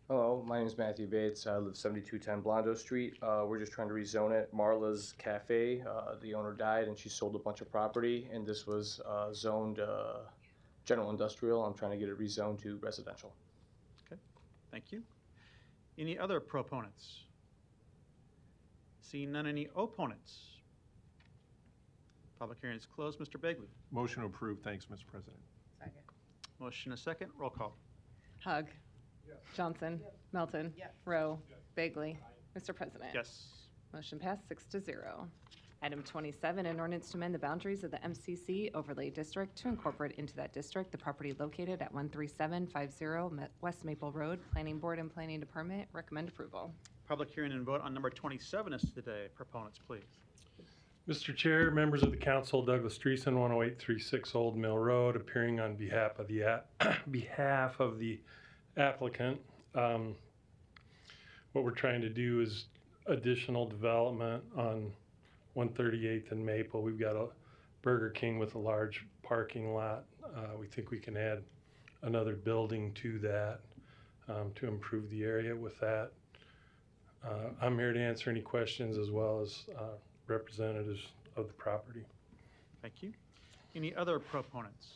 Hello, my name is Matthew Bates. I live 7210 Blondo Street. We're just trying to rezone it. Marla's Cafe, the owner died and she sold a bunch of property, and this was zoned general industrial. I'm trying to get it rezoned to residential. Okay, thank you. Any other proponents? Seeing none, any opponents? Public hearing is closed. Mr. Begley. Motion approved. Thanks, Mr. President. Second. Motion a second. Roll call. Hug. Johnson. Melton. Rowe. Bagley. Mr. President. Yes. Motion passed 6-0. Item 27, an ordinance to amend the boundaries of the MCC overlay district to incorporate into that district the property located at 13750 West Maple Road. Planning Board and Planning Department recommend approval. Public hearing and vote on number 27 is today. Proponents, please. Mr. Chair, members of the council, Douglas Dreesen, 10836 Old Mill Road, appearing on behalf of the applicant. What we're trying to do is additional development on 138th and Maple. We've got a Burger King with a large parking lot. We think we can add another building to that to improve the area with that. I'm here to answer any questions as well as representatives of the property. Thank you. Any other proponents?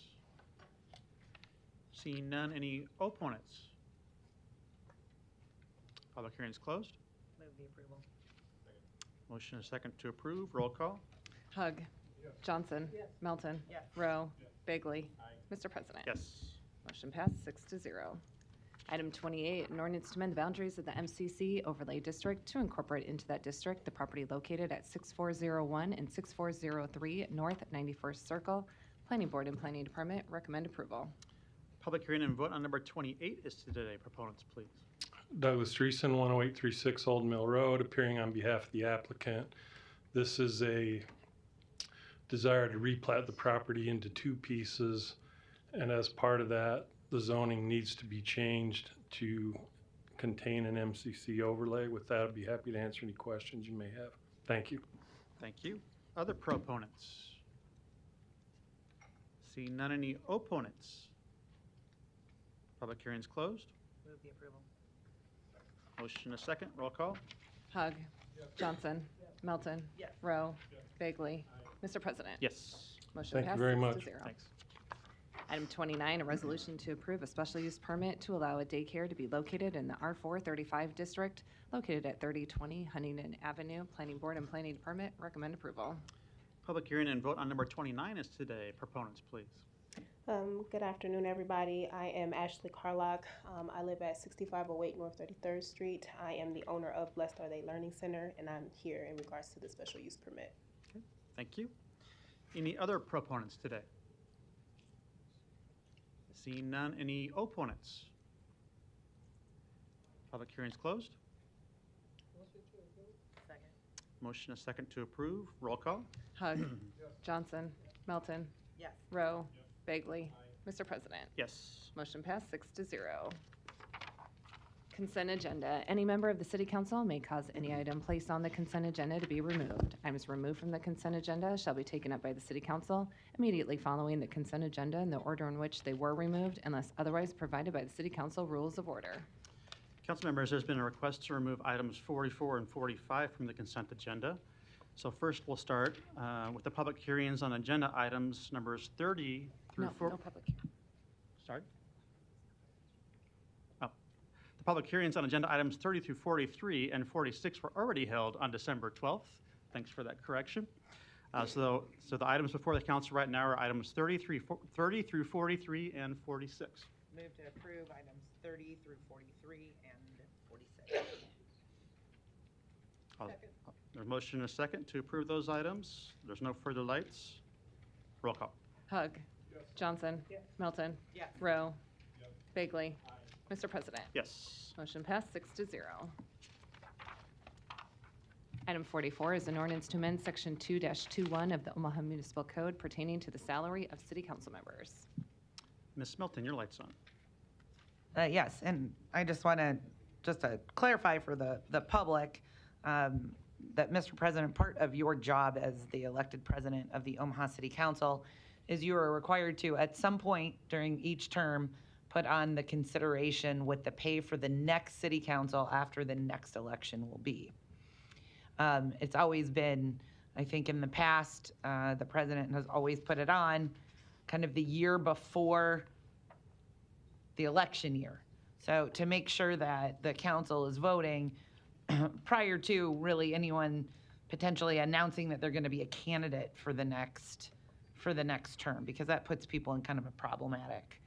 Seeing none, any opponents? Public hearing is closed. Move the approval. Motion is second to approve. Roll call. Hug. Johnson. Melton. Rowe. Bagley. Mr. President. Yes. Motion passed 6-0. Item 28, an ordinance to amend the boundaries of the MCC overlay district to incorporate into that district the property located at 6401 and 6403 North 91st Circle. Planning Board and Planning Department recommend approval. Public hearing and vote on number 28 is today. Proponents, please. Douglas Dreesen, 10836 Old Mill Road, appearing on behalf of the applicant. This is a desire to replat the property into two pieces, and as part of that, the zoning needs to be changed to contain an MCC overlay. With that, I'd be happy to answer any questions you may have. Thank you. Thank you. Other proponents? Seeing none, any opponents? Public hearing is closed. Move the approval. Motion a second. Roll call. Hug. Johnson. Melton. Rowe. Bagley. Mr. President. Yes. Motion Thank you passed very 6-0. much. Thanks. Item 29, a resolution to approve a special use permit to allow a daycare to be located in the R435 district, located at 3020 Huntington Avenue. Planning Board and Planning Department recommend approval. Public hearing and vote on number 29 is today. Proponents, please. Good afternoon, everybody. I am Ashley Carlock. I live at 6508 North 33rd Street. I am the owner of Blessed Are They Learning Center, and I'm here in regards to the special use permit. Okay. Thank you. Any other proponents today? Seeing none, any opponents? Public hearing is closed. Second. Motion is second to approve. Roll call. Hug. Johnson. Melton. Rowe. Bagley. Mr. President. Yes. Motion passed 6-0. Consent agenda. Any member of the City Council may cause any item placed on the consent agenda to be removed. Items removed from the consent agenda shall be taken up by the City Council immediately following the consent agenda in the order in which they were removed, unless otherwise provided by the City Council Rules of Order. Council members, there's been a request to remove items 44 and 45 from the consent agenda. So first we'll start with the public hearings on agenda items numbers 30 through 40. No public hearing. Sorry? Oh. The public hearings on agenda items 30 through 43 and 46 were already held on December 12th. Thanks for that correction. So the items before the council right now are items 30 through 43 and 46. Move to approve items 30 through 43 and 46. There's a motion and a second to approve those items. There's no further lights. Roll call. Hug. Johnson. Melton. Rowe. Bagley. Mr. President. Yes. Motion passed 6-0. Item 44 is an ordinance to amend Section 2-21 of the Omaha Municipal Code pertaining to the salary of city council members. Ms. Milton, your light's on. Yes, and I just want to clarify for the public that, Mr. President, part of your job as the elected president of the Omaha City Council is you are required to, at some point during each term, put on the consideration what the pay for the next city council after the next election will be. It's always been, I think in the past, the president has always put it on kind of the year before the election year. So to make sure that the council is voting prior to really anyone potentially announcing that they're going to be a candidate for the next term, because that puts people in kind of a problematic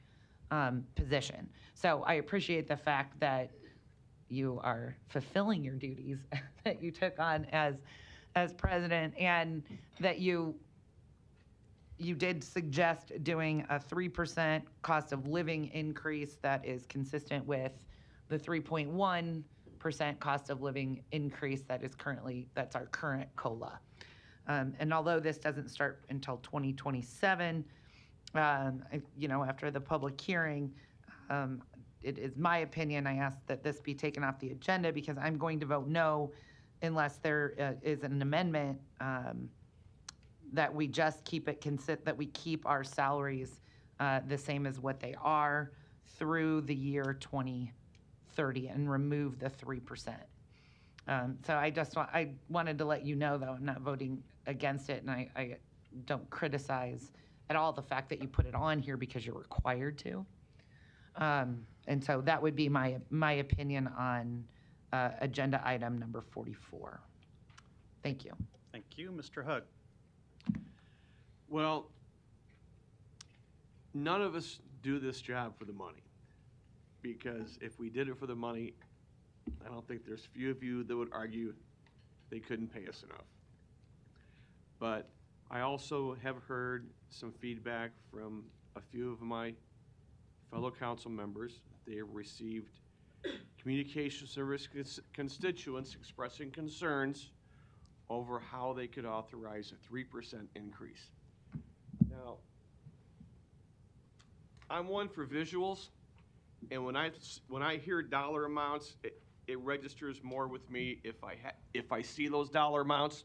position. So I appreciate the fact that you are fulfilling your duties that you took on as president, and that you did suggest doing a 3% cost of living increase that is consistent with the 3.1% cost of living increase that's our current COLA. And although this doesn't start until 2027, after the public hearing, it is my opinion, I ask that this be taken off the agenda, because I'm going to vote no unless there is an amendment that we just keep it that we keep our salaries the same as what they are through the year 2030 and remove the 3%. So I wanted to let you know, though, I'm not voting against it, and I don't criticize at all the fact that you put it on here because you're required to. And so that would be my opinion on agenda item number 44. Thank you. Thank you. Mr. Hug. Well, none of us do this job for the money, because if we did it for the money, I don't think there's few of you that would argue they couldn't pay us enough. But I also have heard some feedback from a few of my fellow council members. They have received communication service constituents expressing concerns over how they could authorize a 3% increase. Now, I'm one for visuals, and when I hear dollar amounts, it registers more with me if I see those dollar amounts.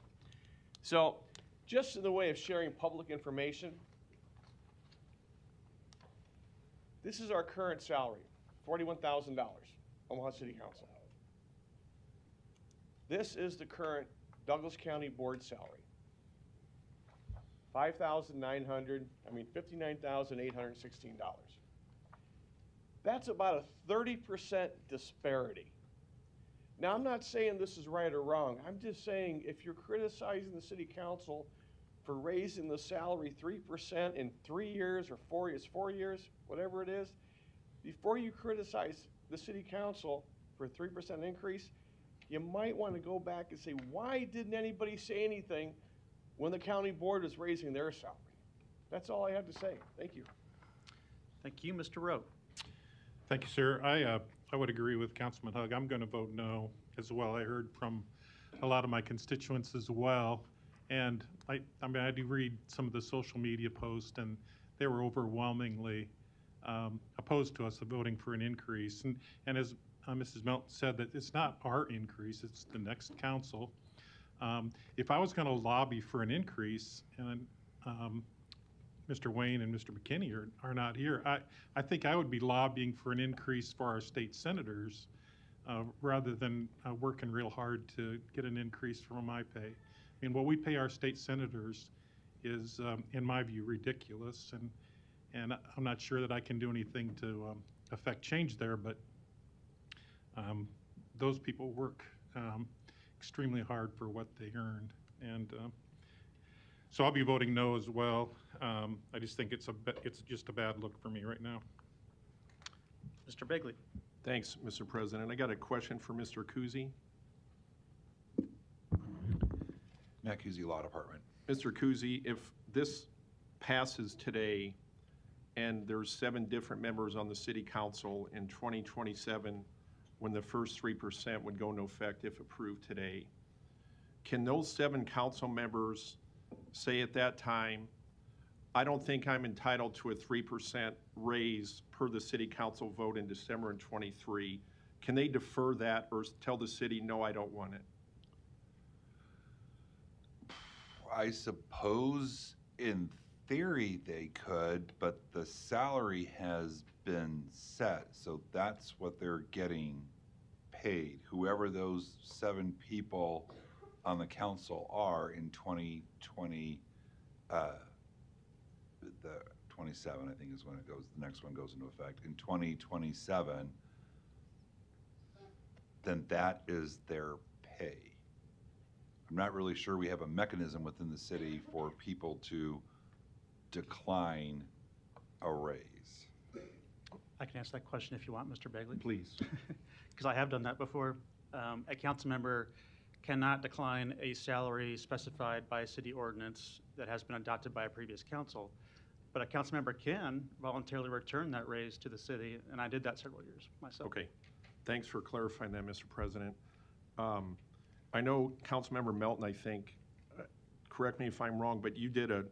So, just in the way of sharing public information, this is our current salary, $41,000, Omaha City Council. This is the current Douglas County Board salary. $59,816. That's about a 30% disparity. Now, I'm not saying this is right or wrong. I'm just saying if you're criticizing the city council for raising the salary 3% in 3 years or 4 years, whatever it is, before you criticize the city council for a 3% increase, you might want to go back and say, why didn't anybody say anything when the county board was raising their salary? That's all I have to say. Thank you. Thank you, Mr. Rowe. Thank you, sir. I would agree with Councilman Hug. I'm going to vote no as well. I heard from a lot of my constituents as well. And I do read some of the social media posts, and they were overwhelmingly opposed to us voting for an increase. And as Mrs. Melton said, that it's not our increase, it's the next council. If I was going to lobby for an increase, and Mr. Wayne and Mr. McKinney are not here, I think I would be lobbying for an increase for our state senators rather than working real hard to get an increase for my pay. I mean, what we pay our state senators is, in my view, ridiculous, and I'm not sure that I can do anything to affect change there, but those people work extremely hard for what they earned, and so I'll be voting no as well. I just think it's just a bad look for me right now. Mr. Bigley. Thanks, Mr. President. I got a question for Mr. Kuzi. Matt Kuzi, Law Department. Mr. Kuzi, if this passes today and there's 7 different members on the city council in 2027, when the first 3% would go into effect if approved today, can those 7 council members say at that time, I don't think I'm entitled to a 3% raise per the city council vote in December in 23. Can they defer that or tell the city, no, I don't want it? I suppose in theory, they could, but the salary has been set, so that's what they're getting paid. Whoever those 7 people on the council are in 2020, the 27, I think is when it goes, the next one goes into effect, in 2027, then that is their pay. I'm not really sure we have a mechanism within the city for people to decline a raise. I can answer that question if you want, Mr. Begley. Please. Because I have done that before. A council member cannot decline a salary specified by a city ordinance that has been adopted by a previous council. But a council member can voluntarily return that raise to the city, and I did that several years myself. Okay, thanks for clarifying that, Mr. President. I know Councilmember Melton, I think, correct me if I'm wrong, but you did a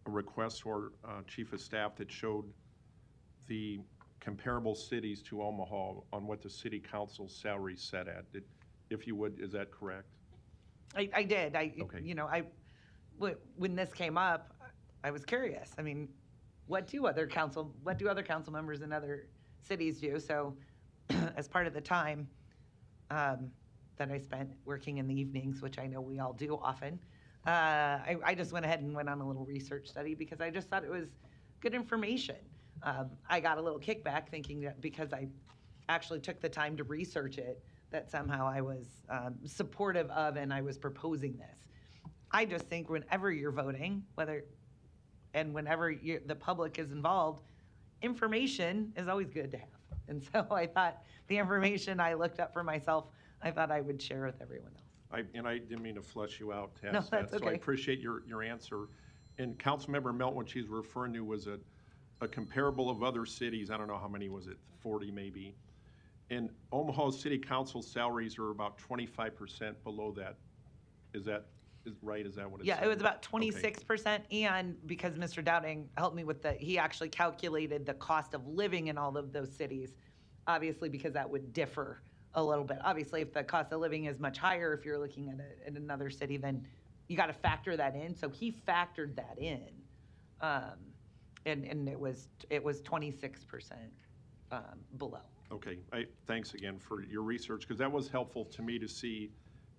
request for Chief of Staff that showed the comparable cities to Omaha on what the city council's salary set at. If you would, is that correct? I did. Okay. You know, when this came up, I was curious. I mean, what do other council members in other cities do? So as part of the time that I spent working in the evenings, which I know we all do often, I just went ahead and went on a little research study because I just thought it was good information. I got a little kickback thinking that because I actually took the time to research it, that somehow I was supportive of and I was proposing this. I just think whenever you're voting, whenever the public is involved, information is always good to have. And so I thought the information I looked up for myself, I thought I would share with everyone else. I didn't mean to flush you out to No, ask that's that, so I okay. appreciate your answer. And Councilmember Melton, what she's referring to was a comparable of other cities. I don't know how many was it, 40 maybe. And Omaha's city council salaries are about 25% below that. Is right? Is that what it's Yeah, it was about 26%. And because Mr. Dowding helped me with he actually calculated the cost of living in all of those cities, obviously because that would differ a little bit. Obviously, if the cost of living is much higher, if you're looking at another city, then you got to factor that in. So he factored that in. And it was 26% below. Okay, thanks again for your research, because that was helpful to me to see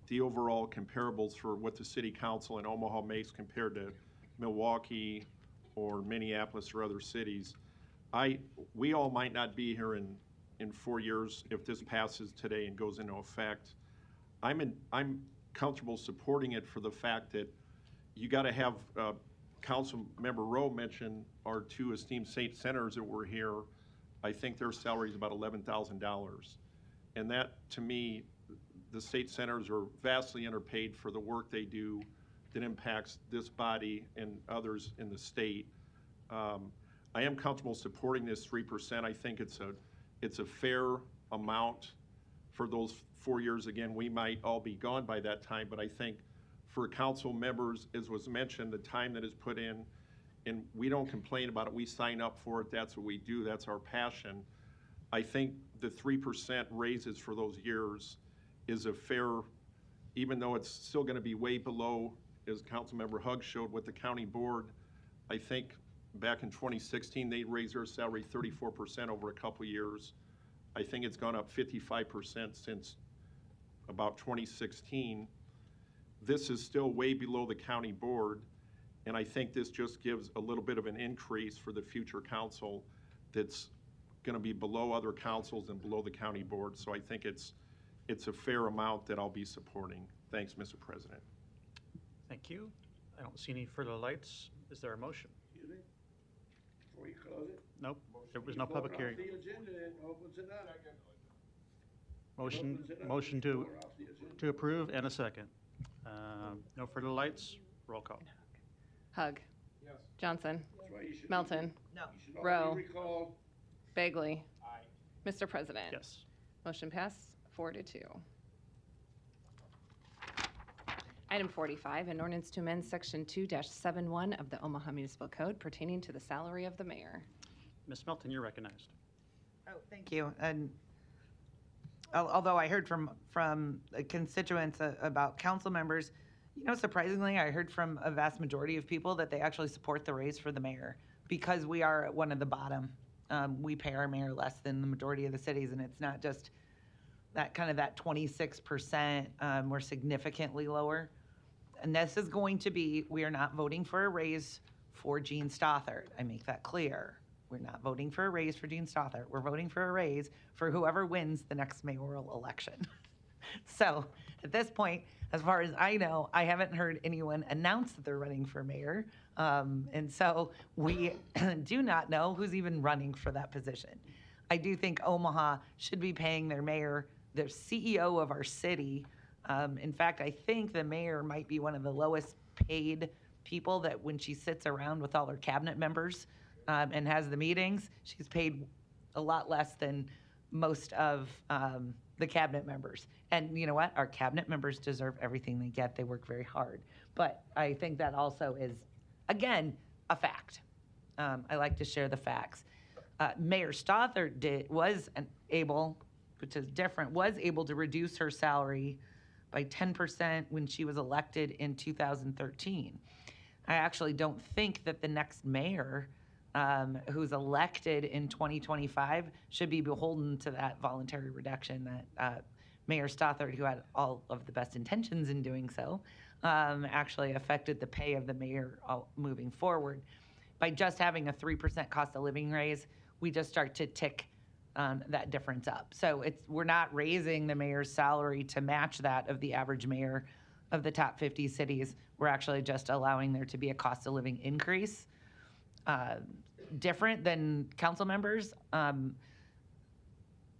the overall comparables for what the city council in Omaha makes compared to Milwaukee or Minneapolis or other cities. We all might not be here in 4 years if this passes today and goes into effect. I'm comfortable supporting it for the fact that you got to have Council Member Rowe mention our 2 esteemed state senators that were here. I think their salary is about $11,000. And that, to me, the state senators are vastly underpaid for the work they do that impacts this body and others in the state. I am comfortable supporting this 3%. I think it's a fair amount for those 4 years. Again, we might all be gone by that time, but I think for council members, as was mentioned, the time that is put in, and we don't complain about it, we sign up for it, that's what we do, that's our passion. I think the 3% raises for those years is a fair, even though it's still gonna be way below, as Councilmember Hugg showed, what the county board, I think back in 2016, they raised their salary 34% over a couple years. I think it's gone up 55% since about 2016. This is still way below the county board, and I think this just gives a little bit of an increase for the future council that's going to be below other councils and below the county board. So I think it's a fair amount that I'll be supporting. Thanks, Mr. President. Thank you. I don't see any further lights. Is there a motion? Excuse me? Before you close it? Nope, there was no public hearing. The agenda and opens it up. Motion to approve and a second. No further lights. Roll call. Hugg. Yes. Johnson. That's why you should Melton. No. You should all Rowe. be recalled. Bagley. Mr. President. Yes. Motion passed 4-2. Item 45, an ordinance to amend Section 2-71 of the Omaha Municipal Code pertaining to the salary of the mayor. Ms. Melton, you're recognized. Oh, thank you. And although I heard from constituents about council members, You know, surprisingly, I heard from a vast majority of people that they actually support the raise for the mayor because we are at one of the bottom. We pay our mayor less than the majority of the cities, and it's not just that 26%. We're significantly lower. And this is going to be, we are not voting for a raise for Gene Stothert. I make that clear. We're not voting for a raise for Gene Stothert. We're voting for a raise for whoever wins the next mayoral election. So at this point, as far as I know, I haven't heard anyone announce that they're running for mayor. And so we do not know who's even running for that position. I do think Omaha should be paying their mayor, their CEO of our city. In fact, I think the mayor might be one of the lowest paid people that when she sits around with all her cabinet members and has the meetings, she's paid a lot less than most of the cabinet members. And you know what? Our cabinet members deserve everything they get. They work very hard. But I think that also is, again, a fact. I like to share the facts. Mayor Stothert was able, which is different, was able to reduce her salary by 10% when she was elected in 2013. I actually don't think that the next mayor who's elected in 2025 should be beholden to that voluntary reduction that Mayor Stothert, who had all of the best intentions in doing so, actually affected the pay of the mayor moving forward. By just having a 3% cost of living raise, we just start to tick that difference up. So we're not raising the mayor's salary to match that of the average mayor of the top 50 cities. We're actually just allowing there to be a cost of living increase, different than council members. In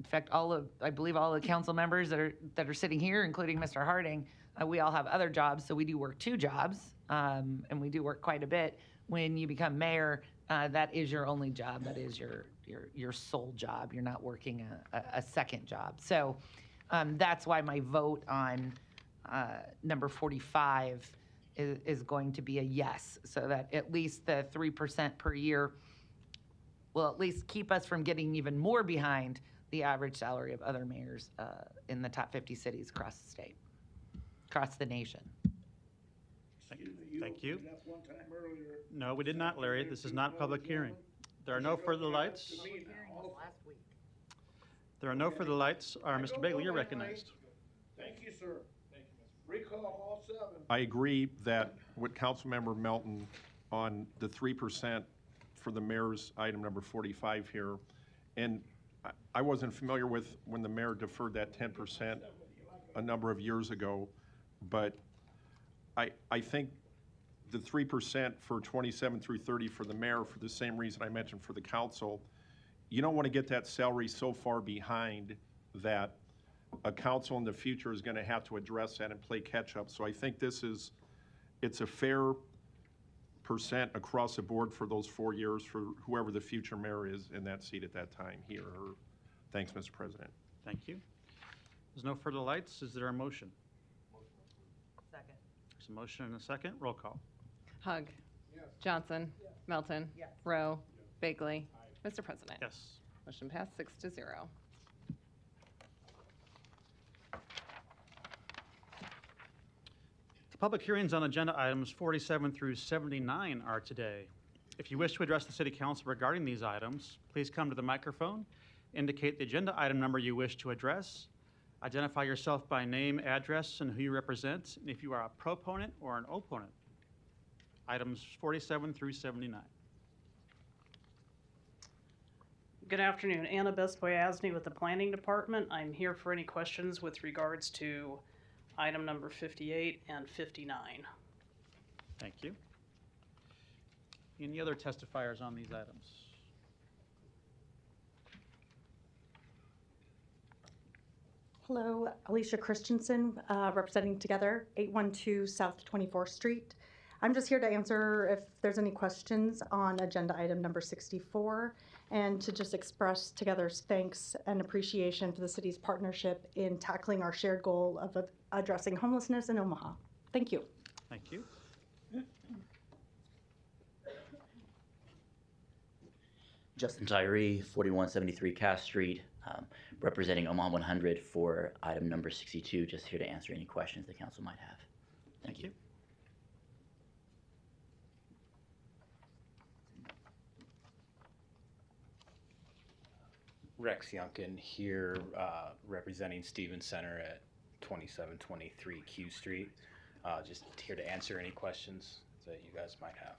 fact, I believe all the council members that are sitting here, including Mr. Harding, we all have other jobs, so we do work 2 jobs, and we do work quite a bit. When you become mayor, that is your only job. That is your sole job. You're not working a second job. So that's why my vote on number 45 is going to be a yes, so that at least the 3% per year will at least keep us from getting even more behind the average salary of other mayors in the top 50 cities across the state, across the nation. Thank you. No, we did not, Larry. This is not public hearing. There are no further lights. There are no further lights. Mr. Bailey, you're recognized. Thank you, sir. Recall all 7. I agree that with Councilmember Melton on the 3% for the mayor's item number 45 here. And I wasn't familiar with when the mayor deferred that 10% a number of years ago, but I think the 3% for 27 through 30 for the mayor, for the same reason I mentioned for the council, you don't want to get that salary so far behind that a council in the future is going to have to address that and play catch up. So I think it's a fair percent across the board for those 4 years for whoever the future mayor is in that seat at that time here. Thanks, Mr. President. Thank you. There's no further lights. Is there a motion? Second. There's a motion and a second. Roll call. Hug. Johnson. Melton. Rowe. Bagley. Mr. President. Yes. Motion passed 6-0. The public hearings on agenda items 47 through 79 are today. If you wish to address the City Council regarding these items, please come to the microphone, indicate the agenda item number you wish to address, identify yourself by name, address, and who you represent, and if you are a proponent or an opponent. Items 47 through 79. Good afternoon. Anna Besboyasny with the Planning Department. I'm here for any questions with regards to item number 58 and 59. Thank you. Any other testifiers on these items? Hello, Alicia Christensen, representing Together, 812 South 24th Street. I'm just here to answer if there's any questions on agenda item number 64 and to just express Together's thanks and appreciation for the city's partnership in tackling our shared goal of addressing homelessness in Omaha. Thank you. Thank you. Justin Tyree, 4173 Cass Street, representing Omaha 100 for item number 62. Just here to answer any questions the council might have. Thank you. Rex Yunkin here, representing Stevens Center at 2723 Q Street. Just here to answer any questions that you guys might have.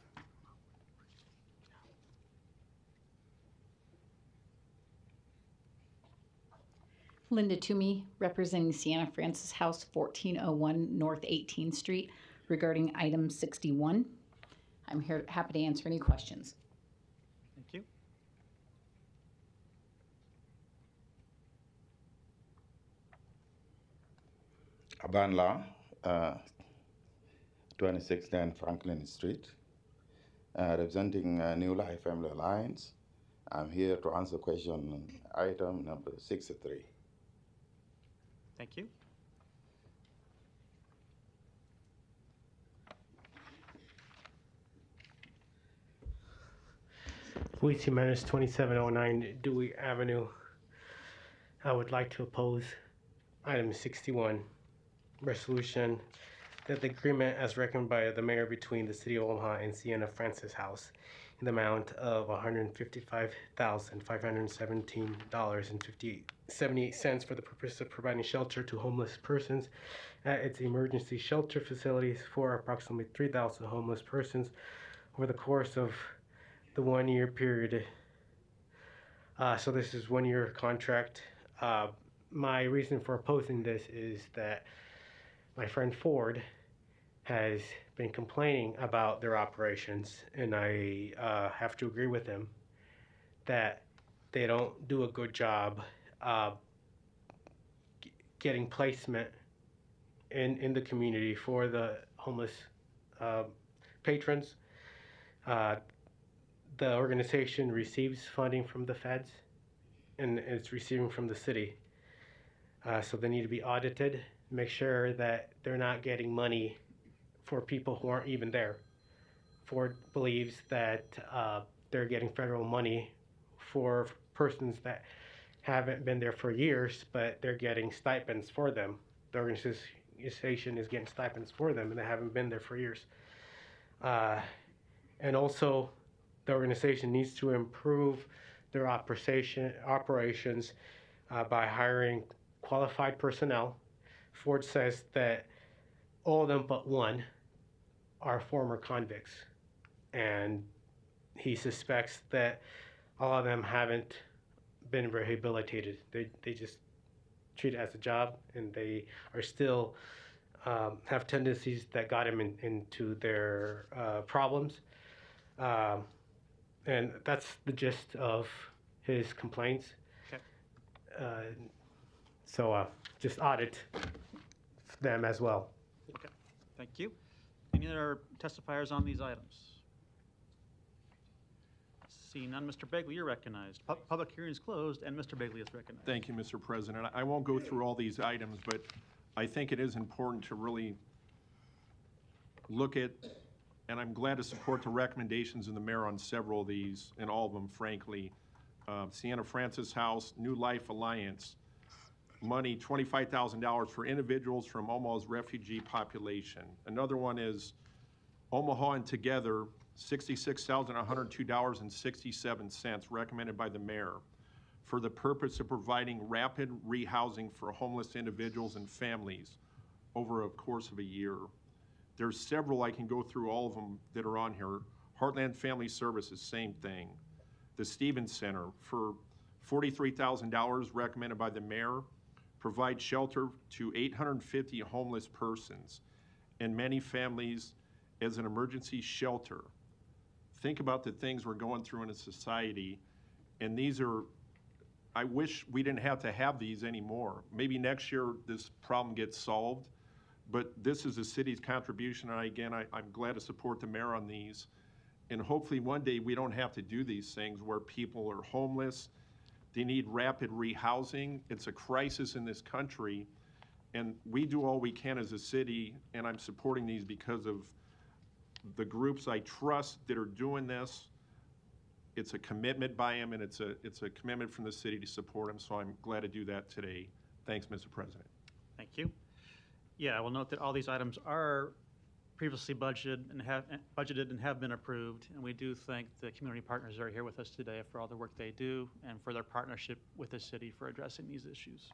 Linda Toomey, representing Sienna Francis House, 1401 North 18th Street, regarding item 61. I'm here, happy to answer any questions. Thank you. Aban Law, 2610 Franklin Street, representing New Life Family Alliance. I'm here to answer question on item number 63. Thank you. Luis Jimenez, 2709 Dewey Avenue. I would like to oppose item 61, resolution that the agreement as recommended by the mayor between the city of Omaha and Sienna Francis House in the amount of $155,517.78 for the purpose of providing shelter to homeless persons at its emergency shelter facilities for approximately 3,000 homeless persons over the course of the 1 year period. So this is 1 year contract. My reason for opposing this is that my friend Ford has been complaining about their operations, and I have to agree with him that they don't do a good job getting placement in the community for the homeless patrons. The organization receives funding from the feds, and it's receiving from the city. So they need to be audited, make sure that they're not getting money for people who aren't even there. Ford believes that they're getting federal money for persons that haven't been there for years, but they're getting stipends for them. The organization is getting stipends for them, and they haven't been there for years. And also, the organization needs to improve their operations by hiring qualified personnel. Ford says that all of them but one are former convicts, and he suspects that all of them haven't been rehabilitated. They just treat it as a job, and they are still have tendencies that got him into their problems. And that's the gist of his complaints. Okay. So just audit them as well. Okay, thank you. Any other testifiers on these items? Seeing none, Mr. Begley, you're recognized. Public hearing is closed, and Mr. Begley is recognized. Thank you, Mr. President. I won't go through all these items, but I think it is important to really look at, and I'm glad to support the recommendations of the mayor on several of these, and all of them, frankly. Sienna Francis House, New Life Alliance, money, $25,000 for individuals from Omaha's refugee population. Another one is Omaha and Together, $66,102.67, recommended by the mayor, for the purpose of providing rapid rehousing for homeless individuals and families over a course of a year. There's several, I can go through all of them that are on here. Heartland Family Services, same thing. The Stevens Center for $43,000, recommended by the mayor, provide shelter to 850 homeless persons and many families as an emergency shelter. Think about the things we're going through in a society, and these are, I wish we didn't have to have these anymore. Maybe next year this problem gets solved, but this is the city's contribution, and again, I'm glad to support the mayor on these. And hopefully one day we don't have to do these things where people are homeless, they need rapid rehousing. It's a crisis in this country, and we do all we can as a city, and I'm supporting these because of the groups I trust that are doing this. It's a commitment by them, and it's a commitment from the city to support them, so I'm glad to do that today. Thanks, Mr. President. Thank you. Yeah, I will note that all these items are previously budgeted and have been approved, and we do thank the community partners that are here with us today for all the work they do and for their partnership with the city for addressing these issues.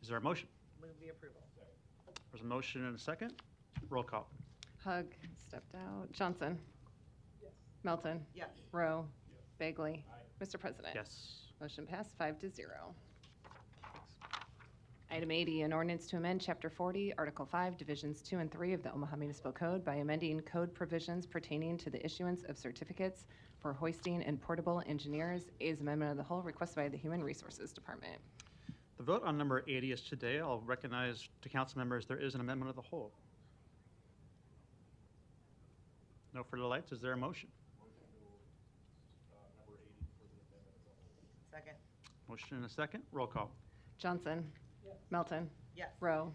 Is there a motion? Move the approval. There's a motion and a second. Roll call. Hug, stepped out. Johnson. Melton. Yes. Rowe. Bagley. Mr. President. Yes. Motion passed 5-0. Item 80, an ordinance to amend Chapter 40, Article 5, Divisions 2 and 3 of the Omaha Municipal Code by amending code provisions pertaining to the issuance of certificates for hoisting and portable engineers. Is amendment of the whole requested by the Human Resources Department. The vote on number 80 is today. I'll recognize to council members there is an amendment of the whole. No further lights. Is there a motion? Second. Motion and a second. Roll call. Johnson. Melton. Yes. Rowe.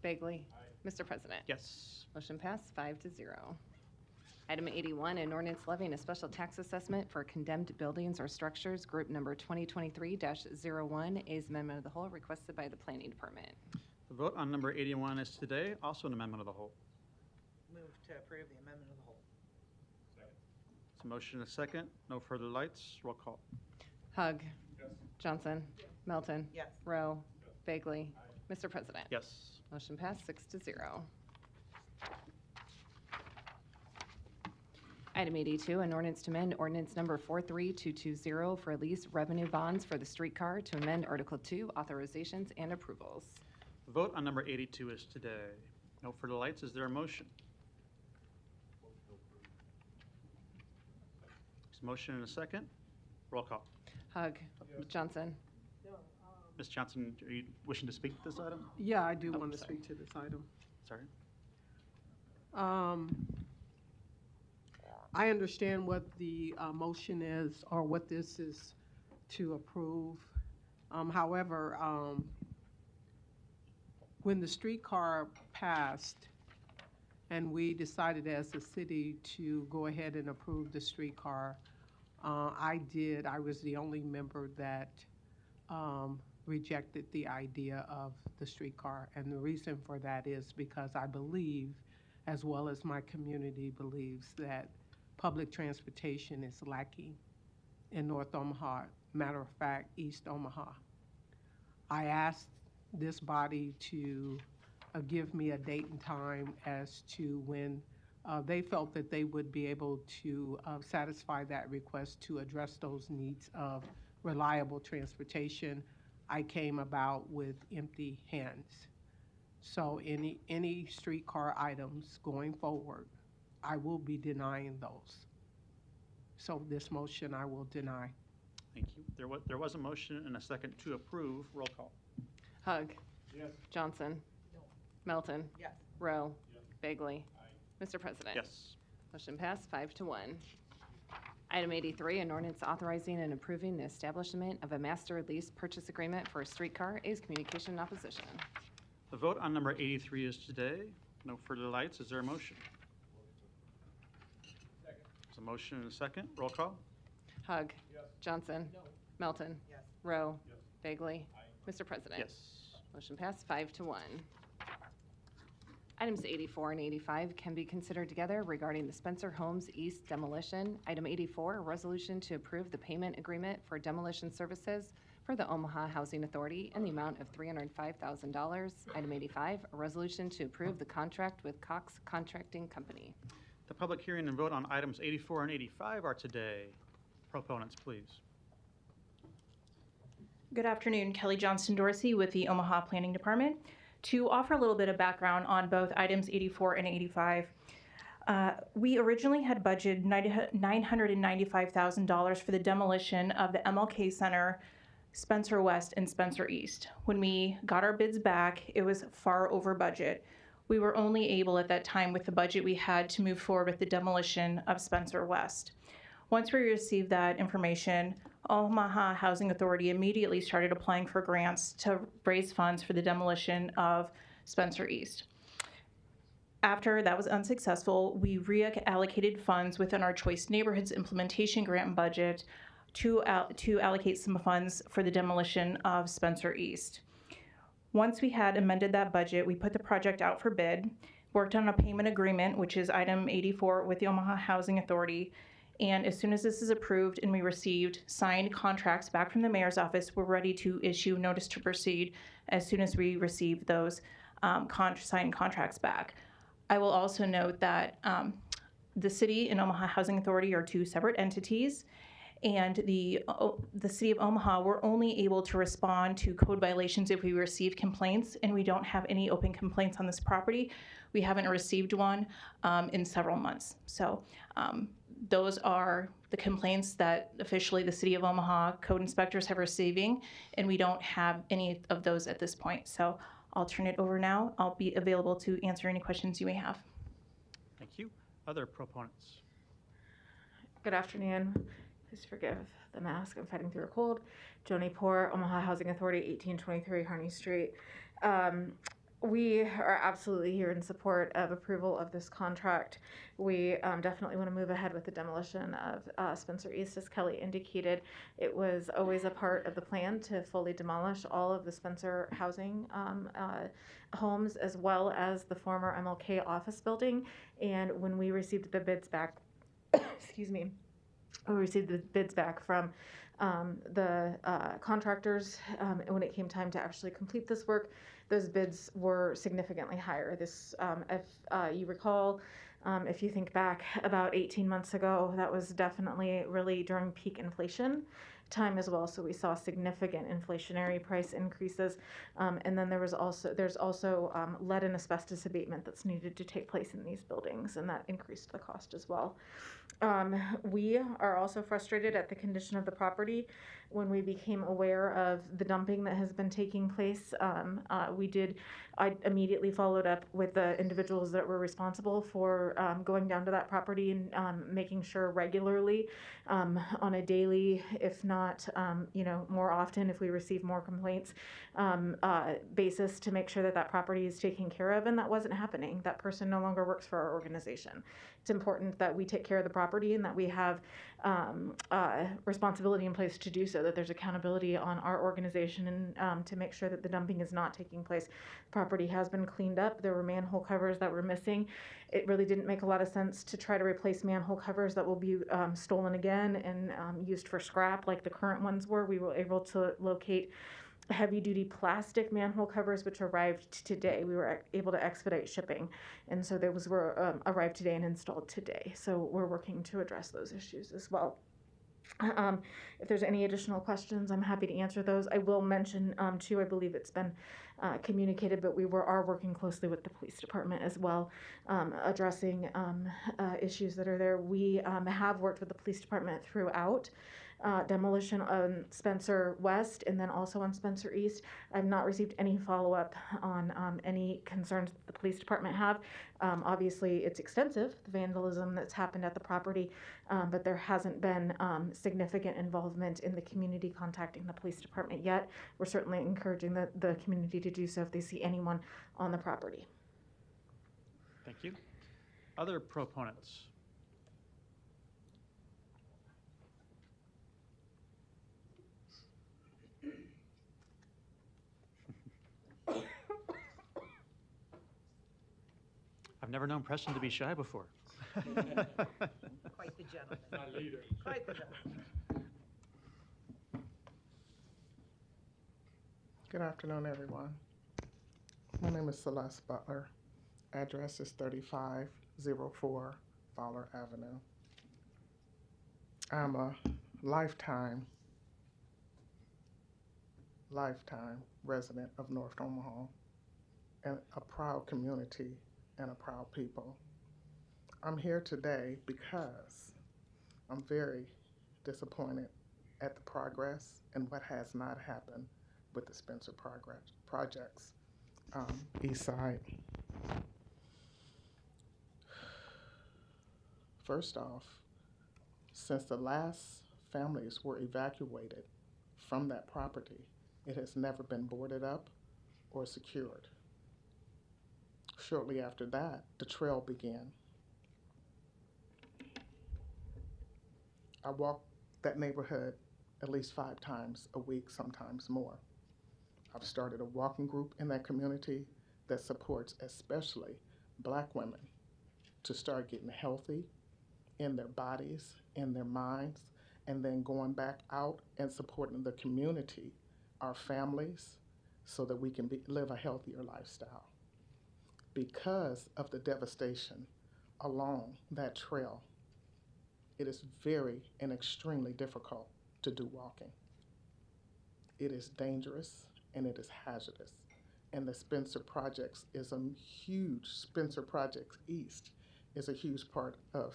Bagley. Mr. President. Yes. Motion passed 5-0. Item 81, an ordinance levying a special tax assessment for condemned buildings or structures, group number 2023-01, is amendment of the whole requested by the Planning Department. The vote on number 81 is today. Also an amendment of the whole. Move to approve the amendment of the whole. It's a motion and a second. No further lights. Roll call. Hug. Johnson. Melton. Yes. Rowe. Bagley. Mr. President. Yes. Motion passed 6-0. Item 82, an ordinance to amend ordinance number 43220 for lease revenue bonds for the streetcar to amend Article 2, authorizations and approvals. The vote on number 82 is today. No further lights. Is there a motion? There's a motion and a second. Roll call. Hug. Johnson. Ms. Johnson, are you wishing to speak to this item? Yeah, I do Oh, want to sorry. speak to this item. Sorry. I understand what the motion is, or what this is to approve. However, when the streetcar passed and we decided as a city to go ahead and approve the streetcar, I was the only member that rejected the idea of the streetcar. And the reason for that is because I believe, as well as my community believes, that public transportation is lacking in North Omaha, matter of fact, East Omaha. I asked this body to give me a date and time as to when they felt that they would be able to satisfy that request to address those needs of reliable transportation. I came about with empty hands. So any streetcar items going forward, I will be denying those. So this motion I will deny. Thank you. There was a motion and a second to approve. Roll call. Hug. Yes. Johnson. No. Melton. Yes. Rowe. Bagley. Mr. President. Yes. Motion passed 5-1. Item 83, an ordinance authorizing and approving the establishment of a master lease purchase agreement for a streetcar is communication in opposition. The vote on number 83 is today. No further lights. Is there a motion? There's a motion and a second. Roll call. Hug. Johnson. Melton. Yes. Rowe. Bagley. Mr. President. Yes. Motion passed 5-1. Items 84 and 85 can be considered together regarding the Spencer Homes East demolition. Item 84, a resolution to approve the payment agreement for demolition services for the Omaha Housing Authority in the amount of $305,000. Item 85, a resolution to approve the contract with Cox Contracting Company. The public hearing and vote on items 84 and 85 are today. Proponents, please. Good afternoon, Kelly Johnston Dorsey with the Omaha Planning Department. To offer a little bit of background on both items 84 and 85, we originally had budgeted $995,000 for the demolition of the MLK Center, Spencer West, and Spencer East. When we got our bids back, it was far over budget. We were only able at that time, with the budget we had, to move forward with the demolition of Spencer West. Once we received that information, Omaha Housing Authority immediately started applying for grants to raise funds for the demolition of Spencer East. After that was unsuccessful, we reallocated funds within our Choice Neighborhoods Implementation Grant budget to allocate some funds for the demolition of Spencer East. Once we had amended that budget, we put the project out for bid. worked on a payment agreement, which is item 84 with the Omaha Housing Authority. And as soon as this is approved and we received signed contracts back from the mayor's office, we're ready to issue notice to proceed as soon as we receive those signed contracts back. I will also note that the city and Omaha Housing Authority are two separate entities, and the city of Omaha, we're only able to respond to code violations if we receive complaints, and we don't have any open complaints on this property. We haven't received one in several months. So those are the complaints that officially the city of Omaha code inspectors have receiving, and we don't have any of those at this point. So I'll turn it over now. I'll be available to answer any questions you may have. Thank you. Other proponents? Good afternoon. Please forgive the mask. I'm fighting through a cold. Joni Poor, Omaha Housing Authority, 1823 Harney Street. We are absolutely here in support of approval of this contract. We definitely want to move ahead with the demolition of Spencer East. As Kelly indicated, it was always a part of the plan to fully demolish all of the Spencer housing homes, as well as the former MLK office building. And when we received the bids back, excuse me, we received the bids back from the contractors, and when it came time to actually complete this work, those bids were significantly higher. This, if you recall, if you think back about 18 months ago, that was definitely really during peak inflation time as well. So we saw significant inflationary price increases, and then there's also lead and asbestos abatement that's needed to take place in these buildings, and that increased the cost as well. We are also frustrated at the condition of the property. When we became aware of the dumping that has been taking place, I immediately followed up with the individuals that were responsible for going down to that property and making sure regularly, on a daily, if not, more often if we receive more complaints, basis, to make sure that that property is taken care of, and that wasn't happening. That person no longer works for our organization. It's important that we take care of the property and that we have responsibility in place to do so, that there's accountability on our organization, and to make sure that the dumping is not taking place. The property has been cleaned up. There were manhole covers that were missing. It really didn't make a lot of sense to try to replace manhole covers that will be stolen again and used for scrap like the current ones were. We were able to locate heavy-duty plastic manhole covers, which arrived today. We were able to expedite shipping, and so those were arrived today and installed today. So we're working to address those issues as well. If there's any additional questions, I'm happy to answer those. I will mention, too, I believe it's been communicated, but we are working closely with the police department as well, addressing issues that are there. We have worked with the police department throughout demolition on Spencer West and then also on Spencer East. I've not received any follow-up on any concerns that the police department have. Obviously, it's extensive, the vandalism that's happened at the property, but there hasn't been significant involvement in the community contacting the police department yet. We're certainly encouraging the community to do so if they see anyone on the property. Thank you. Other proponents? I've never known Preston to be shy before. Quite the gentleman. Not leader. Quite the gentleman. Good afternoon, everyone. My name is Celeste Butler. Address is 3504 Fowler Avenue. I'm a lifetime resident of North Omaha and a proud community and a proud people. I'm here today because I'm very disappointed at the progress and what has not happened with the Spencer projects, East Side. First off, since the last families were evacuated from that property, it has never been boarded up or secured. Shortly after that, the trail began. I walk that neighborhood at least 5 times a week, sometimes more. I've started a walking group in that community that supports especially Black women to start getting healthy in their bodies, in their minds, and then going back out and supporting the community, our families, so that we can live a healthier lifestyle. Because of the devastation along that trail, it is very and extremely difficult to do walking. It is dangerous and it is hazardous. And the Spencer Projects is a huge, Spencer Projects East is a huge part of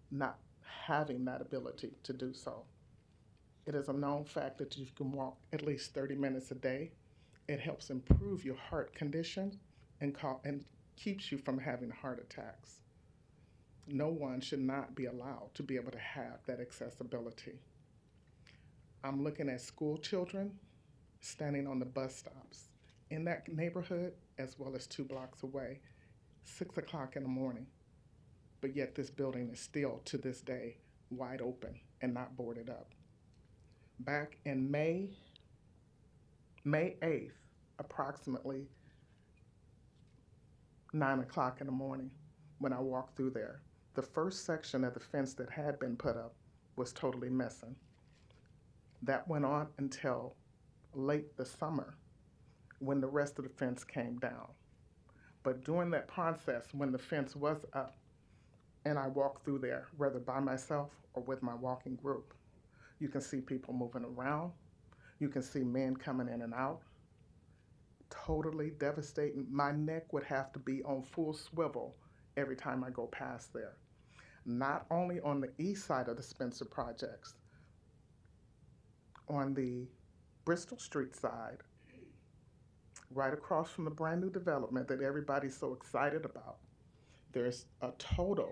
not having that ability to do so. It is a known fact that you can walk at least 30 minutes a day. It helps improve your heart condition and keeps you from having heart attacks. No one should not be allowed to be able to have that accessibility. I'm looking at school children standing on the bus stops in that neighborhood as well as 2 blocks away, 6 o'clock in the morning. But yet this building is still, to this day, wide open and not boarded up. Back in May 8th, approximately 9 o'clock in the morning, when I walked through there, the first section of the fence that had been put up was totally missing. That went on until late the summer when the rest of the fence came down. But during that process, when the fence was up and I walked through there, whether by myself or with my walking group, you can see people moving around. You can see men coming in and out. Totally devastating. My neck would have to be on full swivel every time I go past there. Not only on the east side of the Spencer Projects, on the Bristol Street side, right across from the brand new development that everybody's so excited about, there's a total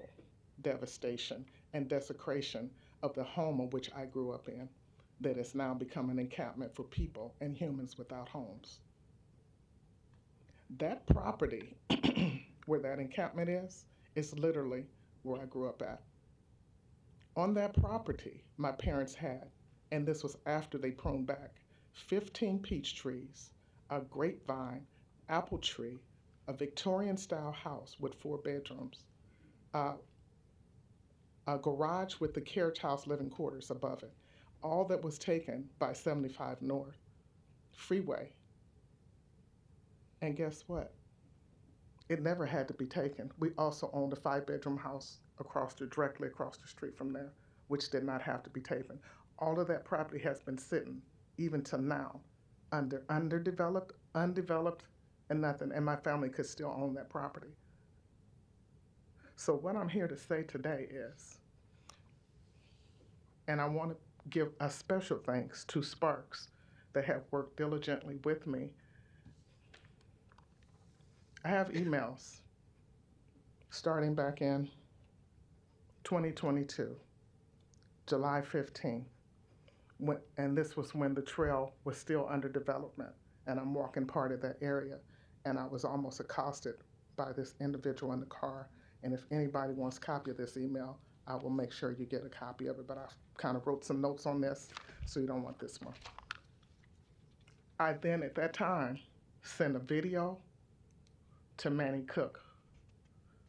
devastation and desecration of the home in which I grew up in that has now become an encampment for people and humans without homes. That property where that encampment is literally where I grew up at. On that property, my parents had, and this was after they pruned back, 15 peach trees, a grapevine, apple tree, a Victorian-style house with 4 bedrooms, a garage with the carriage house living quarters above it. All that was taken by 75 North Freeway. And guess what? It never had to be taken. We also owned a 5-bedroom house directly across the street from there, which did not have to be taken. All of that property has been sitting, even to now, undeveloped, and nothing, and my family could still own that property. So what I'm here to say today is, and I want to give a special thanks to Sparks that have worked diligently with me. I have emails starting back in 2022, July 15th, and this was when the trail was still under development, and I'm walking part of that area, and I was almost accosted by this individual in the car, and if anybody wants a copy of this email, I will make sure you get a copy of it, but I kind of wrote some notes on this, so you don't want this one. I then, at that time, sent a video to Manny Cook,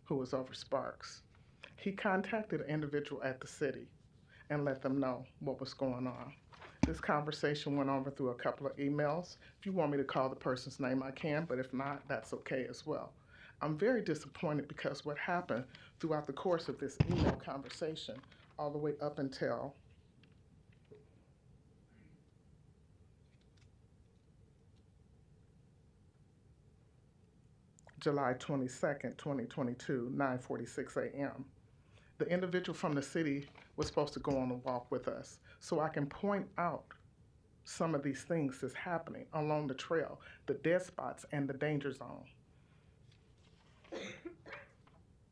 who was over Sparks. He contacted an individual at the city and let them know what was going on. This conversation went over through a couple of emails. If you want me to call the person's name, I can, but if not, that's okay as well. I'm very disappointed because what happened throughout the course of this email conversation, all the way up until July 22nd, 2022, 9:46 a.m. The individual from the city was supposed to go on a walk with us so I can point out some of these things that's happening along the trail, the dead spots and the danger zone.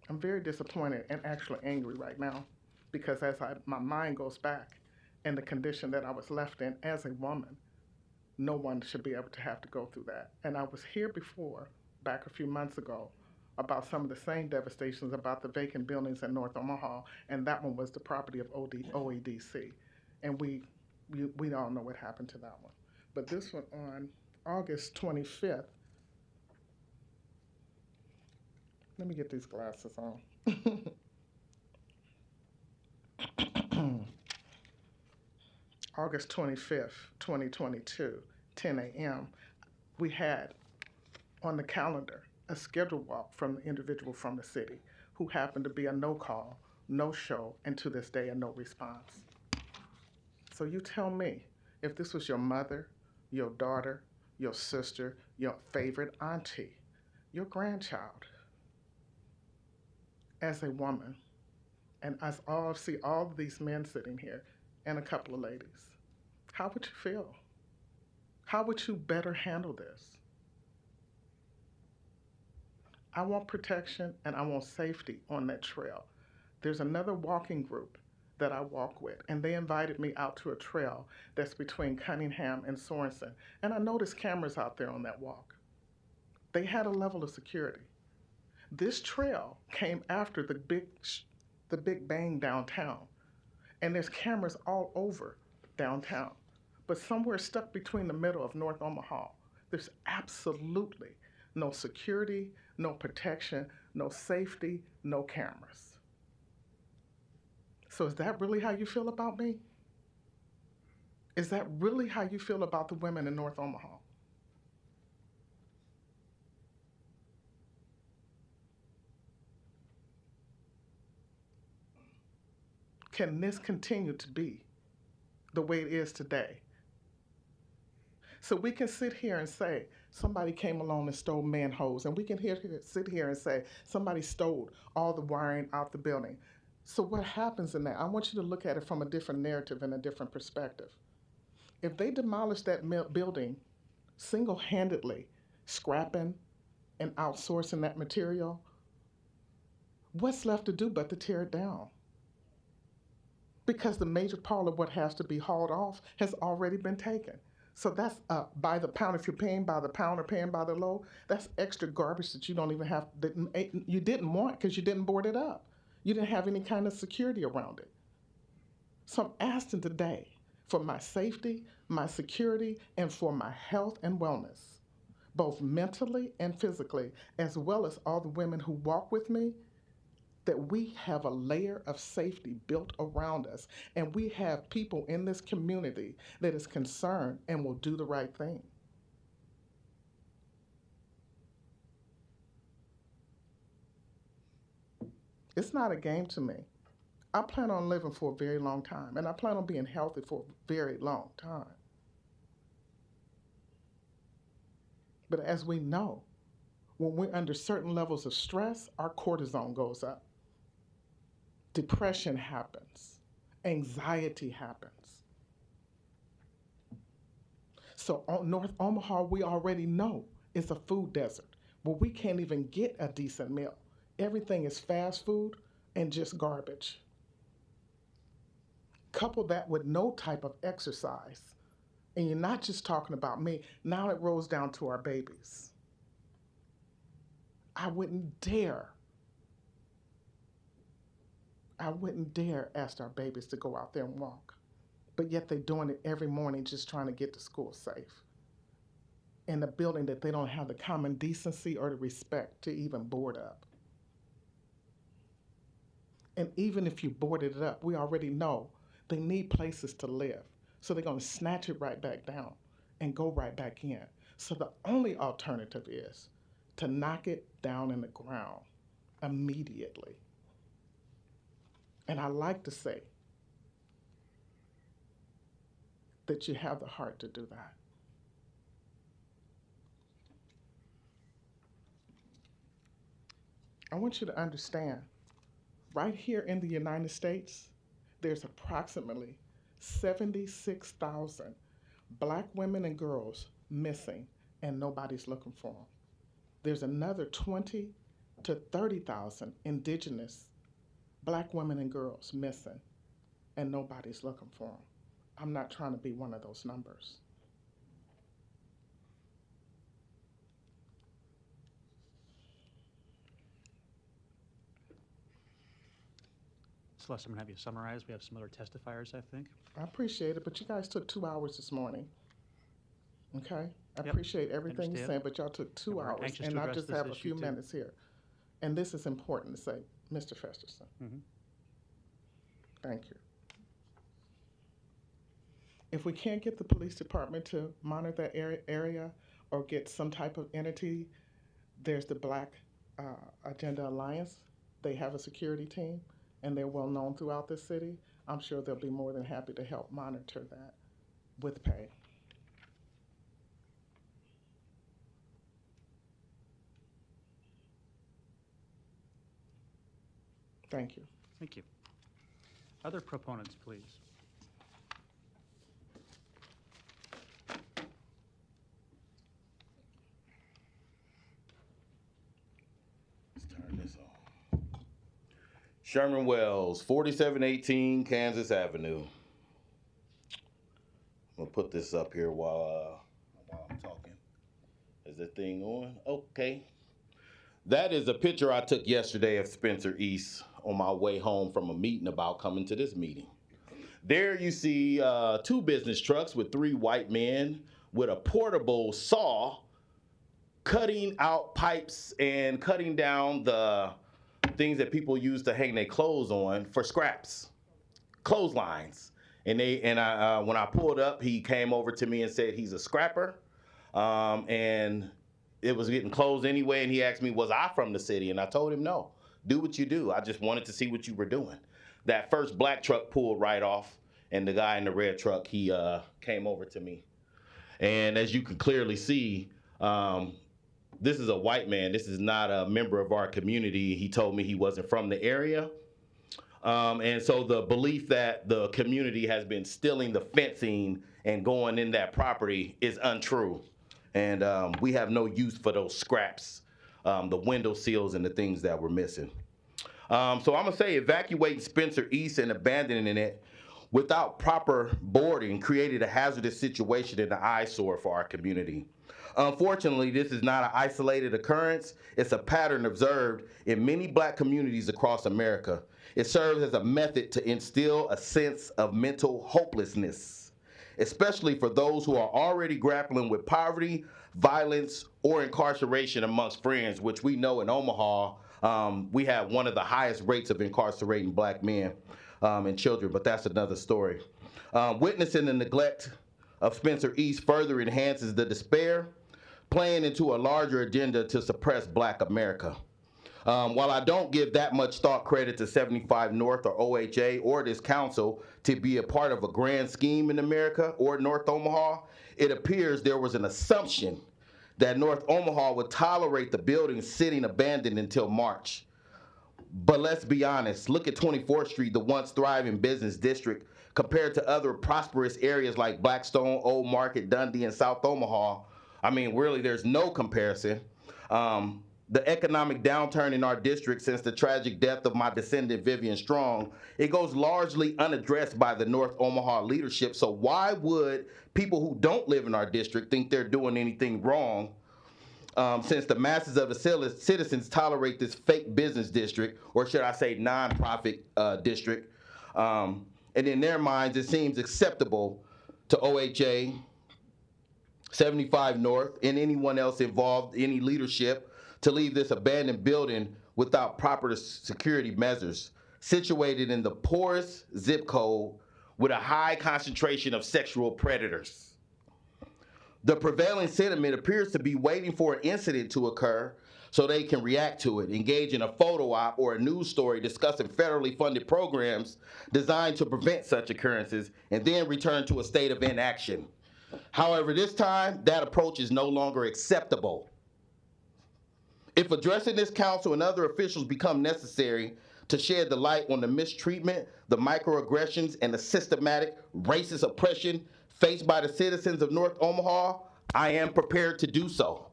I'm very disappointed and actually angry right now because as my mind goes back and the condition that I was left in as a woman, no one should be able to have to go through that. And I was here before, back a few months ago, about some of the same devastations about the vacant buildings in North Omaha, and that one was the property of OEDC. And we all know what happened to that one. But this one on August 25th, Let me get these glasses on. August 25th, 2022, 10 a.m., we had on the calendar a scheduled walk from the individual from the city who happened to be a no call, no show, and to this day a no response. So you tell me, if this was your mother, your daughter, your sister, your favorite auntie, your grandchild, as a woman, and as all see all of these men sitting here and a couple of ladies, how would you feel? How would you better handle this? I want protection and I want safety on that trail. There's another walking group that I walk with, and they invited me out to a trail that's between Cunningham and Sorensen. And I noticed cameras out there on that walk. They had a level of security. This trail came after the Big Bang downtown, and there's cameras all over downtown. But somewhere stuck between the middle of North Omaha, there's absolutely no security, no protection, no safety, no cameras. So is that really how you feel about me? Is that really how you feel about the women in North Omaha? Can this continue to be the way it is today? So we can sit here and say, somebody came along and stole manholes, and we can sit here and say, somebody stole all the wiring out the building. So what happens in that? I want you to look at it from a different narrative and a different perspective. If they demolish that building single-handedly, scrapping and outsourcing that material, what's left to do but to tear it down? Because the major part of what has to be hauled off has already been taken. So that's by the pound. If you're paying by the pound or paying by the load, that's extra garbage that you don't even have, you didn't want because you didn't board it up. You didn't have any kind of security around it. So I'm asking today for my safety, my security, and for my health and wellness, both mentally and physically, as well as all the women who walk with me, that we have a layer of safety built around us, and we have people in this community that is concerned and will do the right thing. It's not a game to me. I plan on living for a very long time, and I plan on being healthy for a very long time. But as we know, when we're under certain levels of stress, our cortisol goes up. Depression happens. Anxiety happens. So North Omaha, we already know, is a food desert where we can't even get a decent meal. Everything is fast food and just garbage. Couple that with no type of exercise, and you're not just talking about me, now it rolls down to our babies. I wouldn't dare ask our babies to go out there and walk, but yet they're doing it every morning just trying to get to school safe in a building that they don't have the common decency or the respect to even board up. And even if you boarded it up, we already know they need places to live. So they're going to snatch it right back down and go right back in. So the only alternative is to knock it down in the ground immediately. And I like to say that you have the heart to do that. I want you to understand, right here in the United States, there's approximately 76,000 Black women and girls missing, and nobody's looking for them. There's another 20 to 30,000 indigenous Black women and girls missing, and nobody's looking for them. I'm not trying to be one of those numbers. Celeste, I'm going to have you summarize. We have some other testifiers, I think. I appreciate it, but you guys took 2 hours this morning. Okay? I Yep. appreciate everything you're Understand. saying, but y'all took 2 And we're hours, anxious and to I address just this have a issue few too. minutes here. And this is important to say, Mr. Festerson. Thank you. If we can't get the police department to monitor that area or get some type of entity, there's the Black Agenda Alliance. They have a security team, and they're well known throughout the city. I'm sure they'll be more than happy to help monitor that with pay. Thank you. Thank you. Other proponents, please. Let's turn this on. Sherman Wells, 4718 Kansas Avenue. I'm gonna put this up here while I'm talking. Is the thing on? Okay. That is a picture I took yesterday of Spencer East on my way home from a meeting about coming to this meeting. There you see 2 business trucks with 3 white men with a portable saw cutting out pipes and cutting down the things that people use to hang their clothes on for scraps, clotheslines. And when I pulled up, he came over to me and said he's a scrapper, and it was getting closed anyway. And he asked me, was I from the city? And I told him, no, do what you do. I just wanted to see what you were doing. That first black truck pulled right off, and the guy in the red truck, he came over to me. And as you can clearly see, this is a white man. This is not a member of our community. He told me he wasn't from the area. And so the belief that the community has been stealing the fencing and going in that property is untrue. And we have no use for those scraps, the window seals and the things that were missing. So I'm gonna say evacuating Spencer East and abandoning it without proper boarding created a hazardous situation and an eyesore for our community. Unfortunately, this is not an isolated occurrence. It's a pattern observed in many black communities across America. It serves as a method to instill a sense of mental hopelessness, especially for those who are already grappling with poverty, violence, or incarceration amongst friends, which we know in Omaha, we have one of the highest rates of incarcerating black men and children, but that's another story. Witnessing the neglect of Spencer East further enhances the despair, playing into a larger agenda to suppress black America. While I don't give that much thought credit to 75 North or OHA or this council to be a part of a grand scheme in America or North Omaha, it appears there was an assumption that North Omaha would tolerate the building sitting abandoned until March. But let's be honest, look at 24th Street, the once thriving business district, compared to other prosperous areas like Blackstone, Old Market, Dundee, and South Omaha. I mean, really, there's no comparison. The economic downturn in our district since the tragic death of my descendant, Vivian Strong, it goes largely unaddressed by the North Omaha leadership. So why would people who don't live in our district think they're doing anything wrong since the masses of the citizens tolerate this fake business district, or should I say nonprofit district? And in their minds, it seems acceptable to OHA, 75 North, and anyone else involved, any leadership, to leave this abandoned building without proper security measures, situated in the poorest zip code with a high concentration of sexual predators. The prevailing sentiment appears to be waiting for an incident to occur so they can react to it, engage in a photo op or a news story discussing federally funded programs designed to prevent such occurrences, and then return to a state of inaction. However, this time, that approach is no longer acceptable. If addressing this council and other officials become necessary to shed the light on the mistreatment, the microaggressions, and the systematic racist oppression faced by the citizens of North Omaha, I am prepared to do so.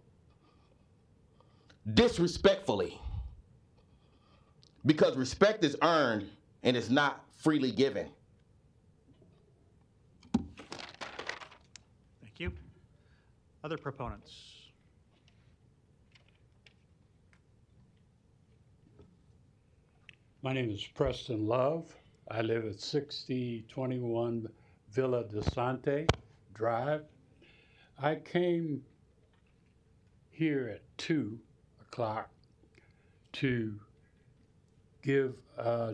Disrespectfully, because respect is earned and is not freely given. Thank you. Other proponents? My name is Preston Love. I live at 6021 Villa de Sante Drive. I came here at 2 o'clock to give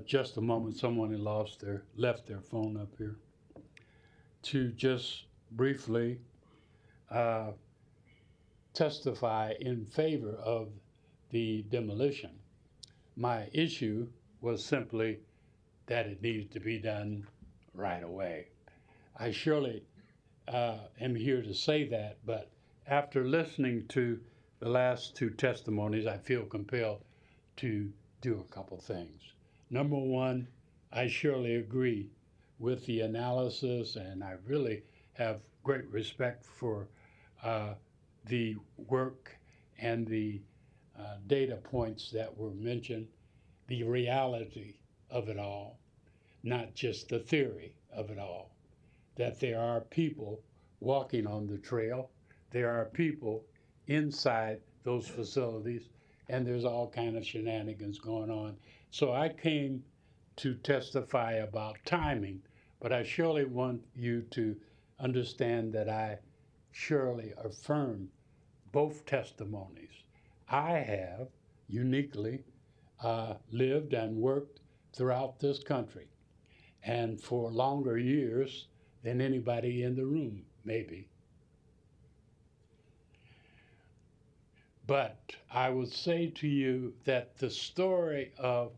just a moment. Someone had left their phone up here. To just briefly testify in favor of the demolition. My issue was simply that it needed to be done right away. I surely am here to say that, but after listening to the last two testimonies, I feel compelled to do a couple things. Number one, I surely agree with the analysis, and I really have great respect for the work and the data points that were mentioned, the reality of it all, not just the theory of it all, that there are people walking on the trail, there are people inside those facilities, and there's all kind of shenanigans going on. So I came to testify about timing, but I surely want you to understand that I surely affirm both testimonies. I have uniquely lived and worked throughout this country, and for longer years than anybody in the room, maybe. But I would say to you that the story of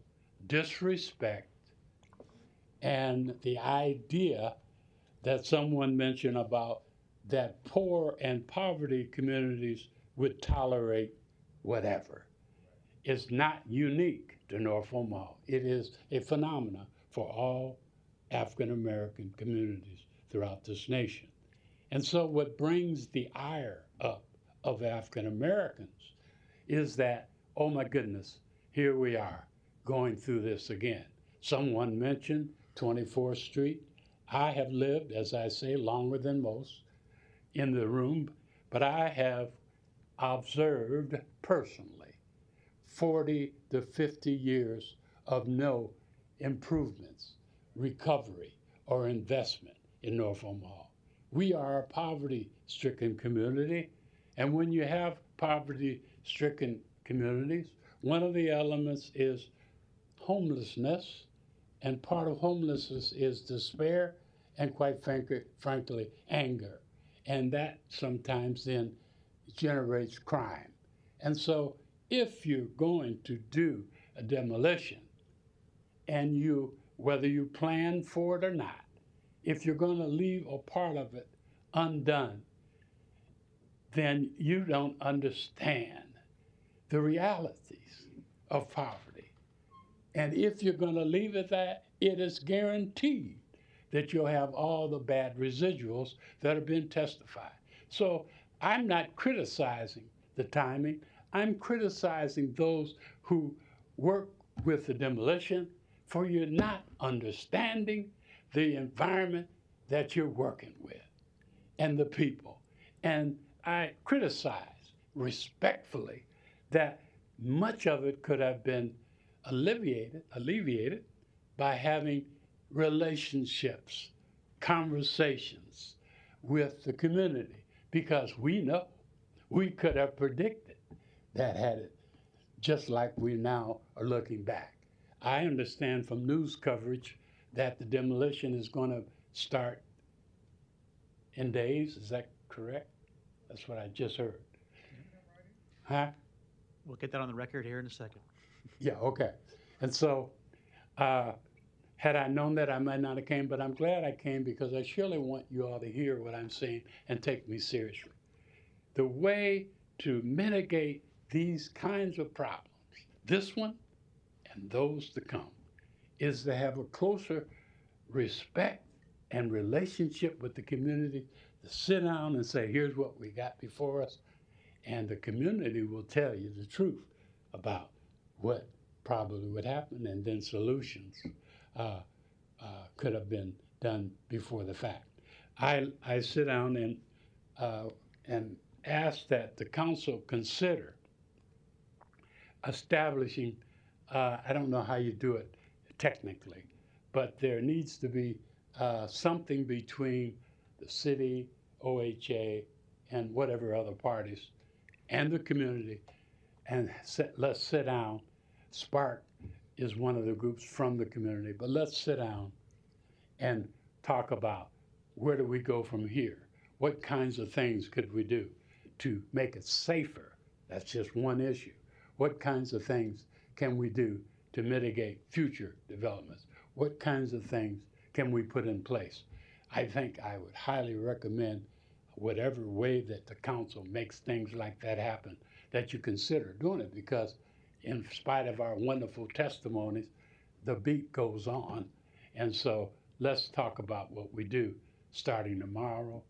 disrespect and the idea that someone mentioned about that poor and poverty communities would tolerate whatever is not unique to North Omaha. It is a phenomenon for all African American communities throughout this nation. And so what brings the ire up of African Americans is that, oh my goodness, here we are going through this again. Someone mentioned 24th Street. I have lived, as I say, longer than most in the room, but I have observed personally 40 to 50 years of no improvements, recovery, or investment in North Omaha. We are a poverty-stricken community, and when you have poverty-stricken communities, one of the elements is homelessness, and part of homelessness is despair and, quite frankly, anger. And that sometimes then generates crime. And so if you're going to do a demolition, and whether you plan for it or not, if you're going to leave a part of it undone, then you don't understand the realities of poverty. And if you're going to leave it that, it is guaranteed that you'll have all the bad residuals that have been testified. So I'm not criticizing the timing. I'm criticizing those who work with the demolition for you not understanding the environment that you're working with and the people. And I criticize respectfully that much of it could have been alleviated by having relationships, conversations with the community, because we know we could have predicted that had it, just like we now are looking back. I understand from news coverage that the demolition is going to start in days. Is that correct? That's what I just heard. Huh? We'll get that on the record here in a second. Yeah, okay. And so, had I known that, I might not have came, but I'm glad I came because I surely want you all to hear what I'm saying and take me seriously. The way to mitigate these kinds of problems, this one and those to come, is to have a closer respect and relationship with the community, to sit down and say, here's what we got before us, and the community will tell you the truth about what probably would happen, and then solutions could have been done before the fact. I sit down and ask that the council consider establishing, I don't know how you do it technically, but there needs to be something between the city, OHA, and whatever other parties, and the community, and let's sit down Spark is one of the groups from the community, but let's sit down and talk about where do we go from here? What kinds of things could we do to make it safer? That's just one issue. What kinds of things can we do to mitigate future developments? What kinds of things can we put in place? I think I would highly recommend whatever way that the council makes things like that happen, that you consider doing it, because in spite of our wonderful testimonies, the beat goes on. And so let's talk about what we do starting tomorrow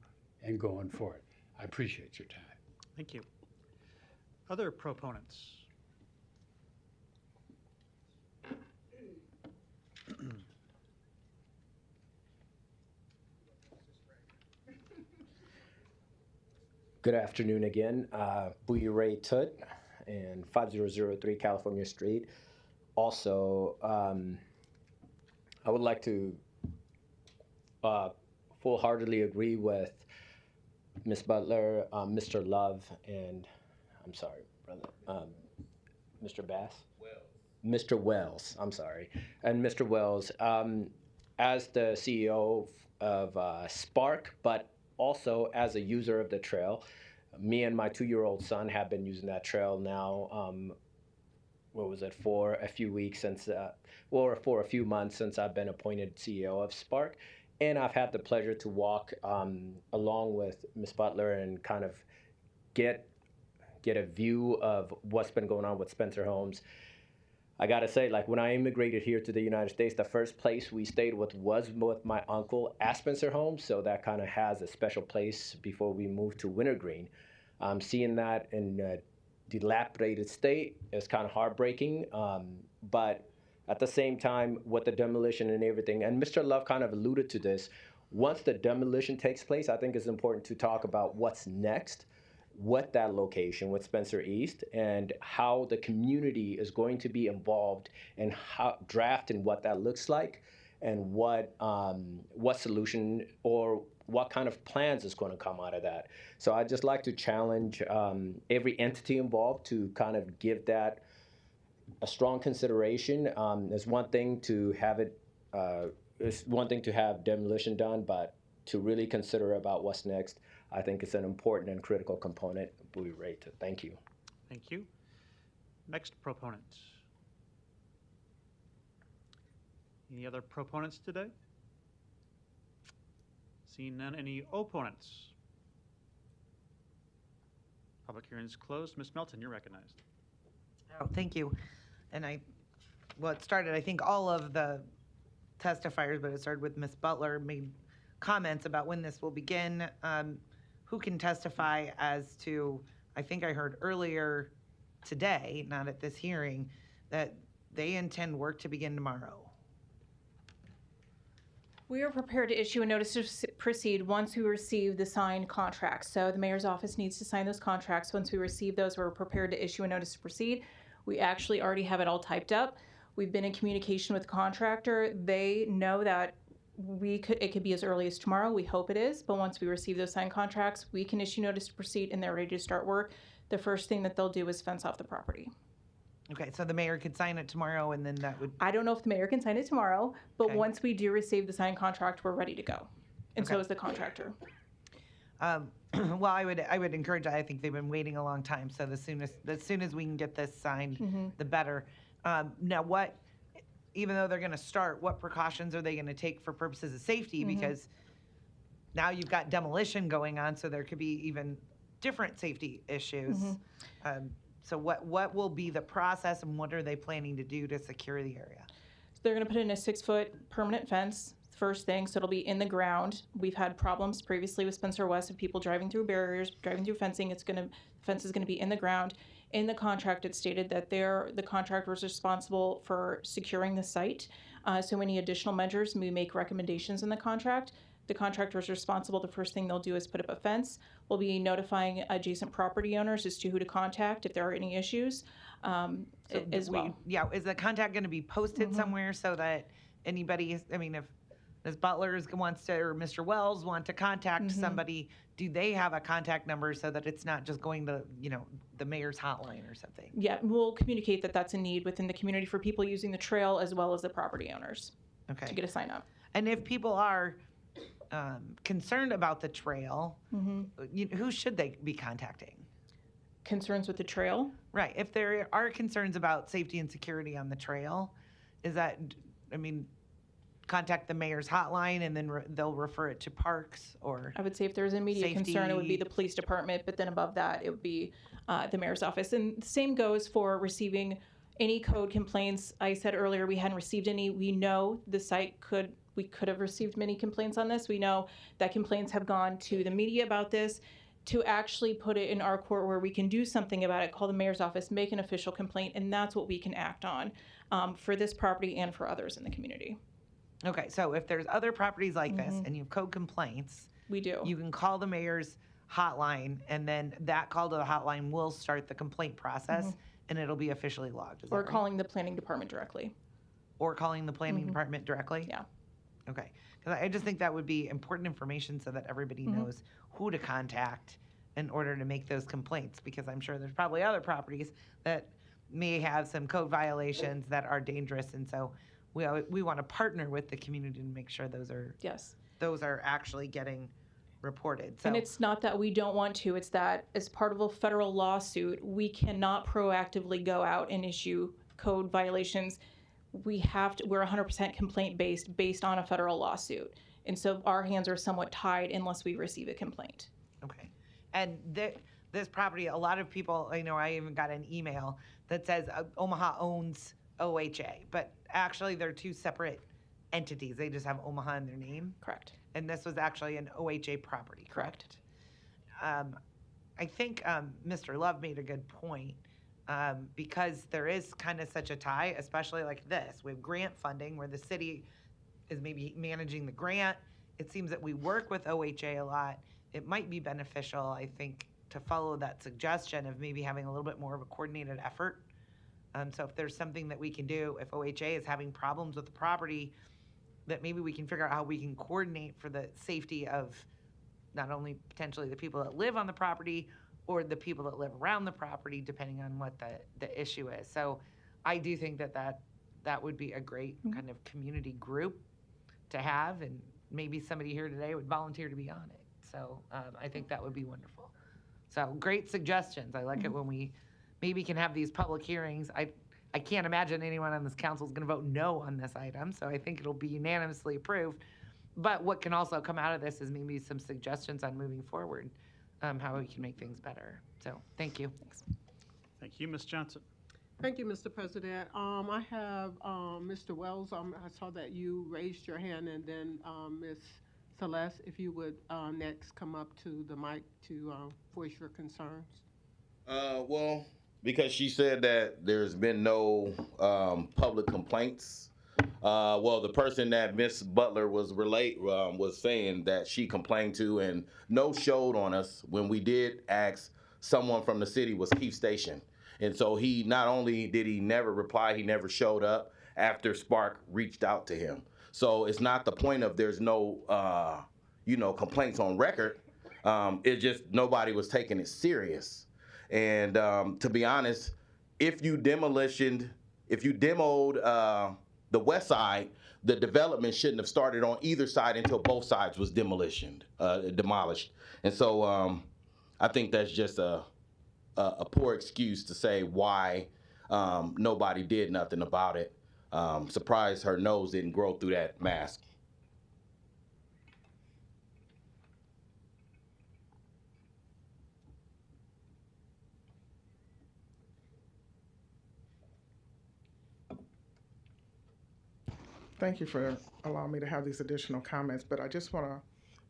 and going forward. I appreciate your time. Thank you. Other proponents? Good afternoon again. Bui Ray Tut and 5003 California Street. Also, I would like to full-heartedly agree with Ms. Butler, Mr. Love, and I'm sorry, brother, Mr. Bass? Mr. Wells, I'm sorry, and Mr. Wells. As the CEO of Spark, but also as a user of the trail, me and my 2-year-old son have been using that trail now, what was it, for a few weeks since, or for a few months since I've been appointed CEO of Spark. And I've had the pleasure to walk along with Ms. Butler and kind of get a view of what's been going on with Spencer Homes. I gotta say, like, when I immigrated here to the United States, the first place we stayed with was with my uncle at Spencer Homes, so that kind of has a special place before we moved to Wintergreen. Seeing that in a dilapidated state is kind of heartbreaking, but at the same time, with the demolition and everything, and Mr. Love kind of alluded to this, once the demolition takes place, I think it's important to talk about what's next with that location, with Spencer East, and how the community is going to be involved in how drafting what that looks like, and what solution or what kind of plans is going to come out of that. So I'd just like to challenge every entity involved to kind of give that a strong consideration. It's one thing to have demolition done, but to really consider about what's next, I think it's an important and critical component. We rate it. Thank you. Thank you. Next proponent. Any other proponents today? Seeing none, any opponents? Public hearing is closed. Ms. Melton, you're recognized. Oh, thank you. And it started, I think all of the testifiers, but it started with Ms. Butler, made comments about when this will begin. Who can testify as to, I think I heard earlier today, not at this hearing, that they intend work to begin tomorrow? We are prepared to issue a notice to proceed once we receive the signed contracts. So the mayor's office needs to sign those contracts. Once we receive those, we're prepared to issue a notice to proceed. We actually already have it all typed up. We've been in communication with the contractor. They know that it could be as early as tomorrow. We hope it is, but once we receive those signed contracts, we can issue notice to proceed and they're ready to start work. The first thing that they'll do is fence off the property. Okay, so the mayor could sign it tomorrow and then that would... I don't know if the mayor can sign it tomorrow, but once we do receive the signed contract, we're ready to go. And so is the contractor. Well, I would encourage, I think they've been waiting a long time, so as soon as we can get this signed, the better. Now even though they're gonna start, what precautions are they gonna take for purposes of safety? Because now you've got demolition going on, so there could be even different safety issues. So what will be the process and what are they planning to do to secure the area? So they're gonna put in a 6-foot permanent fence, first thing, so it'll be in the ground. We've had problems previously with Spencer West of people driving through barriers, driving through fencing. The fence is gonna be in the ground. In the contract, it stated that the contractor is responsible for securing the site. So any additional measures, we make recommendations in the contract. The contractor is responsible. The first thing they'll do is put up a fence. We'll be notifying adjacent property owners as to who to contact if there are any issues as well. Yeah, is the contact going to be posted somewhere so that anybody, if Ms. Butler wants to, or Mr. Wells want to contact somebody, do they have a contact number so that it's not just going to, the mayor's hotline or something? Yeah, we'll communicate that that's a need within the community for people using the trail as well as the property owners Okay. to get a sign up. And if people are concerned about the trail, who should they be contacting? Concerns with the trail? Right. If there are concerns about safety and security on the trail, contact the mayor's hotline and then they'll refer it to parks or I would say if there's an immediate concern, it would be the police department, but then above that, it would be the mayor's office. And the same goes for receiving any code complaints. I said earlier we hadn't received any. We know the site we could have received many complaints on this. We know that complaints have gone to the media about this. To actually put it in our court where we can do something about it, call the mayor's office, make an official complaint, and that's what we can act on for this property and for others in the community. Okay, so if there's other properties like this and you have code complaints, we do. You can call the mayor's hotline, and then that call to the hotline will start the complaint process, and it'll be officially logged. Is Or that right? calling the planning department directly. Or calling the planning department directly? Yeah. Okay, because I just think that would be important information so that everybody knows who to contact in order to make those complaints, because I'm sure there's probably other properties that may have some code violations that are dangerous, and so we want to partner with the community to make sure those are actually getting reported. So And it's not that we don't want to, it's that as part of a federal lawsuit, we cannot proactively go out and issue code violations. We're 100% complaint based on a federal lawsuit. And so our hands are somewhat tied unless we receive a complaint. Okay. And this property, a lot of people, I even got an email that says Omaha owns OHA, but actually they're two separate entities. They just have Omaha in their name. Correct. And this was actually an OHA property, correct? I think Mr. Love made a good point because there is kind of such a tie, especially like this. We have grant funding where the city is maybe managing the grant. It seems that we work with OHA a lot. It might be beneficial, I think, to follow that suggestion of maybe having a little bit more of a coordinated effort. So if there's something that we can do, if OHA is having problems with the property, that maybe we can figure out how we can coordinate for the safety of not only potentially the people that live on the property or the people that live around the property, depending on what the issue is. So I do think that would be a great kind of community group to have, and maybe somebody here today would volunteer to be on it. So I think that would be wonderful. So great suggestions. I like it when we maybe can have these public hearings. I can't imagine anyone on this council is going to vote no on this item, so I think it'll be unanimously approved. But what can also come out of this is maybe some suggestions on moving forward, how we can make things better. So thank you. Thanks. Thank you, Ms. Johnson. Thank you, Mr. President. I have Mr. Wells. I saw that you raised your hand, and then Ms. Celeste, if you would next come up to the mic to voice your concerns. Well, because she said that there's been no public complaints. Well, the person that Miss Butler was saying that she complained to and no showed on us when we did ask someone from the city was Keith Station. And so he not only did he never reply, he never showed up after Spark reached out to him. So it's not the point of there's no, complaints on record. It just nobody was taking it serious. And to be honest, if you demoed the west side, the development shouldn't have started on either side until both sides was demolished. And so I think that's just a poor excuse to say why nobody did nothing about it. Surprised her nose didn't grow through that mask. Thank you for allowing me to have these additional comments, but I just want to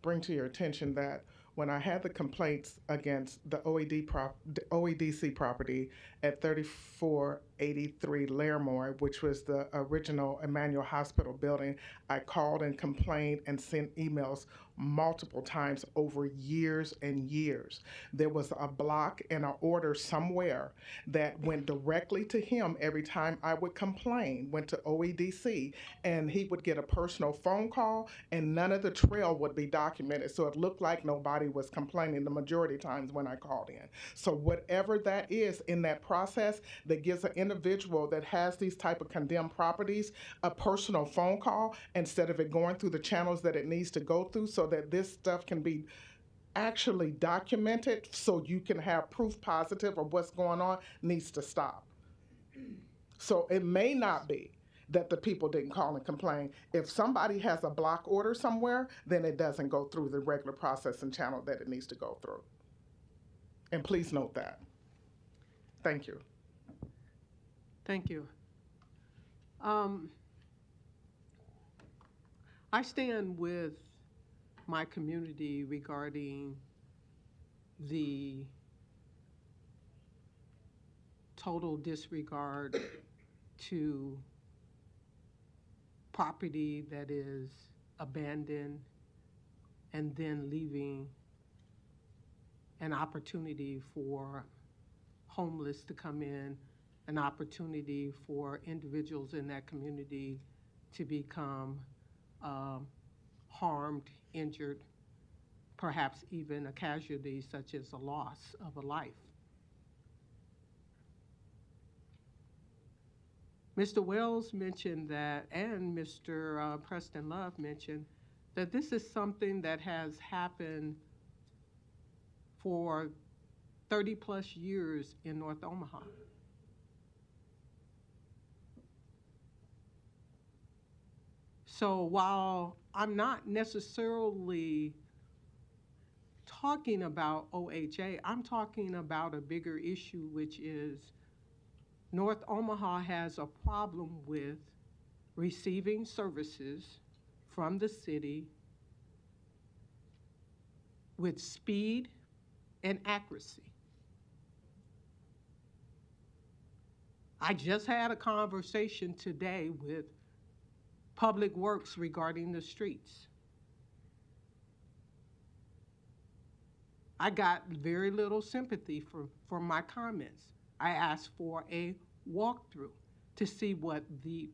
bring to your attention that when I had the complaints against the OEDC property at 3483 Larimore, which was the original Emmanuel Hospital building, I called and complained and sent emails multiple times over years and years. There was a block and an order somewhere that went directly to him every time I would complain, went to OEDC, and he would get a personal phone call and none of the trail would be documented. So it looked like nobody was complaining the majority of times when I called in. So whatever that is in that process that gives an individual that has these type of condemned properties a personal phone call instead of it going through the channels that it needs to go through so that this stuff can be actually documented so you can have proof positive of what's going on needs to stop. So it may not be that the people didn't call and complain. If somebody has a block order somewhere, then it doesn't go through the regular processing channel that it needs to go through. And please note that. Thank you. Thank you. I stand with my community regarding the total disregard to property that is abandoned and then leaving an opportunity for homeless to come in, an opportunity for individuals in that community to become harmed, injured, perhaps even a casualty such as a loss of a life. Mr. Wells mentioned that, and Mr. Preston Love mentioned that this is something that has happened for 30 plus years in North Omaha. So while I'm not necessarily talking about OHA, I'm talking about a bigger issue, which is North Omaha has a problem with receiving services from the city with speed and accuracy. I just had a conversation today with Public Works regarding the streets. I got very little sympathy for my comments. I asked for a walkthrough to see what the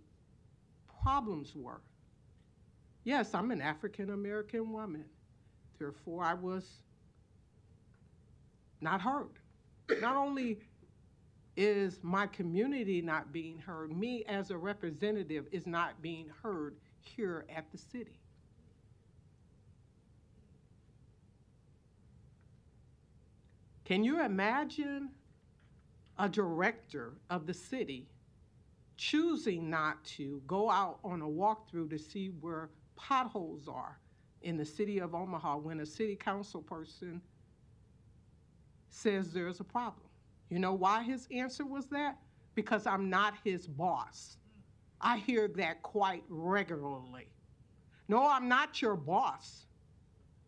problems were. Yes, I'm an African American woman. Therefore, I was not heard. Not only is my community not being heard, me as a representative is not being heard here at the city. Can you imagine a director of the city choosing not to go out on a walkthrough to see where potholes are in the city of Omaha when a city council person says there's a problem? You know why his answer was that? Because I'm not his boss. I hear that quite regularly. No, I'm not your boss,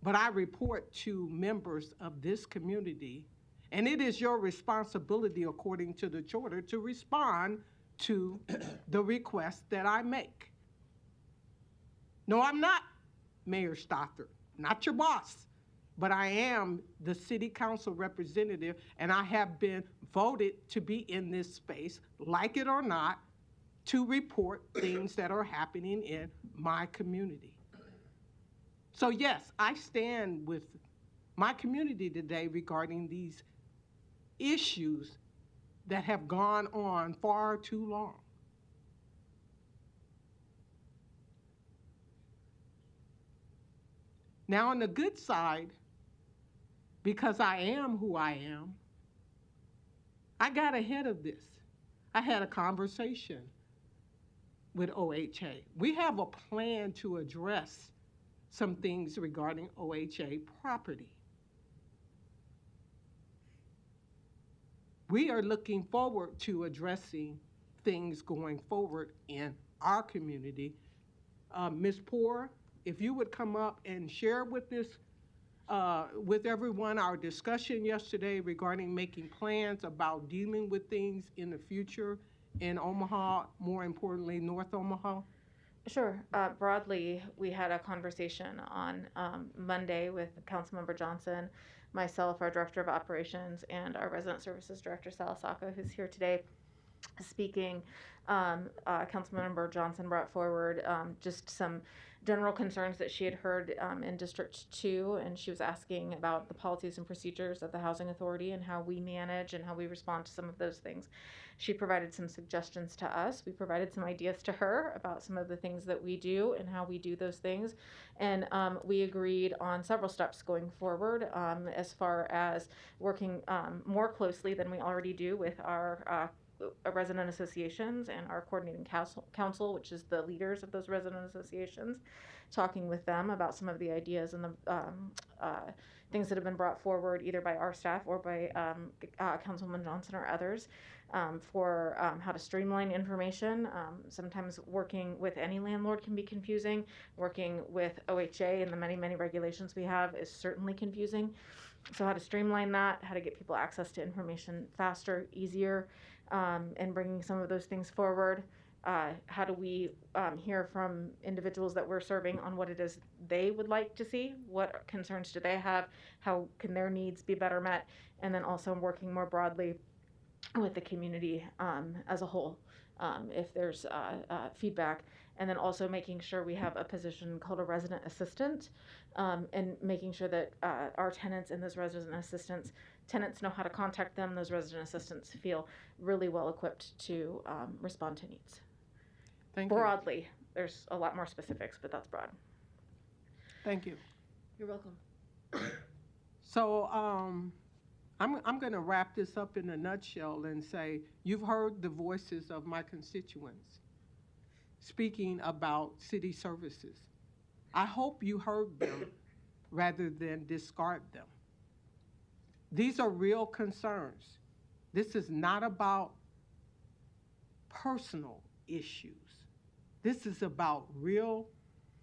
but I report to members of this community, and it is your responsibility, according to the charter, to respond to the request that I make. No, I'm not Mayor Stothard, not your boss, but I am the city council representative, and I have been voted to be in this space, like it or not, to report things that are happening in my community. So yes, I stand with my community today regarding these issues that have gone on far too long. Now on the good side, because I am who I am, I got ahead of this. I had a conversation with OHA. We have a plan to address some things regarding OHA property. We are looking forward to addressing things going forward in our community. Ms. Poore, if you would come up and share with this, with everyone, our discussion yesterday regarding making plans about dealing with things in the future in Omaha, more importantly, North Omaha. Sure. Broadly, we had a conversation on Monday with Councilmember Johnson, myself, our Director of Operations, and our Resident Services Director, Salasaka, who's here today speaking. Councilmember Johnson brought forward just some general concerns that she had heard in District 2, and she was asking about the policies and procedures of the Housing Authority and how we manage and how we respond to some of those things. She provided some suggestions to us. We provided some ideas to her about some of the things that we do and how we do those things. And we agreed on several steps going forward as far as working more closely than we already do with our resident associations and our coordinating council, which is the leaders of those resident associations, talking with them about some of the ideas and the things that have been brought forward either by our staff or by Councilman Johnson or others for how to streamline information. Sometimes working with any landlord can be confusing. Working with OHA and the many, many regulations we have is certainly confusing. So how to streamline that, how to get people access to information faster, easier, and bringing some of those things forward. How do we hear from individuals that we're serving on what it is they would like to see? What concerns do they have? How can their needs be better met? And then also working more broadly with the community as a whole, if there's feedback. And then also making sure we have a position called a resident assistant, and making sure that our tenants and those resident assistants, tenants know how to contact them, those resident assistants feel really well equipped to respond to needs. Thank you. Broadly, there's a lot more specifics, but that's broad. Thank you. You're welcome. So I'm going to wrap this up in a nutshell and say you've heard the voices of my constituents speaking about city services. I hope you heard them rather than discard them. These are real concerns. This is not about personal issues. This is about real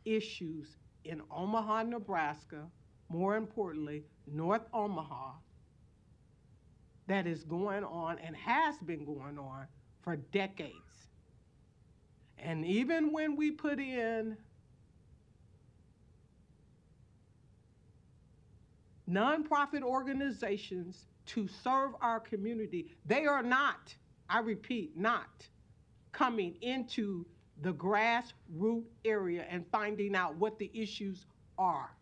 issues in Omaha, Nebraska, more importantly, North Omaha, that is going on and has been going on for decades. And even when we put in nonprofit organizations to serve our community, they are not, I repeat, not coming into the grassroots area and finding out what the issues are.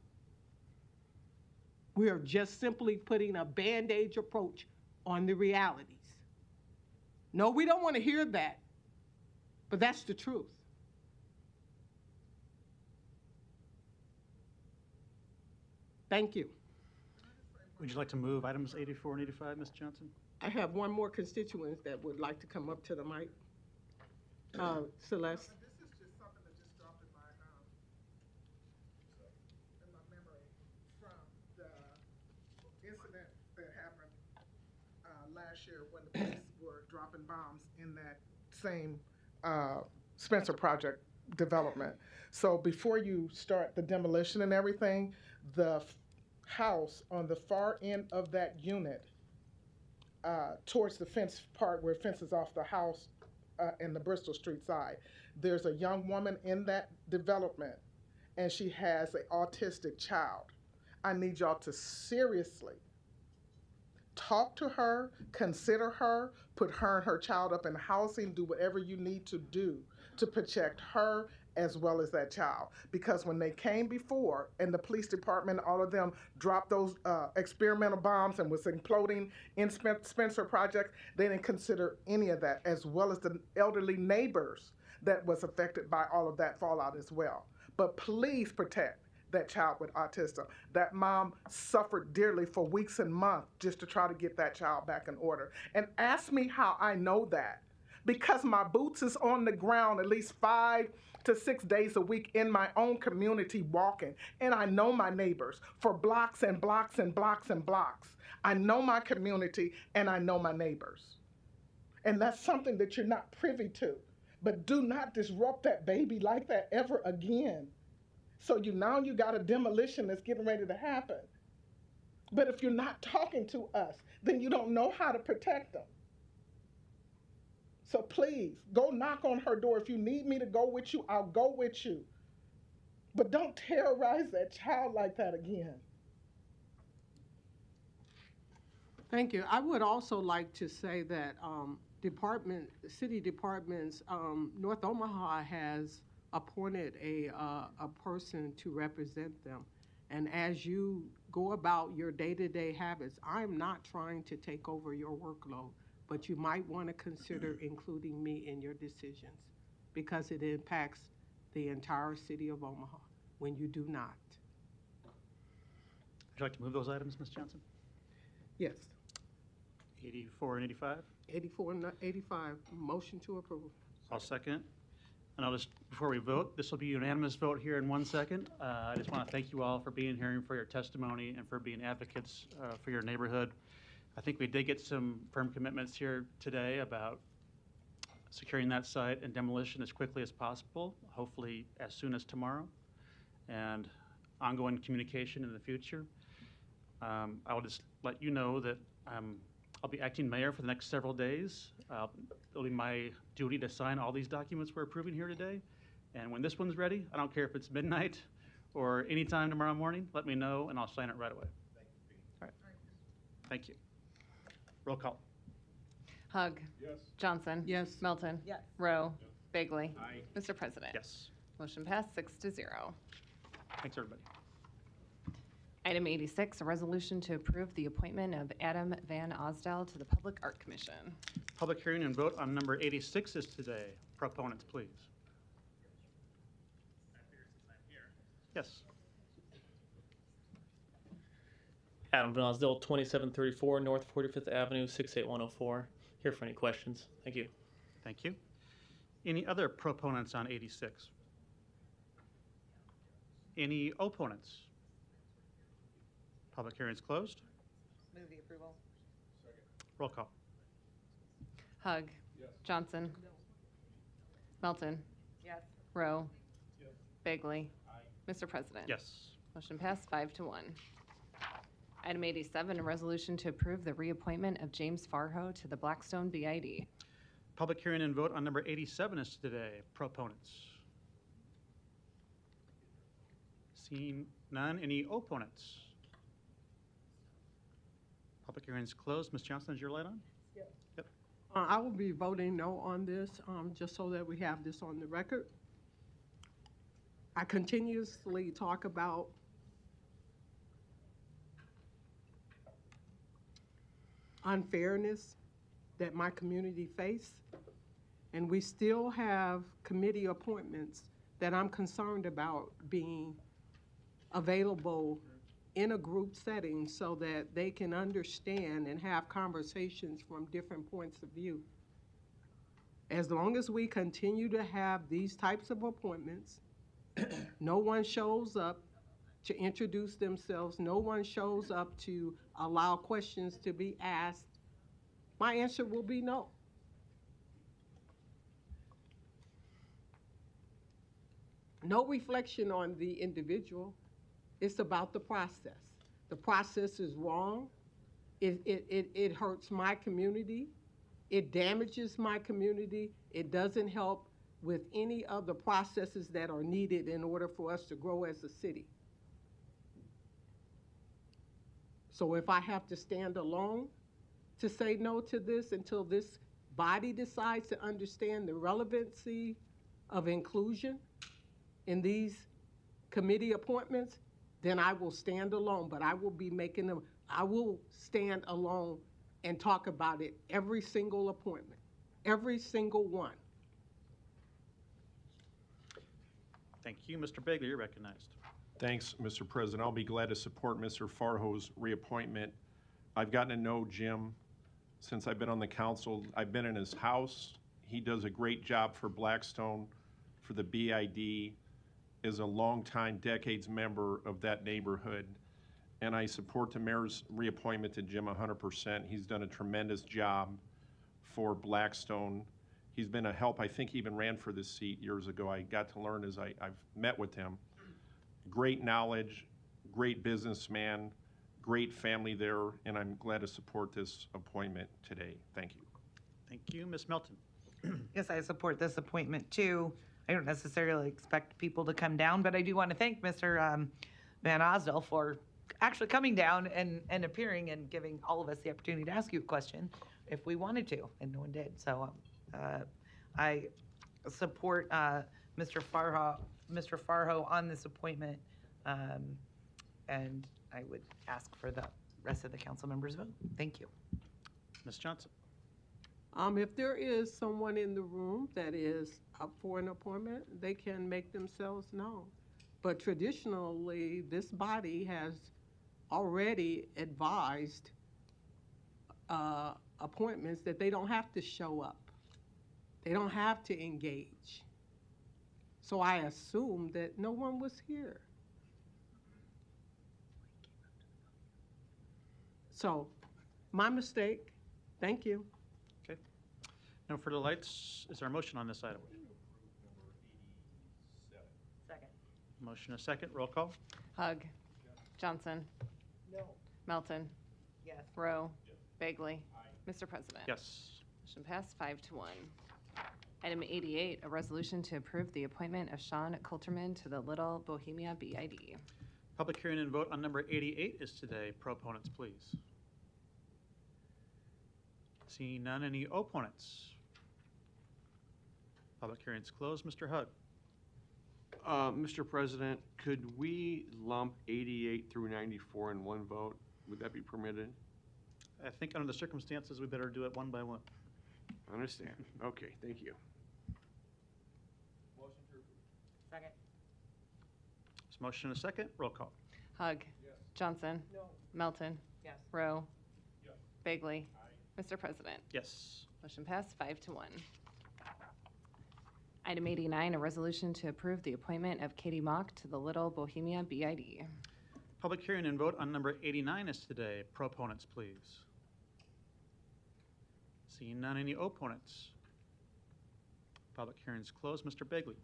We are just simply putting a band-aid approach on the realities. No, we don't want to hear that, but that's the truth. Thank you. Would you like to move items 84 and 85, Ms. Johnson? I have one more constituent that would like to come up to the mic. Celeste. This is just something that just dropped in my memory from the incident that happened last year when the police were dropping bombs in that same Spencer project development. So before you start the demolition and everything, the house on the far end of that unit, towards the fence part where it fences off the house in the Bristol Street side, there's a young woman in that development, and she has an autistic child. I need y'all to seriously talk to her, consider her, put her and her child up in housing, do whatever you need to do to protect her as well as that child. Because when they came before, and the police department, all of them dropped those experimental bombs and was imploding in Spencer project, they didn't consider any of that, as well as the elderly neighbors that was affected by all of that fallout as well. But please protect that child with autism. That mom suffered dearly for weeks and months just to try to get that child back in order. And ask me how I know that. Because my boots is on the ground at least 5 to 6 days a week in my own community walking. And I know my neighbors for blocks and blocks and blocks and blocks. I know my community and I know my neighbors. And that's something that you're not privy to. But do not disrupt that baby like that ever again. So now you got a demolition that's getting ready to happen. But if you're not talking to us, then you don't know how to protect them. So please, go knock on her door. If you need me to go with you, I'll go with you. But don't terrorize that child like that again. Thank you. I would also like to say that city departments, North Omaha has appointed a person to represent them. And as you go about your day-to-day habits, I'm not trying to take over your workload, but you might want to consider including me in your decisions because it impacts the entire city of Omaha when you do not. Would you like to move those items, Ms. Johnson? Yes. 84 and 85? 84 and 85, motion to approve. I'll second. And I'll just, before we vote, this will be a unanimous vote here in 1 second. I just want to thank you all for being here and for your testimony and for being advocates for your neighborhood. I think we did get some firm commitments here today about securing that site and demolition as quickly as possible, hopefully as soon as tomorrow, and ongoing communication in the future. I will just let you know that I'll be acting mayor for the next several days. It'll be my duty to sign all these documents we're approving here today. And when this one's ready, I don't care if it's midnight or anytime tomorrow morning, let me know and I'll sign it right away. All right. Thank you. Roll call. Hug. Yes. Johnson. Yes. Melton. Yes. Rowe. Bagley. Aye. Mr. President. Yes. Motion passed 6-0. Thanks, everybody. Item 86, a resolution to approve the appointment of Adam Van Osdell to the Public Art Commission. Public hearing and vote on number 86 is today. Proponents, please. Yes. Adam Van Osdell, 2734 North 45th Avenue, 68104. Here for any questions. Thank you. Thank you. Any other proponents on 86? Any opponents? Public hearing is closed. Move the approval. Roll call. Hug. Yes. Johnson. Melton. Yes. Rowe. Bagley. Mr. President. Yes. Motion passed 5-1. Item 87, a resolution to approve the reappointment of James Farho to the Blackstone BID. Public hearing and vote on number 87 is today. Proponents? Seeing none. Any opponents? Public hearing is closed. Ms. Johnson, is your light on? Yes. Yep. I will be voting no on this, just so that we have this on the record. I continuously talk about unfairness that my community face, and we still have committee appointments that I'm concerned about being available in a group setting so that they can understand and have conversations from different points of view. As long as we continue to have these types of appointments, no one shows up to introduce themselves, no one shows up to allow questions to be asked, my answer will be no. No reflection on the individual. It's about the process. The process is wrong. It hurts my community. It damages my community. It doesn't help with any of the processes that are needed in order for us to grow as a city. So if I have to stand alone to say no to this until this body decides to understand the relevancy of inclusion in these committee appointments, then I will stand alone, but I will be making them, I will stand alone and talk about it every single appointment, every single one. Thank you. Mr. Bagley, you're recognized. Thanks, Mr. President. I'll be glad to support Mr. Farho's reappointment. I've gotten to know Jim since I've been on the council. I've been in his house. He does a great job for Blackstone, for the BID, is a longtime, decades member of that neighborhood. And I support the mayor's reappointment to Jim 100%. He's done a tremendous job for Blackstone. He's been a help. I think he even ran for this seat years ago. I got to learn as I've met with him. Great knowledge, great businessman, great family there, and I'm glad to support this appointment today. Thank you. Thank you. Ms. Melton. Yes, I support this appointment too. I don't necessarily expect people to come down, but I do want to thank Mr. Van Osdell for actually coming down and appearing and giving all of us the opportunity to ask you a question if we wanted to, and no one did. So I support Mr. Farho on this appointment, and I would ask for the rest of the council members' vote. Thank you. Ms. Johnson? If there is someone in the room that is up for an appointment, they can make themselves known. But traditionally, this body has already advised appointments that they don't have to show up. They don't have to engage. So I assumed that no one was here. So, my mistake. Thank you. Okay. No further lights. Is there a motion on this item? Second. Motion a second. Roll call. Hug. Johnson. No. Melton. Yes. Rowe. Bagley. Mr. President. Yes. Motion passed 5-1. Item 88, a resolution to approve the appointment of Sean Coulterman to the Little Bohemia BID. Public hearing and vote on number 88 is today. Proponents, please. Seeing none, any opponents? Public hearing's closed. Mr. Hug. Mr. President, could we lump 88 through 94 in one vote? Would that be permitted? I think under the circumstances, we better do it one by one. I understand. Okay, thank you. Second. There's a motion and a second. Roll call. Hug. Johnson. No. Melton. Yes. Rowe. Bagley. Mr. President. Yes. Motion passed 5-1. Item 89, a resolution to approve the appointment of Katie Mock to the Little Bohemia BID. Public hearing and vote on number 89 is today. Proponents, please. Seeing none, any opponents? Public hearing's closed. Mr. Bagley.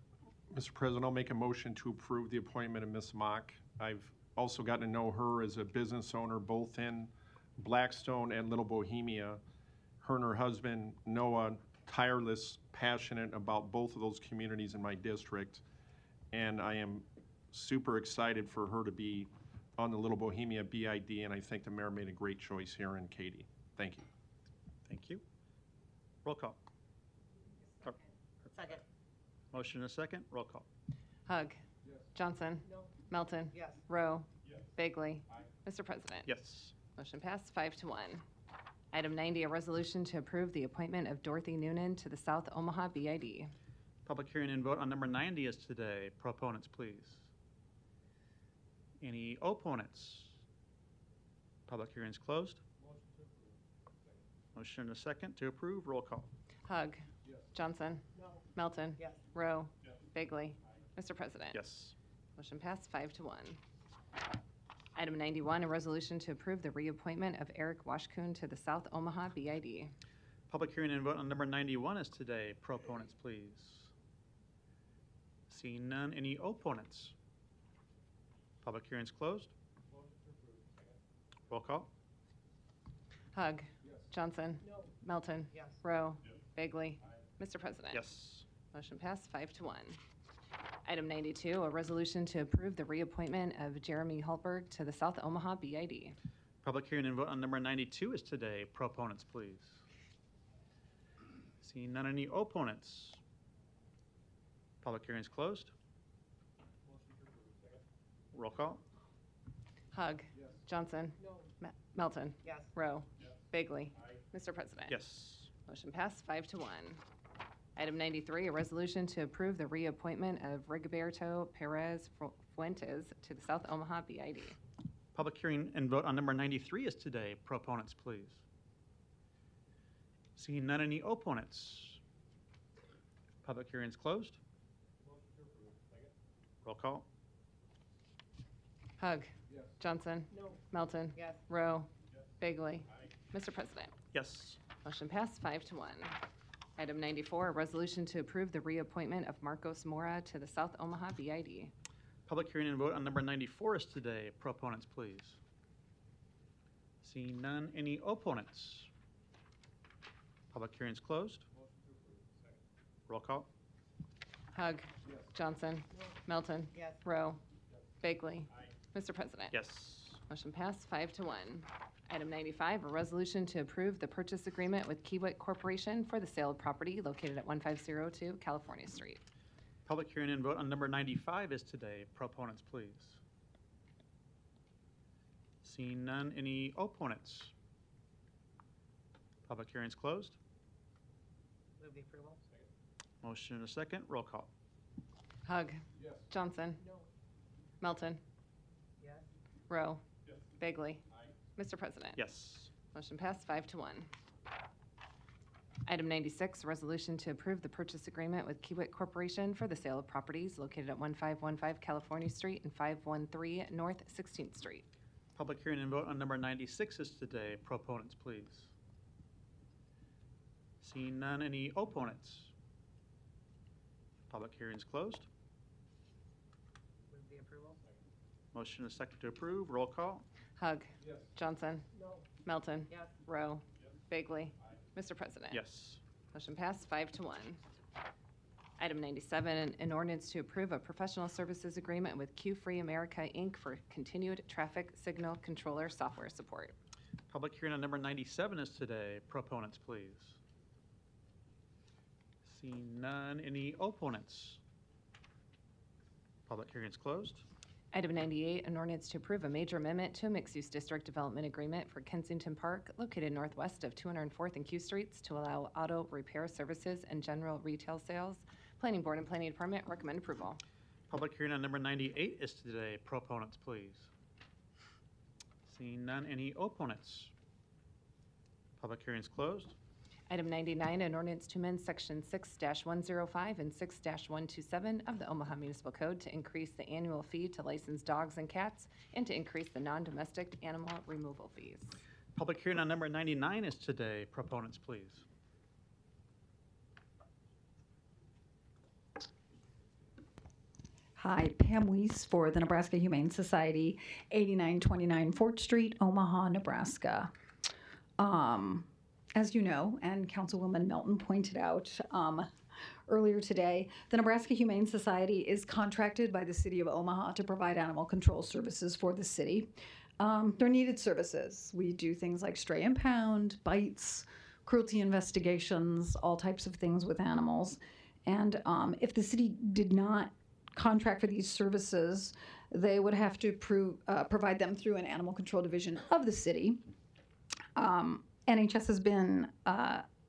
Mr. President, I'll make a motion to approve the appointment of Ms. Mock. I've also gotten to know her as a business owner both in Blackstone and Little Bohemia. Her and her husband, Noah, tireless, passionate about both of those communities in my district. And I am super excited for her to be on the Little Bohemia BID, and I think the mayor made a great choice here in Katie. Thank you. Thank you. Roll call. Second. Motion and a second. Roll call. Hug. Johnson. No. Melton. Yes. Rowe. Bagley. Mr. President. Yes. Motion passed 5-1. Item 90, a resolution to approve the appointment of Dorothy Noonan to the South Omaha BID. Public hearing and vote on number 90 is today. Proponents, please. Any opponents? Public hearing's closed. Motion and a second to approve. Roll call. Hug. Johnson. No. Melton. Yes. Rowe. Bagley. Mr. President. Yes. Motion passed 5-1. Item 91, a resolution to approve the reappointment of Eric Washkun to the South Omaha BID. Public hearing and vote on number 91 is today. Proponents, please. Seeing none, any opponents? Public hearing's closed. Roll call. Hug. Johnson. No. Melton. Yes. Rowe. Bagley. Mr. President. Yes. Motion passed 5-1. Item 92, a resolution to approve the reappointment of Jeremy Hultberg to the South Omaha BID. Public hearing and vote on number 92 is today. Proponents, please. Seeing none, any opponents? Public hearing's closed. Roll call. Hug. Johnson. No. Melton. Yes. Rowe. Bagley. Mr. President. Yes. Motion passed 5-1. Item 93, a resolution to approve the reappointment of Rigoberto Perez Fuentes to the South Omaha BID. Public hearing and vote on number 93 is today. Proponents, please. Seeing none, any opponents? Public hearing's closed. Roll call. Hug. Johnson. No. Melton. Yes. Rowe. Bagley. Mr. President. Yes. Motion passed 5-1. Item 94, a resolution to approve the reappointment of Marcos Mora to the South Omaha BID. Public hearing and vote on number 94 is today. Proponents, please. Seeing none, any opponents? Public hearing's closed. Roll call. Hug. Johnson. Melton. Rowe. Bagley. Mr. President. Yes. Motion passed 5-1. Item 95, a resolution to approve the purchase agreement with Kiewit Corporation for the sale of property located at 1502 California Street. Public hearing and vote on number 95 is today. Proponents, please. Seeing none, any opponents? Public hearing is closed. Move the approval. Motion and a second. Roll call. Hug. Johnson. Melton. Rowe. Bagley. Mr. President. Yes. Motion passed 5-1. Item 96, resolution to approve the purchase agreement with Kiewit Corporation for the sale of properties located at 1515 California Street and 513 North 16th Street. Public hearing and vote on number 96 is today. Proponents, please. Seeing none, any opponents? Public hearing is closed. Move the approval. Motion is second to approve. Roll call. Hug. Johnson. Melton. Rowe. Bagley. Mr. President. Yes. Motion passed 5-1. Item 97, an ordinance to approve a professional services agreement with Q Free America, Inc. for continued traffic signal controller software support. Public hearing on number 97 is today. Proponents, please. Seeing none, any opponents? Public hearing is closed. Item 98, an ordinance to approve a major amendment to a mixed-use district development agreement for Kensington Park located northwest of 204th and Q Streets to allow auto repair services and general retail sales. Planning Board and Planning Department recommend approval. Public hearing on number 98 is today. Proponents, please. Seeing none, any opponents? Public hearing is closed. Item 99, an ordinance to amend Section 6-105 and 6-127 of the Omaha Municipal Code to increase the annual fee to licensed dogs and cats and to increase the non-domestic animal removal fees. Public hearing on number 99 is today. Proponents, please. Hi, Pam Weiss for the Nebraska Humane Society, 8929 Fort Street, Omaha, Nebraska. As you know, and Councilwoman Melton pointed out earlier today, the Nebraska Humane Society is contracted by the City of Omaha to provide animal control services for the city. They're needed services. We do things like stray and pound, bites, cruelty investigations, all types of things with animals. And if the city did not contract for these services, they would have to provide them through an animal control division of the city. NHS has been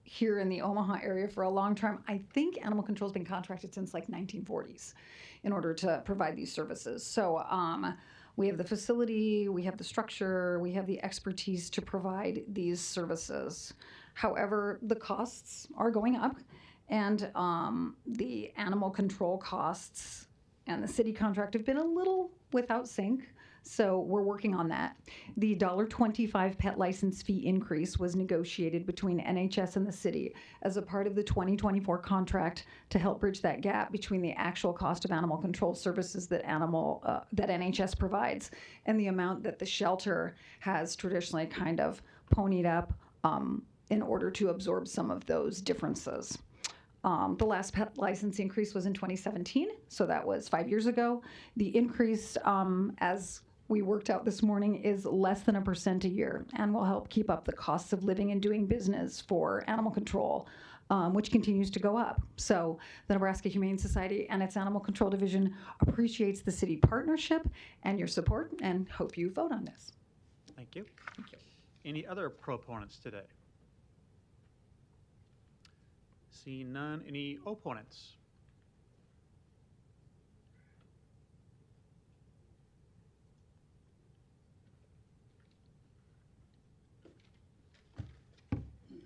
here in the Omaha area for a long time. I think animal control has been contracted since like 1940s in order to provide these services. So we have the facility, we have the structure, we have the expertise to provide these services. However, the costs are going up, and the animal control costs and the city contract have been a little without sync. So we're working on that. The $1.25 pet license fee increase was negotiated between NHS and the city as a part of the 2024 contract to help bridge that gap between the actual cost of animal control services that that NHS provides and the amount that the shelter has traditionally kind of ponied up in order to absorb some of those differences. The last pet license increase was in 2017, so that was 5 years ago. The increase, as we worked out this morning, is less than 1% a year and will help keep up the costs of living and doing business for animal control, which continues to go up. So the Nebraska Humane Society and its Animal Control Division appreciates the city partnership and your support and hope you vote on this. Thank you. Thank you. Any other proponents today? Seeing none, any opponents?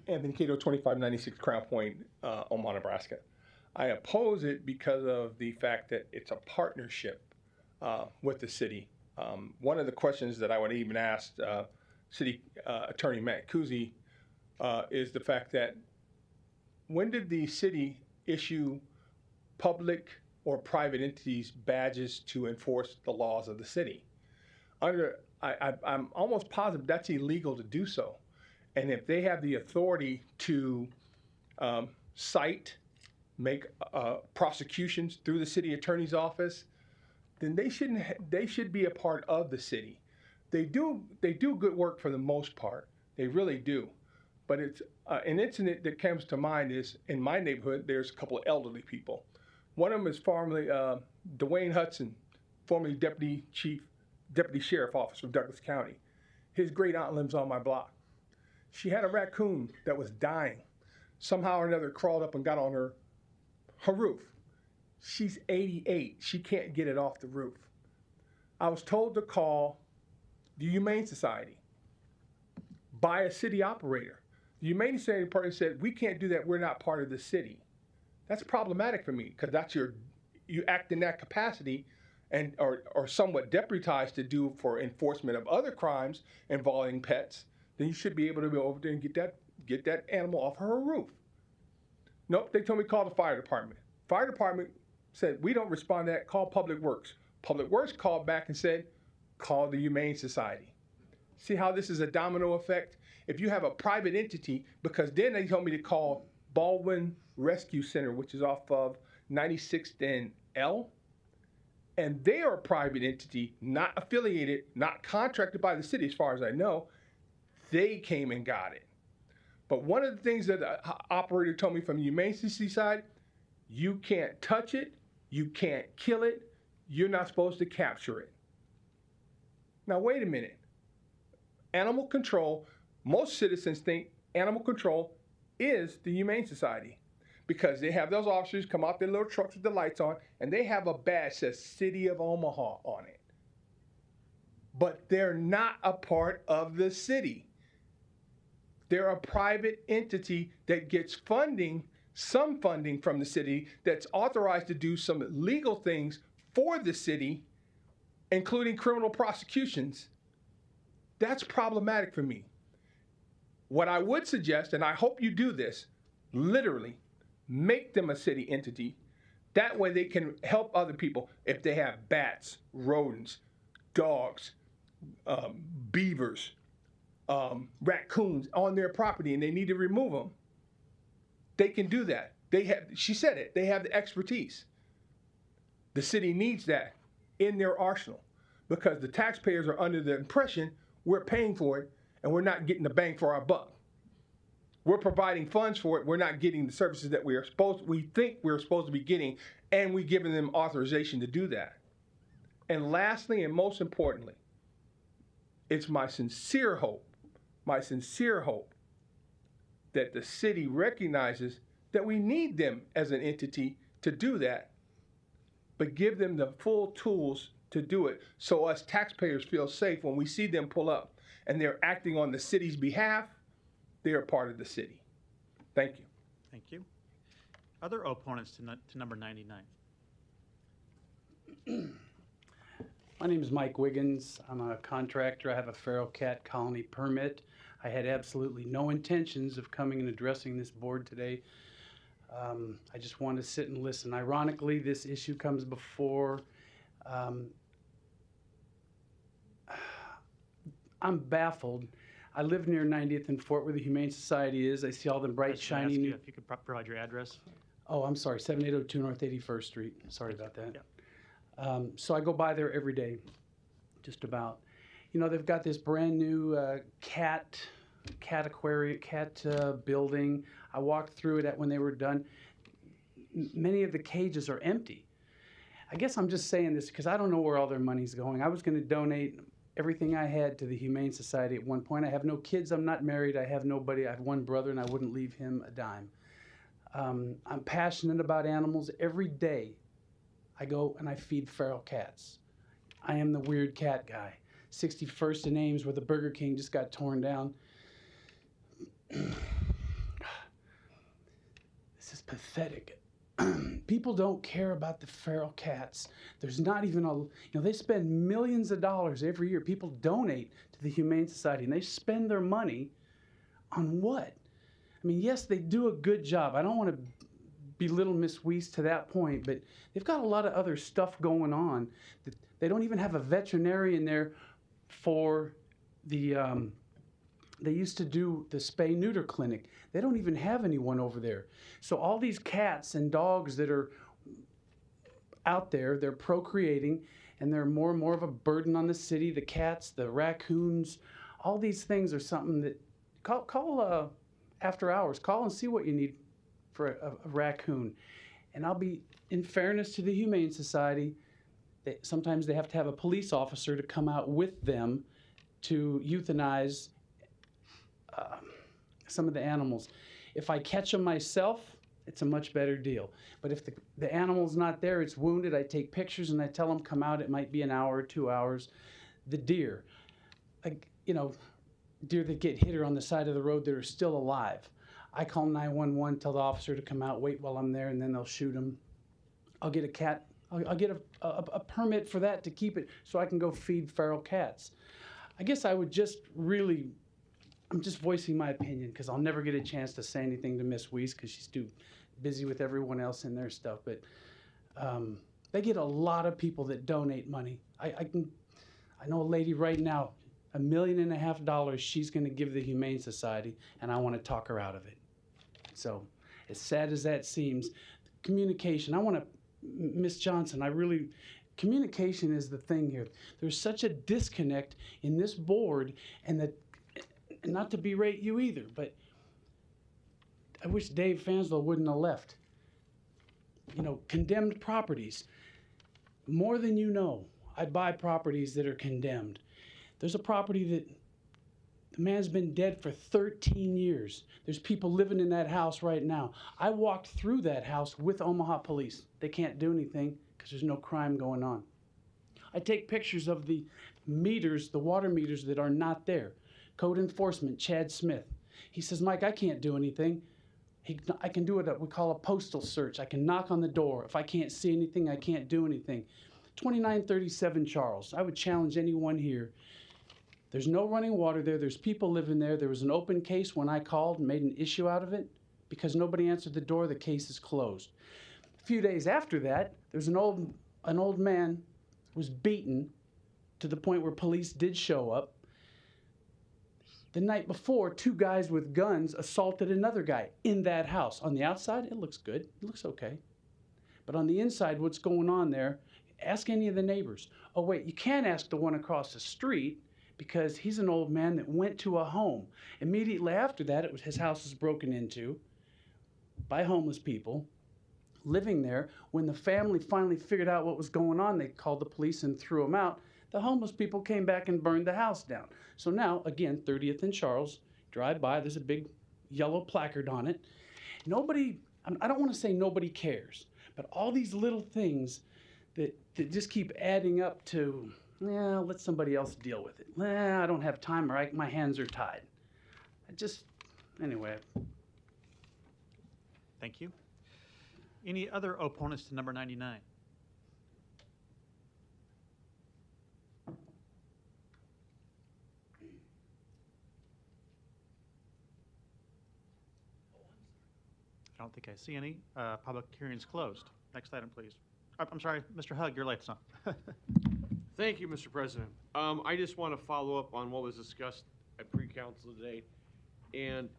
Anthony Cato, 2596 Crown Point, Omaha, Nebraska. I oppose it because of the fact that it's a partnership with the city. One of the questions that I would even ask City Attorney Matt Kuzi is the fact that when did the city issue public or private entities badges to enforce the laws of the city? I'm almost positive that's illegal to do so. And if they have the authority to cite make prosecutions through the city attorney's office, then they should be a part of the city. They do good work for the most part. They really do. But it's an incident that comes to mind is in my neighborhood. There's a couple of elderly people. One of them is formerly Dwayne Hudson, formerly deputy sheriff officer of Douglas County. His great aunt lives on my block. She had a raccoon that was dying. Somehow or another crawled up and got on her roof. She's 88. She can't get it off the roof. I was told to call the Humane Society by a city operator. The Humane Society partner said, we can't do that. We're not part of the city. That's problematic for me because that's you act in that capacity and or somewhat deputized to do for enforcement of other crimes involving pets. Then you should be able to go over there and get that animal off her roof. Nope, they told me call the fire department. Fire department said, we don't respond to that, call Public Works. Public Works called back and said, call the Humane Society. See how this is a domino effect? If you have a private entity, because then they told me to call Baldwin Rescue Center, which is off of 96th and L, and they are a private entity, not affiliated, not contracted by the city as far as I know. They came and got it. But one of the things that the operator told me from the Humane Society side, you can't touch it, you can't kill it, you're not supposed to capture it. Now wait a minute. Animal control, most citizens think animal control is the Humane Society because they have those officers come out their little trucks with the lights on and they have a badge that says City of Omaha on it. But they're not a part of the city. They're a private entity that gets funding, some funding from the city that's authorized to do some legal things for the city, including criminal prosecutions. That's problematic for me. What I would suggest, and I hope you do this, literally make them a city entity. That way they can help other people if they have bats, rodents, dogs, beavers, raccoons on their property and they need to remove them. They can do that. She said it, they have the expertise. The city needs that in their arsenal because the taxpayers are under the impression we're paying for it and we're not getting the bang for our buck. We're providing funds for it. We're not getting the services that we think we're supposed to be getting, and we're giving them authorization to do that. And lastly, and most importantly, it's my sincere hope that the city recognizes that we need them as an entity to do that, but give them the full tools to do it so us taxpayers feel safe when we see them pull up and they're acting on the city's behalf. They're a part of the city. Thank you. Thank you. Other opponents to number 99? My name is Mike Wiggins. I'm a contractor. I have a feral cat colony permit. I had absolutely no intentions of coming and addressing this board today. I just wanted to sit and listen. Ironically, this issue comes before. I'm baffled. I live near 90th and Fort where the Humane Society is. I see all the bright, shiny new... If you could provide your address. Oh, I'm sorry, 7802 North 81st Street. Sorry about that. Yeah. So I go by there every day, just about. You know, they've got this brand new cat aquarium, building. I walked through it when they were done. Many of the cages are empty. I guess I'm just saying this because I don't know where all their money's going. I was going to donate everything I had to the Humane Society at one point. I have no kids. I'm not married. I have nobody. I have one brother, and I wouldn't leave him a dime. I'm passionate about animals. Every day, I go and I feed feral cats. I am the weird cat guy. 61st and Ames, where the Burger King just got torn down. This is pathetic. People don't care about the feral cats. There's not even they spend millions of dollars every year. People donate to the Humane Society, and they spend their money on what? I mean, yes, they do a good job. I don't want to belittle Miss Weiss to that point, but they've got a lot of other stuff going on. They don't even have a veterinarian there for the They used to do the spay neuter clinic. They don't even have anyone over there. So all these cats and dogs that are out there, they're procreating, and they're more and more of a burden on the city. The cats, the raccoons, all these things are something that call after hours. Call and see what you need for a raccoon. And I'll be, in fairness to the Humane Society, sometimes they have to have a police officer to come out with them to euthanize some of the animals. If I catch them myself, it's a much better deal. But if the animal's not there, it's wounded, I take pictures and I tell them come out. It might be an hour or 2 hours. The deer, deer that get hit or on the side of the road that are still alive. I call 911, tell the officer to come out, wait while I'm there, and then they'll shoot them. I'll get a cat. I'll get a permit for that to keep it so I can go feed feral cats. I guess I would just really, I'm just voicing my opinion because I'll never get a chance to say anything to Miss Weiss because she's too busy with everyone else in their stuff. But they get a lot of people that donate money. I know a lady right now, $1.5 million she's going to give the Humane Society, and I want to talk her out of it. So as sad as that seems, communication, I want to, Miss Johnson, communication is the thing here. There's such a disconnect in this board, and not to berate you either, but I wish Dave Fanslow wouldn't have left. Condemned properties. More than you know, I buy properties that are condemned. There's a property that the man's been dead for 13 years. There's people living in that house right now. I walked through that house with Omaha police. They can't do anything because there's no crime going on. I take pictures of the meters, the water meters that are not there. Code enforcement, Chad Smith. He says, Mike, I can't do anything. I can do what we call a postal search. I can knock on the door. If I can't see anything, I can't do anything. 2937 Charles. I would challenge anyone here. There's no running water there. There's people living there. There was an open case when I called and made an issue out of it. Because nobody answered the door, the case is closed. A few days after that, there's an old man who was beaten to the point where police did show up. The night before, 2 guys with guns assaulted another guy in that house. On the outside, it looks good. It looks okay. But on the inside, what's going on there, ask any of the neighbors. Oh, wait, you can't ask the one across the street because he's an old man that went to a home. Immediately after that, his house was broken into by homeless people living there. When the family finally figured out what was going on, they called the police and threw him out. The homeless people came back and burned the house down. So now, again, 30th and Charles, drive by, there's a big yellow placard on it. Nobody, I don't want to say nobody cares, but all these little things that just keep adding up to, let somebody else deal with it. I don't have time, or my hands are tied. Anyway. Thank you. Any other opponents to number 99? I don't think I see any. Public hearing's closed. Next item, please. I'm sorry, Mr. Hugg, your light's on. Thank you, Mr. President. I just want to follow up on what was discussed at pre-council today. And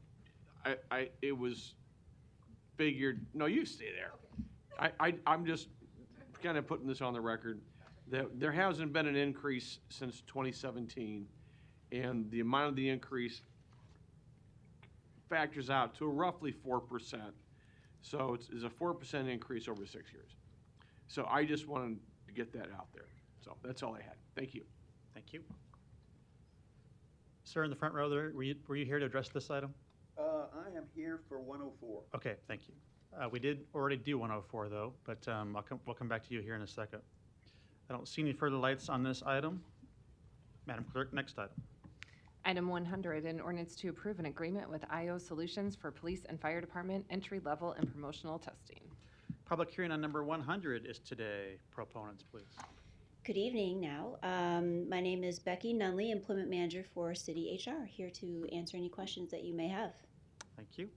it was figured, no, you stay there. I'm just kind of putting this on the record. That there hasn't been an increase since 2017. And the amount of the increase factors out to roughly 4%. So it's a 4% increase over 6 years. So I just wanted to get that out there. So that's all I had. Thank you. Thank you. Sir, in the front row there, were you here to address this item? I am here for 104. Okay, thank you. We did already do 104 though, but we'll come back to you here in a second. I don't see any further lights on this item. Madam Clerk, next item. Item 100, an ordinance to approve an agreement with IO Solutions for Police and Fire Department entry-level and promotional testing. Public hearing on number 100 is today. Proponents, please. Good evening now. My name is Becky Nunley, Employment Manager for City HR, here to answer any questions that you may have. Thank you.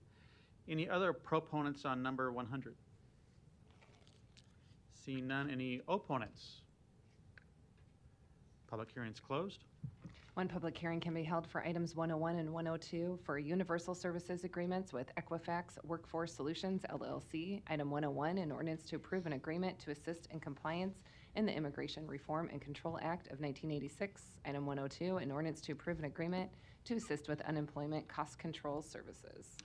Any other proponents on number 100? Seeing none, any opponents? Public hearing is closed. One public hearing can be held for items 101 and 102 for universal services agreements with Equifax Workforce Solutions LLC. Item 101, an ordinance to approve an agreement to assist in compliance in the Immigration Reform and Control Act of 1986. Item 102, an ordinance to approve an agreement to assist with unemployment cost control services.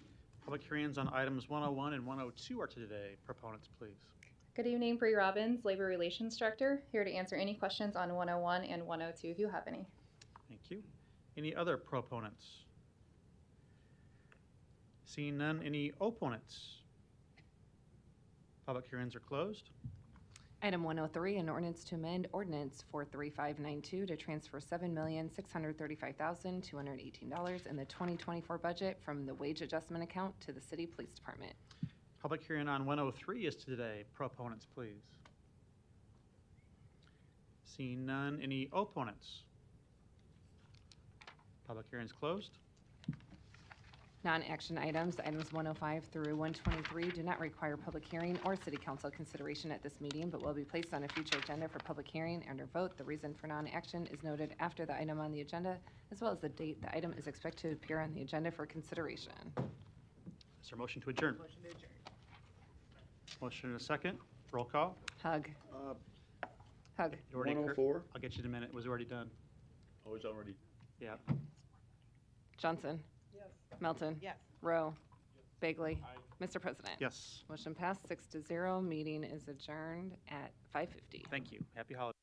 Public hearings on items 101 and 102 are today. Proponents, please. Good evening, Bree Robbins, Labor Relations Director, here to answer any questions on 101 and 102 if you have any. Thank you. Any other proponents? Seeing none, any opponents? Public hearings are closed. Item 103, an ordinance to amend ordinance 43592 to transfer $7,635,218 in the 2024 budget from the wage adjustment account to the City Police Department. Public hearing on 103 is today. Proponents, please. Seeing none, any opponents? Public hearing is closed. Non-action items, items 105 through 123 do not require public hearing or city council consideration at this meeting, but will be placed on a future agenda for public hearing and or vote. The reason for non-action is noted after the item on the agenda, as well as the date the item is expected to appear on the agenda for consideration. Is there a motion to adjourn? Motion to adjourn. Motion and a second. Roll call. Hug. Hug. You already occurred? 104. I'll get you in a minute. It was already done. Oh, it's already. Yeah. Johnson. Yes. Melton. Yes. Rowe. Bagley. Mr. President. Yes. Motion passed 6-0. Meeting is adjourned at 5:50. Thank you. Happy holidays.